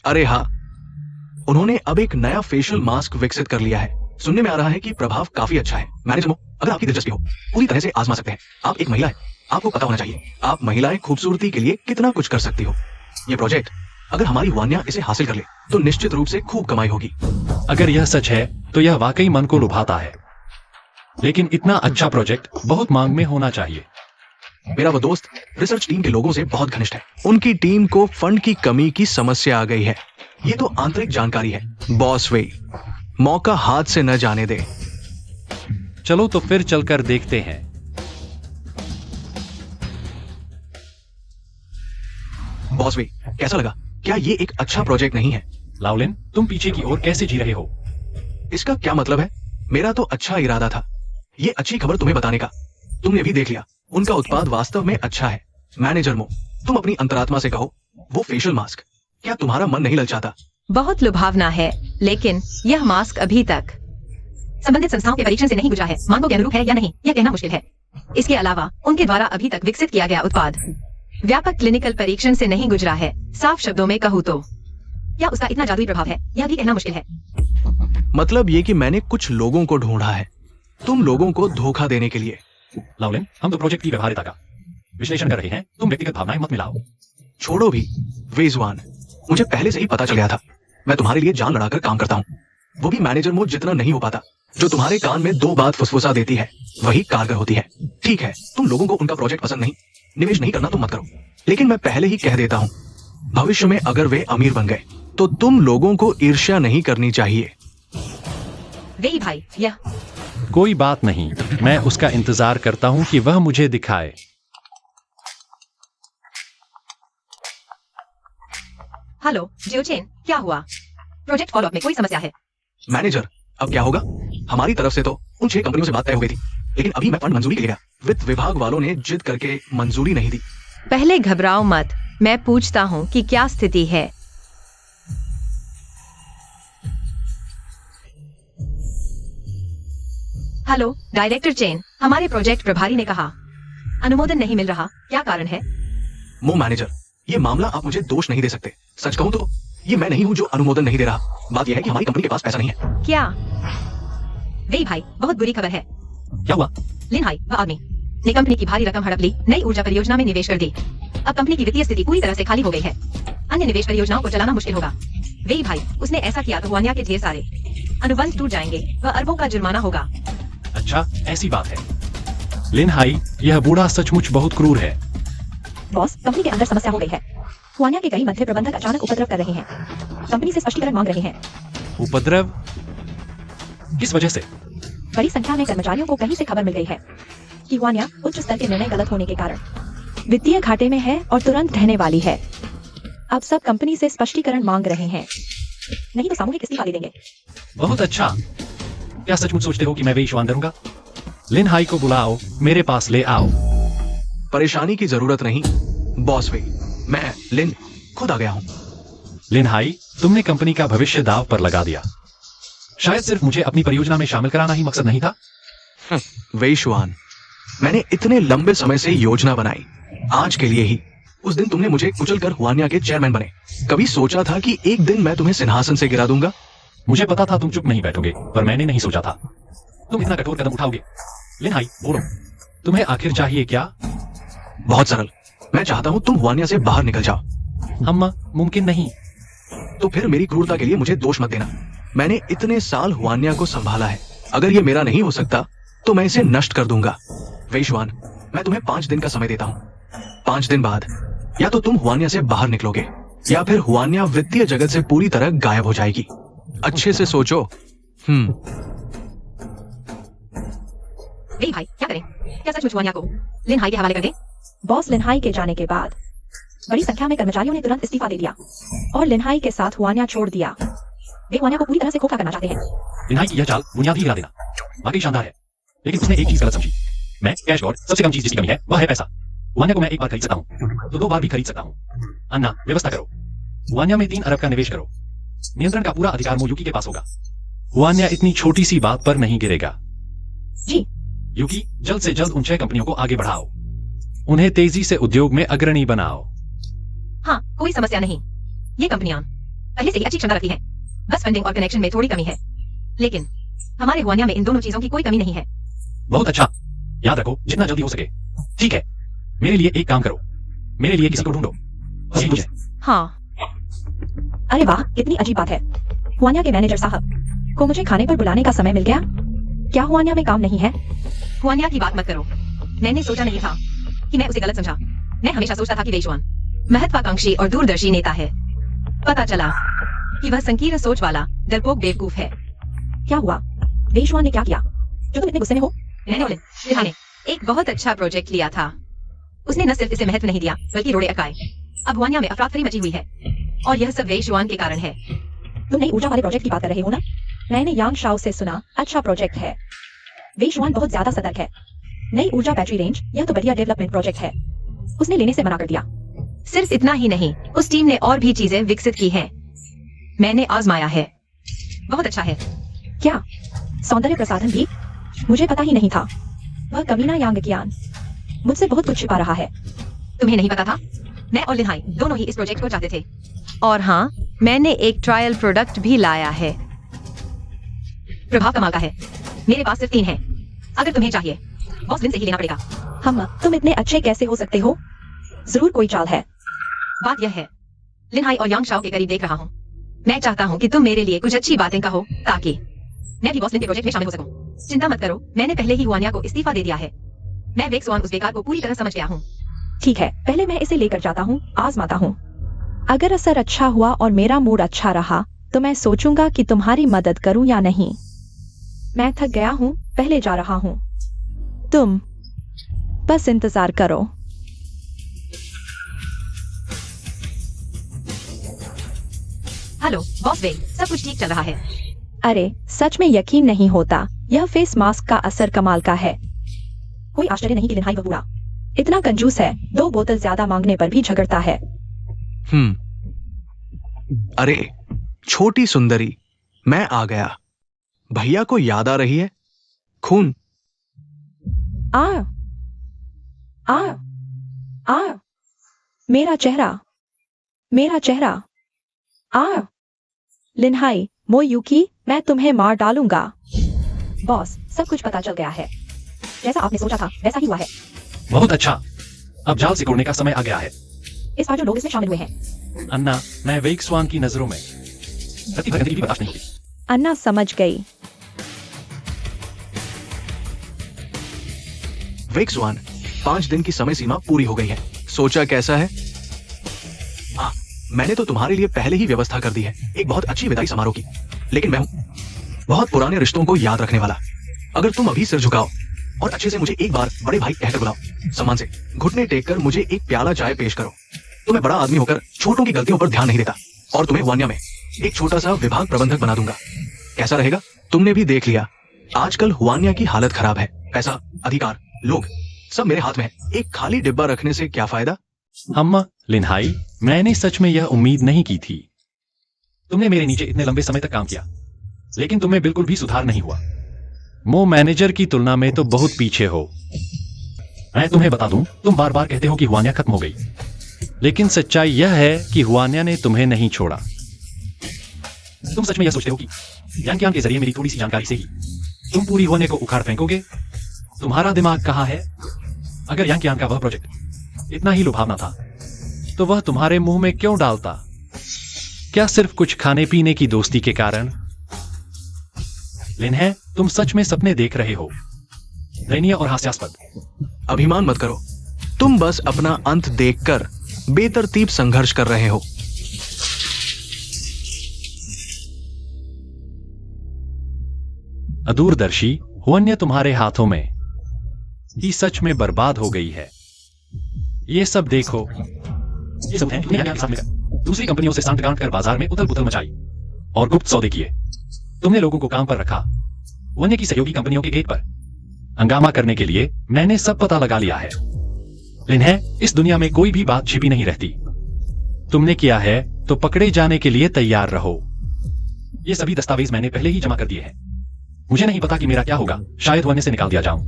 अरे हाँ, उन्होंने अब एक नया फेशियल मास्क विकसित कर लिया है। सुनने में आ रहा है कि प्रभाव काफी अच्छा है। मैनेजर मो, अगर आपकी दिलचस्पी हो, पूरी तरह से आजमा सकते हैं। आप एक महिला है, आपको पता होना चाहिए आप महिलाएं खूबसूरती के लिए कितना कुछ कर सकती हो। ये प्रोजेक्ट अगर हमारी वान्या इसे हासिल कर ले तो निश्चित रूप से खूब कमाई होगी। अगर यह सच है तो यह वाकई मन को लुभाता है, लेकिन इतना अच्छा प्रोजेक्ट बहुत मांग में होना चाहिए। मेरा वो दोस्त रिसर्च टीम के लोगों से बहुत घनिष्ठ है। उनकी टीम को फंड की कमी की समस्या आ गई है। ये तो आंतरिक जानकारी है बॉस वे, मौका हाथ से न जाने दे। चलो तो फिर चलकर देखते हैं। बॉस वे, कैसा लगा? क्या ये एक अच्छा प्रोजेक्ट नहीं है? लाउलिन, तुम पीछे की ओर कैसे जी रहे हो? इसका क्या मतलब है? मेरा तो अच्छा इरादा था, ये अच्छी खबर तुम्हें बताने का। तुमने भी देख लिया, उनका उत्पाद वास्तव में अच्छा है। मैनेजर मो, तुम अपनी अंतरात्मा से कहो, वो फेशियल मास्क, क्या तुम्हारा मन नहीं ललचाता? बहुत लुभावना है, लेकिन यह मास्क अभी तक संबंधित संस्थाओं के परीक्षण से नहीं गुजरा है। मांगों के अनुरूप है या नहीं, यह कहना मुश्किल है। इसके अलावा उनके द्वारा अभी तक विकसित किया गया उत्पाद व्यापक क्लिनिकल परीक्षण से नहीं गुजरा है। साफ शब्दों में कहूँ तो क्या उसका इतना जादुई प्रभाव है, यह भी कहना मुश्किल है। मतलब ये कि मैंने कुछ लोगों को ढूंढा है तुम लोगों को धोखा देने के लिए। लाउलिन, हम तो प्रोजेक्ट की व्यवहार्यता का विश्लेषण कर रहे हैं, तुम व्यक्तिगत भावनाएं मत मिलाओ। छोड़ो भी वेजवान, मुझे पहले से ही पता चल गया था। मैं तुम्हारे लिए जान लड़ाकर काम करता हूँ, वो भी मैनेजर मोड जितना नहीं हो पाता। जो तुम्हारे कान में 2 बात फुसफुसा देती है वही कारगर होती है। ठीक है, तुम लोगों को उनका प्रोजेक्ट पसंद नहीं, निवेश नहीं करना तो मत करो, लेकिन मैं पहले ही कह देता हूँ, भविष्य में अगर वे अमीर बन गए तो तुम लोगों को ईर्ष्या नहीं करनी चाहिए। वेई भाई, यह कोई बात नहीं, मैं उसका इंतजार करता हूं कि वह मुझे दिखाए। हेलो जियोचेन, क्या हुआ? प्रोजेक्ट फॉलोअप में कोई समस्या है? मैनेजर, अब क्या होगा? हमारी तरफ से तो उन 6 कंपनियों से बात तय हो गई थी, लेकिन अभी मैं फंड मंजूरी के लिए गया। वित्त विभाग वालों ने जिद करके मंजूरी नहीं दी। पहले घबराओ मत, मैं पूछता हूँ कि क्या स्थिति है। हेलो डायरेक्टर चेन, हमारे प्रोजेक्ट प्रभारी ने कहा अनुमोदन नहीं मिल रहा, क्या कारण है? मो मैनेजर, ये मामला आप मुझे दोष नहीं दे सकते। सच कहूं तो ये मैं नहीं हूं जो अनुमोदन नहीं दे रहा। बात यह है कि हमारी कंपनी के पास पैसा नहीं है। क्या? वेई भाई, बहुत बुरी खबर है। क्या हुआ? लिन हाई, वह आदमी ने कंपनी की भारी रकम हड़प ली, नई ऊर्जा परियोजना में निवेश कर दी। अब कंपनी की वित्तीय स्थिति पूरी तरह से खाली हो गई है। अन्य निवेश परियोजनाओं को चलाना मुश्किल होगा। वेई भाई, उसने ऐसा किया तो वान्या के ढेर सारे अनुबंध टूट जाएंगे, वह अरबों का जुर्माना होगा। अच्छा, ऐसी बात है। लिन हाई, यह बूढ़ा सचमुच बहुत क्रूर है। बॉस, कंपनी के अंदर समस्या हो गई है। वान्या के कई मध्य प्रबंधक अचानक उपद्रव कर रहे हैं, कंपनी से स्पष्टीकरण मांग रहे हैं। उपद्रव? किस वजह से? बड़ी संख्या में कर्मचारियों को कहीं से खबर मिल गई है कि वान्या उच्च स्तर के निर्णय गलत होने के कारण वित्तीय घाटे में है और तुरंत ढहने वाली है। अब सब कंपनी से स्पष्टीकरण मांग रहे हैं, नहीं तो सामूहिक इस्तीफा दे देंगे। बहुत अच्छा। क्या सचमुच सोचते हो कि मैं वेईशवान करूंगा? लिन हाई को बुलाओ, मेरे पास ले आओ। परेशानी की जरूरत नहीं बॉस वे, मैं लिन खुद आ गया हूं। लिन हाई, तुमने कंपनी का भविष्य दांव पर लगा दिया। शायद सिर्फ मुझे अपनी परियोजना में शामिल कराना ही मकसद नहीं था। वेशवान, मैंने इतने लंबे समय से योजना बनाई आज के लिए ही। उस दिन तुमने मुझे कुचलकर हुआनिया के चेयरमैन बने। कभी सोचा था कि एक दिन मैं तुम्हें सिंहासन से गिरा दूंगा? मुझे पता था तुम चुप नहीं बैठोगे, पर मैंने नहीं सोचा था तुम इतना कठोर कदम उठाओगे। लिनहाई, बोलो, तुम्हें आखिर चाहिए क्या? बहुत सरल, मैं चाहता हूं तुम हुआनिया से बाहर निकल जाओ। अम्मा, मुमकिन नहीं। तो फिर मेरी क्रूरता के लिए मुझे दोष मत देना। मैंने इतने साल हुआनिया को संभाला है। अगर ये मेरा नहीं हो सकता तो मैं इसे नष्ट कर दूंगा। वेशवान, मैं तुम्हें 5 दिन का समय देता हूँ। 5 दिन बाद या तो तुम हुआनिया से बाहर निकलोगे या फिर हुआनिया वित्तीय जगत से पूरी तरह गायब हो जाएगी। अच्छे से सोचो। वेई भाई, क्या करें? क्या सचमुच हुआनिया को लिनहाई के हवाले कर दें? बॉस लिनहाई के जाने के बाद बड़ी संख्या में कर्मचारियों ने तुरंत इस्तीफा दे दिया और लिनहाई के साथ हुआनिया छोड़ दिया। वे हुआनिया को पूरी तरह से खोखला करना चाहते हैं। लिनहाई की यह चाल बुनियाद ही गिरा देना वाकई शानदार है, लेकिन उसने एक चीज गलत समझी। मैं कैश गॉड, सबसे कम चीज जिसकी कमी है वह है पैसा। हुआनिया को मैं एक बार खरीद सकता हूँ तो 2 बार भी खरीद सकता हूँ। अन्ना, व्यवस्था करो। हुआनिया में 3 अरब का निवेश करो। नियंत्रण का पूरा अधिकार मोयुकी के पास होगा। हुआनिया इतनी छोटी सी बात पर नहीं गिरेगा। जी। युकी, जल्द से जल्द उन 6 कंपनियों को आगे बढ़ाओ। उन्हें तेजी से उद्योग में अग्रणी बनाओ। हाँ, कोई समस्या नहीं। ये कंपनियां पहले से ही अच्छी क्षमता रखती हैं। बस फंडिंग और कनेक्शन में थोड़ी कमी है, लेकिन हमारे हुआनिया में इन दोनों चीजों की कोई कमी नहीं है। बहुत अच्छा, याद रखो जितना जल्दी हो सके। ठीक है, मेरे लिए एक काम करो, मेरे लिए किसी को ढूंढो। बस मुझे। हाँ। अरे वाह, कितनी अजीब बात है। हुआनिया के मैनेजर साहब को मुझे खाने पर बुलाने का समय मिल गया। क्या हुआनिया में काम नहीं है? हुआनिया की बात मत करो। मैंने सोचा नहीं था कि मैं उसे गलत समझा। मैं हमेशा सोचता था कि वेशवान महत्वाकांक्षी और दूरदर्शी नेता है। पता चला कि वह संकीर्ण सोच वाला डरपोक बेवकूफ है। क्या हुआ? वेशवान ने क्या किया जो तुम इतने गुस्से में हो? मैंने और लिनहाई ने एक बहुत अच्छा प्रोजेक्ट लिया था। उसने न सिर्फ इसे महत्व नहीं दिया बल्कि रोड़े अटकाए। अब हुआनिया में अफरातफरी मची हुई है और यह सब वेशवान के कारण है। तुम नई ऊर्जा वाले प्रोजेक्ट की बात कर रहे हो ना? मैंने यांग शाओ से सुना अच्छा प्रोजेक्ट है। वेशवान बहुत ज्यादा सतर्क है। नई ऊर्जा बैटरी रेंज, यह तो बढ़िया डेवलपमेंट प्रोजेक्ट है। उसने लेने से मना कर दिया। सिर्फ इतना ही नहीं, उस टीम ने और भी चीजें विकसित की हैं। मैंने आजमाया है, बहुत अच्छा है। क्या सौंदर्य प्रसाधन भी? मुझे पता ही नहीं था। वह कमीना यांगकियान मुझसे बहुत कुछ छिपा रहा है। तुम्हें नहीं पता था? मैं और लिनहाई दोनों ही इस प्रोजेक्ट को चाहते थे। और हाँ, मैंने एक ट्रायल प्रोडक्ट भी लाया है। प्रभाव कमाल का है। मेरे पास सिर्फ 3 है। अगर तुम्हें चाहिए बॉस लिन से ही लेना पड़ेगा। हम तुम इतने अच्छे कैसे हो सकते हो? जरूर कोई चाल है। बात यह है, लिनहाई और यांग शाओ के करीब देख रहा हूँ। मैं चाहता हूँ कि तुम मेरे लिए कुछ अच्छी बातें कहो ताकि मैं भी बॉस लिन के प्रोजेक्ट में शामिल हो सकूं। चिंता मत करो, मैंने पहले ही हुआनिया को इस्तीफा दे दिया है। मैं वेक्सवान उस बेकार को पूरी तरह समझ गया हूँ। ठीक है, पहले मैं इसे लेकर जाता हूँ, आजमाता हूँ। अगर असर अच्छा हुआ और मेरा मूड अच्छा रहा तो मैं सोचूंगा कि तुम्हारी मदद करूं या नहीं। मैं थक गया हूँ, पहले जा रहा हूँ। तुम बस इंतजार करो। हेलो बॉस वे, सब कुछ ठीक चल रहा है। अरे सच में यकीन नहीं होता, यह फेस मास्क का असर कमाल का है। कोई आश्चर्य नहीं कि लिनहाई वो बूढ़ा इतना कंजूस है, 2 बोतल ज्यादा मांगने पर भी झगड़ता है। अरे छोटी सुंदरी, मैं आ गया। भैया को याद आ रही है? खून। आ आ आ मेरा चेहरा, मेरा चेहरा। आ लिनहाई, मोयुकी, मैं तुम्हें मार डालूंगा। बॉस, सब कुछ पता चल गया है। जैसा आपने सोचा था वैसा ही हुआ है। बहुत अच्छा, अब जाल सिकोड़ने का समय आ गया है। इस बार जो लोग इसमें शामिल हुए हैं। अन्ना, मैं वेक्सवान की नजरों में गति भर गंदगी भी बर्दाश्त नहीं होती। अन्ना समझ गई। वेक्सवान, 5 दिन की समय सीमा पूरी हो गई है। सोचा कैसा है? मैंने तो तुम्हारे लिए पहले ही व्यवस्था कर दी है, एक बहुत अच्छी विदाई समारोह की। लेकिन मैं हूं बहुत पुराने रिश्तों को याद रखने वाला। अगर तुम अभी सिर झुकाओ और अच्छे से मुझे एक बार बड़े भाई कहकर बुलाओ, सम्मान से घुटने टेक कर मुझे एक प्याला चाय पेश करो, तो मैं बड़ा आदमी होकर छोटों की गलतियों पर ध्यान नहीं देता और तुम्हें हुआनिया में एक छोटा सा विभाग प्रबंधक बना दूंगा। कैसा रहेगा? तुमने भी देख लिया, आजकल हुआनिया की हालत खराब है। पैसा, अधिकार, लोग सब मेरे हाथ में है। एक खाली डिब्बा रखने से क्या फायदा? अम्मा, लिनहाई, मैंने सच में यह उम्मीद नहीं की थी। तुमने मेरे नीचे इतने लंबे समय तक काम किया। लेकिन तुम्हें बिल्कुल भी सुधार नहीं हुआ। मो मैनेजर की तुलना में तो बहुत पीछे हो। मैं तुम्हें बता दूं, तुम बार बार कहते हो कि हुआनिया खत्म हो गई, लेकिन सच्चाई यह है कि हुआनिया ने तुम्हें नहीं छोड़ा। तुम सच में यह सोचते हो कि यांग के जरिए मेरी थोड़ी सी जानकारी से ही तुम पूरी हुआनिया को उखाड़ फेंकोगे? तुम्हारा दिमाग कहाँ है? अगर यांग का वह प्रोजेक्ट इतना ही लुभावना था तो वह तुम्हारे मुंह में क्यों डालता? क्या सिर्फ कुछ खाने पीने की दोस्ती के कारण? लिनहे, तुम सच में सपने देख रहे हो, दयनीय और हास्यास्पद। अभिमान मत करो, तुम बस अपना अंत देखकर बेतरतीब संघर्ष कर रहे हो। अदूरदर्शी, हुआनिया तुम्हारे हाथों में ही सच में बर्बाद हो गई है। ये सब देखो, ये सब है तुमने साथ मिलकर दूसरी कंपनियों से सांठ गांठ कर बाजार में उथल पुथल मचाई और गुप्त सौदे किए। तुमने लोगों को काम पर रखा। हुआनिया की सहयोगी कंपनियों के गेट पर हंगामा करने के लिए मैंने सब पता लगा लिया है। लिनहे, इस दुनिया में कोई भी बात छिपी नहीं रहती। तुमने किया है तो पकड़े जाने के लिए तैयार रहो। ये सभी दस्तावेज मैंने पहले ही जमा कर दिए हैं। मुझे नहीं पता कि मेरा क्या होगा, शायद हुआनिया से निकाल दिया जाऊं,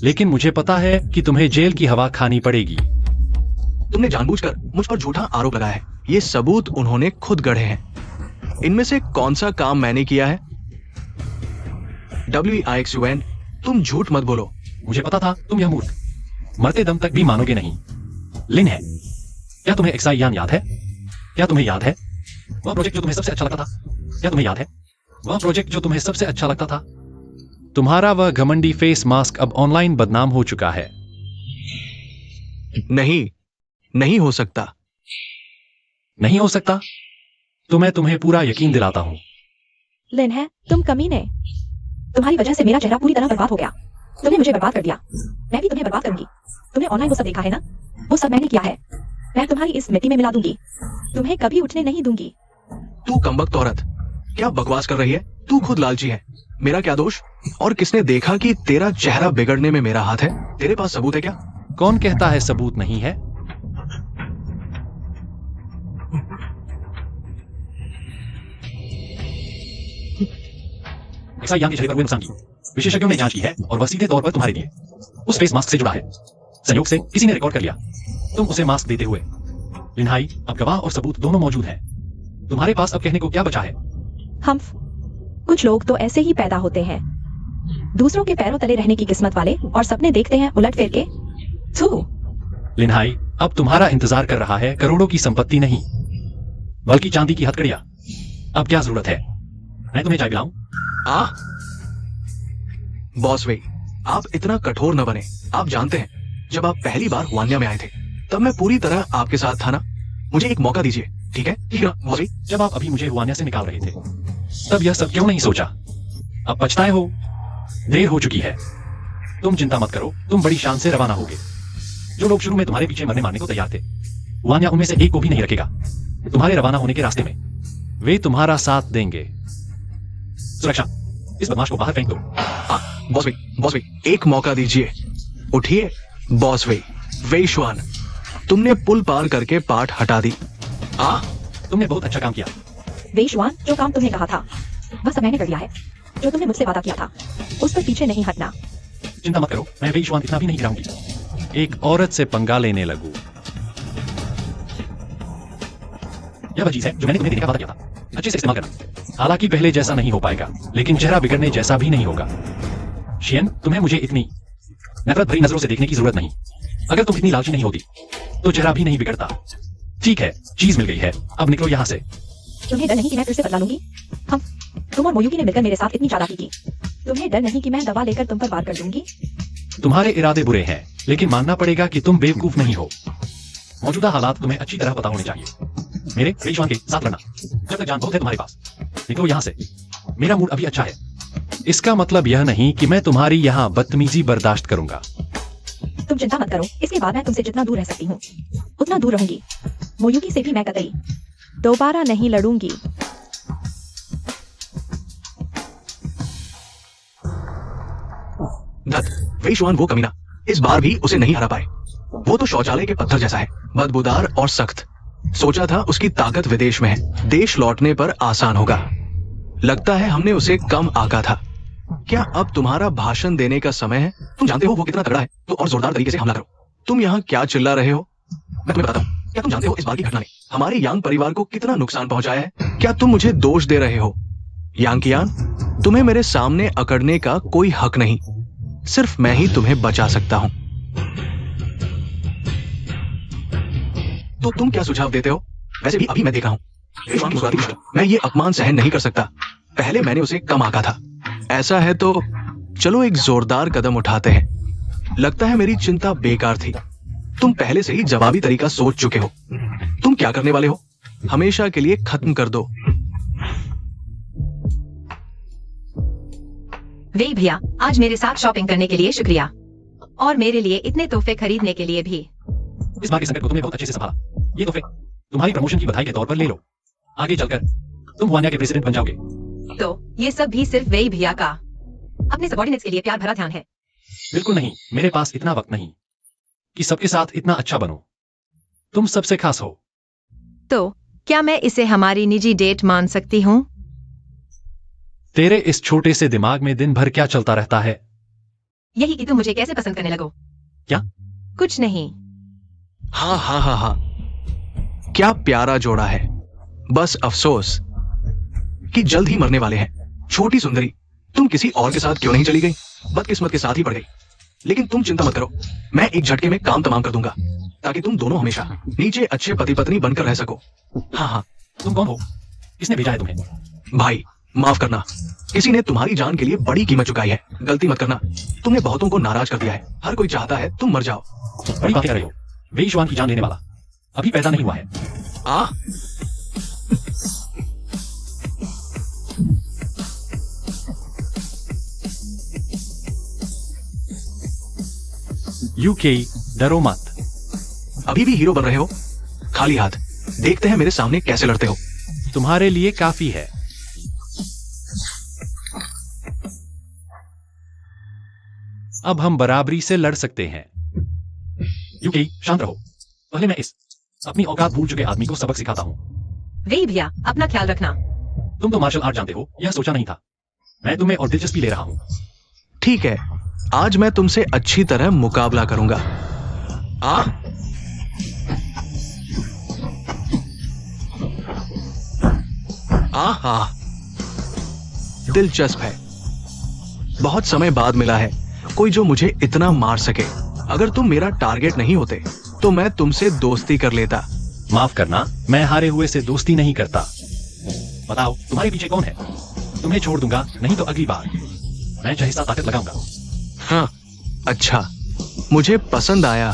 लेकिन मुझे पता है कि तुम्हें जेल की हवा खानी पड़ेगी। तुमने जानबूझकर मुझ पर झूठा आरोप लगाया है। ये सबूत उन्होंने खुद गढ़े हैं। इनमें से कौन सा काम मैंने किया है? WIXUN, तुम झूठ मत बोलो। मुझे पता था तुम यह मूर्ख मरते दम तक भी मानोगे नहीं। लिनहे, क्या तुम्हें एक्साइयान याद है? क्या तुम्हें याद है वह प्रोजेक्ट जो तुम्हें सबसे अच्छा लगता था? क्या तुम्हें याद है वह प्रोजेक्ट जो तुम्हें सबसे अच्छा लगता था? तुम्हारा वह घमंडी फेस मास्क अब ऑनलाइन बदनाम हो चुका है। नहीं, नहीं हो सकता। नहीं हो सकता तो मैं तुम्हें पूरा यकीन दिलाता हूं। लिनहे, तुम कमीने, तुम्हारी वजह से मेरा चेहरा पूरी तरह बर्बाद हो गया। तुमने मुझे बर्बाद कर दिया, मैं भी तुम्हें बर्बाद करूंगी। तुमने ऑनलाइन वो सब देखा है ना? वो सब मैंने किया है। मैं तुम्हारी इस मिट्टी में मिला दूंगी, तुम्हें कभी उठने नहीं दूंगी। तू कमबख्त औरत, क्या बकवास कर रही है? तू खुद लालची है। मेरा क्या दोष? और किसने देखा कि तेरा चेहरा बिगड़ने में मेरा हाथ है? तेरे पास सबूत है क्या? कौन कहता है सबूत नहीं है? एक्साइयान के चेहरे पर हुए नुकसान की विशेषज्ञों ने जांच की है और वह सीधे तौर पर तुम्हारे लिए उस फेस मास्क से जुड़ा है। संयोग से किसी ने रिकॉर्ड कर लिया तुम उसे मास्क देते हुए। लिनहाई, अब गवाह और सबूत दोनों मौजूद हैं। तुम्हारे पास अब कहने को क्या बचा है? हम कुछ लोग तो ऐसे ही पैदा होते हैं, दूसरों के पैरों तले रहने की किस्मत वाले, और सपने देखते हैं उलट फेर के। लिनहाई, अब तुम्हारा इंतजार कर रहा है करोड़ों की संपत्ति नहीं, बल्कि चांदी की हथकड़ियां। अब क्या जरूरत है? मैं तुम्हें चाय पिलाऊं? बॉस वे, आप इतना कठोर न बने। आप जानते हैं, जब आप पहली बार हुआनिया में आए थे तब मैं पूरी तरह आपके साथ था ना। मुझे एक मौका दीजिए, ठीक है? ठीक है बॉस वे। जब आप अभी मुझे हुआनिया से निकाल रहे थे तब यह सब क्यों नहीं सोचा? अब पछताए हो? देर हो चुकी है। तुम चिंता मत करो, तुम बड़ी शान से रवाना होगे। जो लोग शुरू में तुम्हारे पीछे मरने मारने को तैयार थे, हुआनिया उनमें से एक को भी नहीं रखेगा। तुम्हारे रवाना होने के रास्ते में वे तुम्हारा साथ देंगे। सुरक्षा, इस बदमाश को बाहर फेंक दो। बॉस वे, एक मौका दीजिए। उठिए बॉस वे। वेशवान, तुमने पुल पार करके पाठ हटा दी। तुमने बहुत अच्छा काम किया। वेशवान, जो काम तुमने कहा था वह सब मैंने कर दिया है। जो तुमने मुझसे वादा किया था उस पर पीछे नहीं हटना। चिंता मत करो, मैं वेशवान इतना भी नहीं गिराऊंगी। एक औरत से पंगा लेने लगूं, यह वह चीज है जो मैंने तुम्हें देने का वादा किया था। अच्छे से इस्तेमाल करना। हालांकि पहले जैसा नहीं हो पाएगा, लेकिन चेहरा बिगड़ने जैसा भी नहीं होगा। शियन, तुम्हें मुझे इतनी नफरत भरी नजरों से देखने की जरूरत नहीं। अगर तुम इतनी लालची नहीं होती तो चेहरा भी नहीं बिगड़ता। ठीक है, चीज मिल गई है, अब निकलो यहाँ से। तुम्हें डर नहीं कि मैं फिर से बदला लूंगी? तुम और मोयुकी ने मिलकर मेरे साथ इतनी चालाकी की। तुम्हें डर नहीं कि मैं दवा लेकर तुम पर वार कर दूंगी? तुम्हारे इरादे बुरे हैं, लेकिन मानना पड़ेगा कि तुम बेवकूफ नहीं हो। मौजूदा हालात तुम्हें अच्छी तरह पता होने चाहिए। मेरे वेशवान के साथ लड़ना, जब तक जान बहुत है तुम्हारे पास। निकलो यहाँ से। मेरा मूड अभी अच्छा है। इसका मतलब यह नहीं कि मैं तुम्हारी यहाँ बदतमीजी बर्दाश्त करूंगा। तुम चिंता मत करो, इसके बाद मैं तुमसे जितना दूर रह सकती हूँ उतना दूर रहूंगी। मोयुकी से भी मैं कतई दोबारा नहीं लड़ूंगी। वेशवान वो कमीना, इस बार भी उसे नहीं हरा पाए। वो तो शौचालय के पत्थर जैसा है, बदबूदार और सख्त। सोचा था उसकी ताकत विदेश में है, देश लौटने पर आसान होगा, लगता है हमने उसे कम आका था। क्या अब तुम्हारा भाषण देने का समय है? तुम जानते हो वो कितना तगड़ा है, तो और जोरदार तरीके से हमला करो। तुम यहाँ क्या चिल्ला रहे हो? मैं तुम्हें बताता हूँ। क्या तुम जानते हो इस बार की घटना ने हमारे यांग परिवार को कितना नुकसान पहुंचाया है? क्या तुम मुझे दोष दे रहे हो? यांकियान, तुम्हें मेरे सामने अकड़ने का कोई हक नहीं। सिर्फ मैं ही तुम्हें बचा सकता हूं। तो तुम क्या सुझाव देते हो? वैसे भी अभी मैं देखा हूं। मैं ये अपमान सहन नहीं कर सकता। पहले मैंने उसे कम आका था। ऐसा है तो चलो एक जोरदार कदम उठाते हैं। लगता है मेरी चिंता बेकार थी। तुम पहले से ही जवाबी तरीका सोच चुके हो। तुम क्या करने वाले हो? हमेशा के लिए खत्म कर दो। वे भैया, आज मेरे साथ शॉपिंग करने के लिए शुक्रिया, और मेरे लिए इतने तोहफे खरीदने के लिए भी। इस बार के संकट को तुमने बहुत अच्छे से संभाला। ये तोहफे तुम्हारी प्रमोशन की बधाई के तौर पर ले लो। आगे चलकर तुम हुआनिया के प्रेसिडेंट बन जाओगे। तो ये सब भी सिर्फ वे भैया का अपने सबॉर्डिनेट्स के लिए प्यार भरा ध्यान है। बिल्कुल नहीं, मेरे पास इतना वक्त नहीं कि सबके साथ इतना अच्छा बनो। तुम सबसे खास हो। तो क्या मैं इसे हमारी निजी डेट मान सकती हूँ? तेरे इस छोटे से दिमाग में दिन भर क्या चलता रहता है? यही कि तुम मुझे कैसे पसंद करने लगो। क्या? कुछ नहीं। हाँ हाँ हाँ हाँ, क्या प्यारा जोड़ा है। बस अफसोस कि जल्द ही मरने वाले हैं। छोटी सुंदरी, तुम किसी और के साथ क्यों नहीं चली गई? बदकिस्मत के साथ ही पड़ गई। लेकिन तुम चिंता मत करो, मैं एक झटके में काम तमाम कर दूंगा, ताकि तुम दोनों हमेशा नीचे अच्छे पति पत्नी बनकर रह सको। हाँ हाँ। तुम कौन हो? किसने भेजा है तुम्हें? भाई माफ करना, किसी ने तुम्हारी जान के लिए बड़ी कीमत चुकाई है। गलती मत करना, तुमने बहुतों को नाराज कर दिया है। हर कोई चाहता है तुम मर जाओ। बड़ी बात कह रहे हो। वे ईश्वान की जान लेने वाला अभी पैदा नहीं हुआ है। आ यूके, डरो मत। अभी भी हीरो बन रहे हो? खाली हाथ। देखते हैं मेरे सामने कैसे लड़ते हो। तुम्हारे लिए काफी है। अब हम बराबरी से लड़ सकते हैं। यूके, शांत रहो। पहले मैं इस अपनी औकात भूल चुके आदमी को सबक सिखाता हूं। वे भैया, अपना ख्याल रखना। तुम तो मार्शल आर्ट जानते हो, यह सोचा नहीं था। मैं तुम्हें और दिलचस्पी ले रहा हूं। ठीक है, आज मैं तुमसे अच्छी तरह मुकाबला करूंगा। आ आहा, दिलचस्प है। बहुत समय बाद मिला है कोई जो मुझे इतना मार सके। अगर तुम मेरा टारगेट नहीं होते तो मैं तुमसे दोस्ती कर लेता। माफ करना, मैं हारे हुए से दोस्ती नहीं करता। बताओ तुम्हारे पीछे कौन है? तुम्हें छोड़ दूंगा, नहीं तो अगली बार मैं जो हिस्सा ताकत लगाऊंगा। हाँ, अच्छा, मुझे पसंद आया,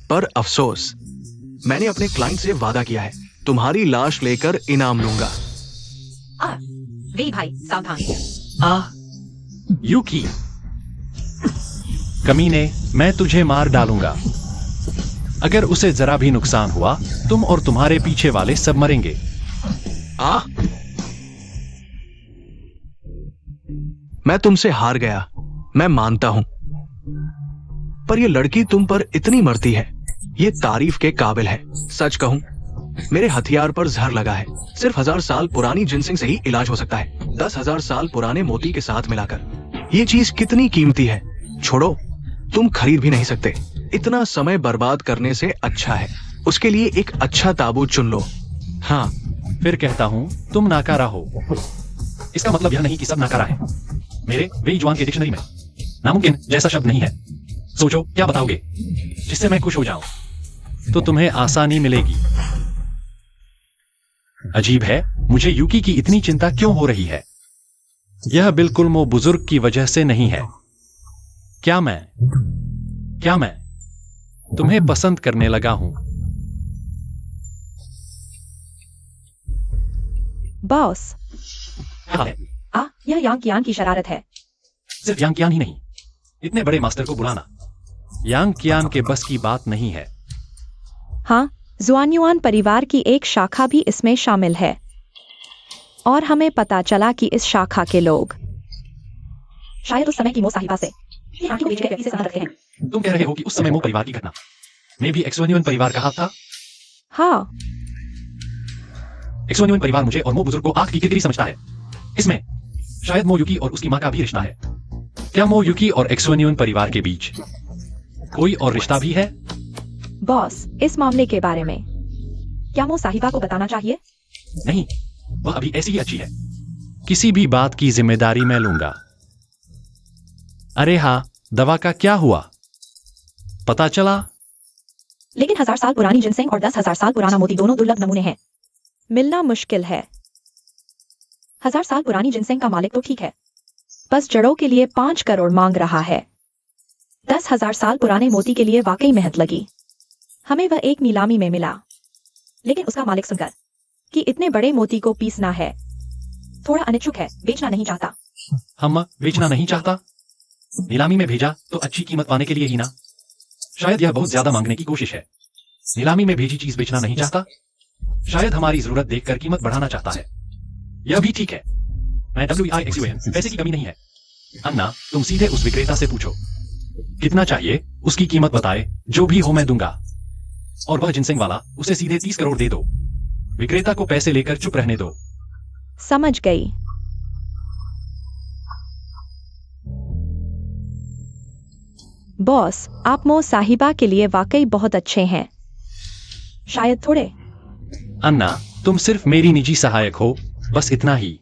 पर अफसोस मैंने अपने क्लाइंट से वादा किया है, तुम्हारी लाश लेकर इनाम लूंगा। वे भाई, सावधान। यूकी, कमीने, मैं तुझे मार डालूंगा। अगर उसे जरा भी नुकसान हुआ, तुम और तुम्हारे पीछे वाले सब मरेंगे। मैं तुमसे हार गया, मैं मानता हूं, पर यह लड़की तुम पर इतनी मरती है, ये तारीफ के काबिल है। सच कहूं, मेरे हथियार पर जहर लगा है। सिर्फ 1000 साल पुरानी जिनसिंग से ही इलाज हो सकता है, 10,000 साल पुराने मोती के साथ मिलाकर। ये चीज कितनी कीमती है, छोड़ो, तुम खरीद भी नहीं सकते। इतना समय बर्बाद करने से अच्छा है उसके लिए एक अच्छा ताबूत चुन लो। हाँ, फिर कहता हूं तुम नाकारा हो। इसका मतलब यह नहीं कि सब नाकारा है। मेरे बेईमान के डिक्शनरी में नामुमकिन जैसा शब्द नहीं है। सोचो क्या बताओगे जिससे मैं खुश हो जाऊं, तो तुम्हें आसानी मिलेगी। अजीब है, मुझे यूकी की इतनी चिंता क्यों हो रही है? यह बिल्कुल वो बुजुर्ग की वजह से नहीं है। क्या मैं तुम्हें पसंद करने लगा हूं? बॉस, क्या है? यह यांग की शरारत है। सिर्फ यांग कियान ही नहीं, इतने बड़े मास्टर को बुलाना यांग कियान के बस की बात नहीं है। हाँ, जुआन्युआन परिवार की एक शाखा भी इसमें शामिल है, और हमें पता चला कि इस शाखा के लोग शायद उस समय की मो साहिबा से संबंध रखते हैं। तुम कह रहे हो कि उस समय मो परिवार की घटना में भी एक्सोनियन परिवार का हाथ था? हाँ, एक्सोनियन परिवार मुझे और मो बुजुर्ग को आग की किरकिरी समझता है। इसमें शायद मोयुकी और उसकी माँ का भी रिश्ता है। क्या मोयुकी और एक्सोनियन परिवार के बीच कोई और रिश्ता भी है? बॉस, इस मामले के बारे में क्या मो साहिबा को बताना चाहिए? नहीं, वह अभी ऐसी ही अच्छी है। किसी भी बात की जिम्मेदारी मैं लूंगा। अरे हाँ, दवा का क्या हुआ? पता चला? लेकिन 1000 साल पुरानी जिनसेंग और 10,000 साल पुराना मोती दोनों दुर्लभ नमूने हैं। मिलना मुश्किल है। 1000 साल पुरानी जिनसेंग का मालिक तो ठीक है, बस जड़ों के लिए 5 करोड़ मांग रहा है। 10,000 साल पुराने मोती के लिए वाकई मेहनत लगी। हमें वह एक नीलामी में मिला, लेकिन उसका मालिक सुनकर कि इतने बड़े मोती को पीसना है, थोड़ा अनिच्छुक है, बेचना नहीं चाहता। हम बेचना नहीं चाहता? नीलामी में भेजा तो अच्छी कीमत पाने के लिए ही ना। शायद यह बहुत ज्यादा मांगने की कोशिश है। नीलामी में भेजी चीज बेचना नहीं चाहता। शायद हमारी जरूरत देखकर कीमत बढ़ाना चाहता है। यह भी ठीक है। मैं WIXUN, पैसे की कमी नहीं है। अन्ना, तुम सीधे उस विक्रेता से पूछो कितना चाहिए, उसकी कीमत बताए, जो भी हो मैं दूंगा। और वह जिनसेंग वाला, उसे सीधे 30 करोड़ दे दो। विक्रेता को पैसे लेकर चुप रहने दो। समझ गई। बॉस, आप मो साहिबा के लिए वाकई बहुत अच्छे हैं। शायद थोड़े। अन्ना, तुम सिर्फ मेरी निजी सहायक हो, बस इतना ही।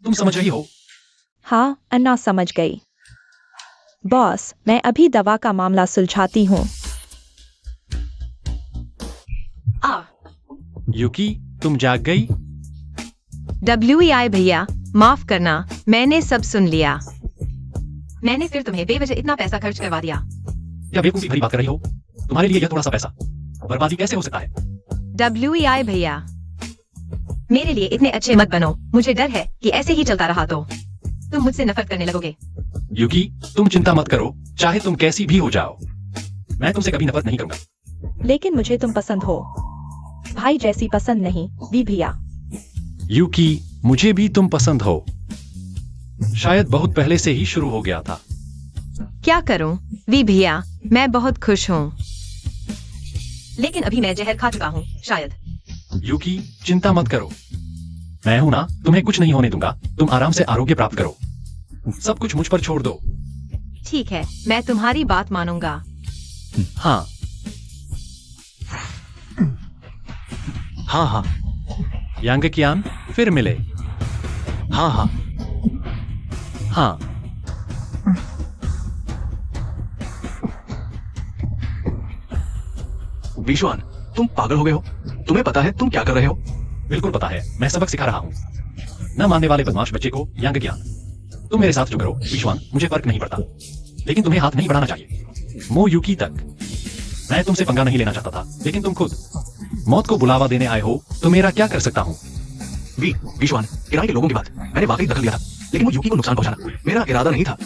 तुम समझ रही हो? हाँ, अन्ना समझ गई। बॉस, मैं अभी दवा का मामला सुलझाती हूँ। आ युकी, तुम जाग गई? WEI भैया, माफ करना, मैंने सब सुन लिया। मैंने फिर तुम्हें बेवजह इतना पैसा खर्च करवा दिया। क्या बेवकूफी भरी बात कर रही हो? तुम्हारे लिए यह थोड़ा सा पैसा बर्बादी कैसे हो सकता है? WEI भैया, मेरे लिए इतने अच्छे मत बनो। मुझे डर है कि ऐसे ही चलता रहा तो तुम मुझसे नफरत करने लगोगे। युकी, तुम चिंता मत करो, चाहे तुम कैसी भी हो जाओ, मैं तुमसे कभी नफरत नहीं करूंगा। लेकिन मुझे तुम पसंद हो, भाई जैसी पसंद नहीं, वी भैया। युकी, मुझे भी तुम पसंद हो। शायद बहुत पहले से ही शुरू हो गया था। क्या करूं वी भैया, मैं बहुत खुश हूं, लेकिन अभी मैं जहर खा चुका हूं शायद। युकी, चिंता मत करो, मैं हूं ना, तुम्हें कुछ नहीं होने दूंगा। तुम आराम से आरोग्य प्राप्त करो, सब कुछ मुझ पर छोड़ दो। ठीक है, मैं तुम्हारी बात मानूंगा। हाँ हाँ हाँ यांगकियान, फिर मिले। हाँ हाँ हाँ, विश्वान, तुम पागल हो गए हो? तुम्हें पता है तुम क्या कर रहे हो? बिल्कुल पता है, मैं सबक सिखा रहा हूँ न मानने वाले बदमाश बच्चे को। यांगकियान, तुम मेरे साथ जो करो विश्वान, मुझे फर्क नहीं पड़ता, लेकिन तुम्हें हाथ नहीं बढ़ाना चाहिए मो युकी तक। मैं तुमसे पंगा नहीं लेना चाहता था, लेकिन तुम खुद मौत को बुलावा देने आए हो, तो मेरा क्या कर सकता हूँ? विश्वान, किराए के लोगों की बात मैंने वाकई दखल लिया था, लेकिन वो युकी को नुकसान पहुंचाना मेरा इरादा नहीं था।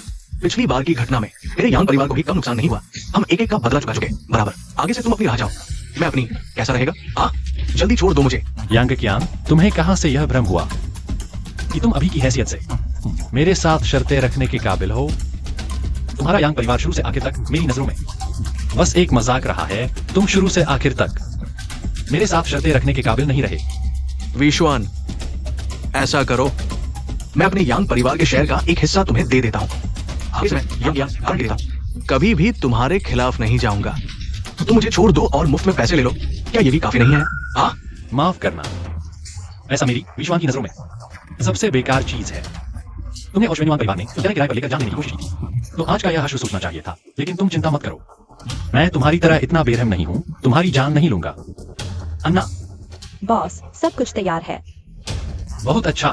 पिछली बार की घटना में मेरे यांग परिवार को भी कम नुकसान नहीं हुआ। हम एक एक का बदला चुका चुके बराबर। आगे से तुम अपनी राह जाओ, मैं अपनी। कैसा रहेगा? जल्दी छोड़ दो मुझे। यांगकियान, तुम्हें कहां से यह भ्रम हुआ कि तुम अभी की हैसियत से मेरे साथ शर्तें रखने के काबिल हो? तुम्हारा यांग परिवार शुरू से आखिर तक मेरी नजरों में बस एक मजाक रहा है। तुम शुरू से आखिर तक मेरे साथ शर्तें रखने के काबिल नहीं रहे। विश्वान, ऐसा करो, मैं अपने यांग परिवार के शेयर का एक हिस्सा तुम्हें दे देता हूँ। आगे से मैं यांग गारंटी देता हूँ, कभी भी तुम्हारे खिलाफ नहीं जाऊंगा। तुम मुझे छोड़ दो और मुफ्त में पैसे ले लो। क्या ये भी काफी नहीं है? हाँ, माफ करना, ऐसा मेरी विश्वान की नजरों में सबसे बेकार चीज है। तुम्हें ओशवेनिवान परिवार ने तुम्हें किराए पर लेकर जाने की कोशिश की, तो आज का यह हश्र सोचना चाहिए था। लेकिन तुम चिंता मत करो, मैं तुम्हारी तरह इतना बेरहम नहीं हूँ, तुम्हारी जान नहीं लूंगा। अन्ना, बॉस, सब कुछ तैयार है। बहुत अच्छा,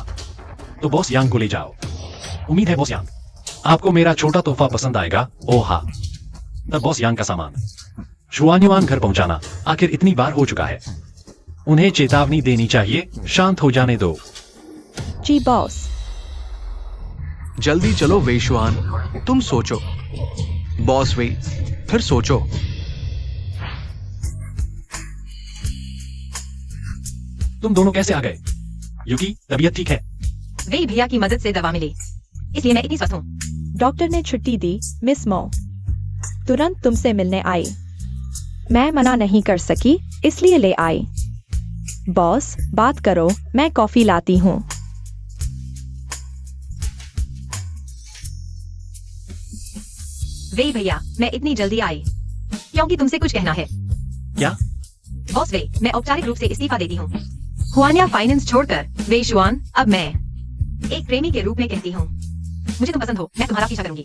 तो बॉस यांग को ले जाओ। उम्मीद है बॉस यांग, आपको मेरा छोटा तोहफा पसंद आएगा। ओह हाँ, तब बॉस यांग का सामान शुआन्युआन घर पहुंचाना आखिर इतनी बार हो चुका है, उन्हें चेतावनी देनी चाहिए। शांत हो जाने दो। जी बॉस। जल्दी चलो वेशवान, तुम सोचो। बॉस वे, फिर सोचो। तुम दोनों कैसे आ गए? युकी, तबीयत ठीक है? वे भैया की मदद से दवा मिली, इसलिए मैं इतनी स्वस्थ हूँ। डॉक्टर ने छुट्टी दी। मिस मो तुरंत तुमसे मिलने आई। मैं मना नहीं कर सकी, इसलिए ले आई। बॉस, बात करो, मैं कॉफी लाती हूँ। वे भैया, मैं इतनी जल्दी आई क्योंकि तुमसे कुछ कहना है। क्या? बॉस वे, मैं औपचारिक रूप से इस्तीफा देती हूँ। हुआनिया फाइनेंस छोड़कर वे शुआन, अब मैं एक प्रेमी के रूप में कहती हूँ। मुझे तुम पसंद हो, मैं तुम्हारा पीछा करूंगी।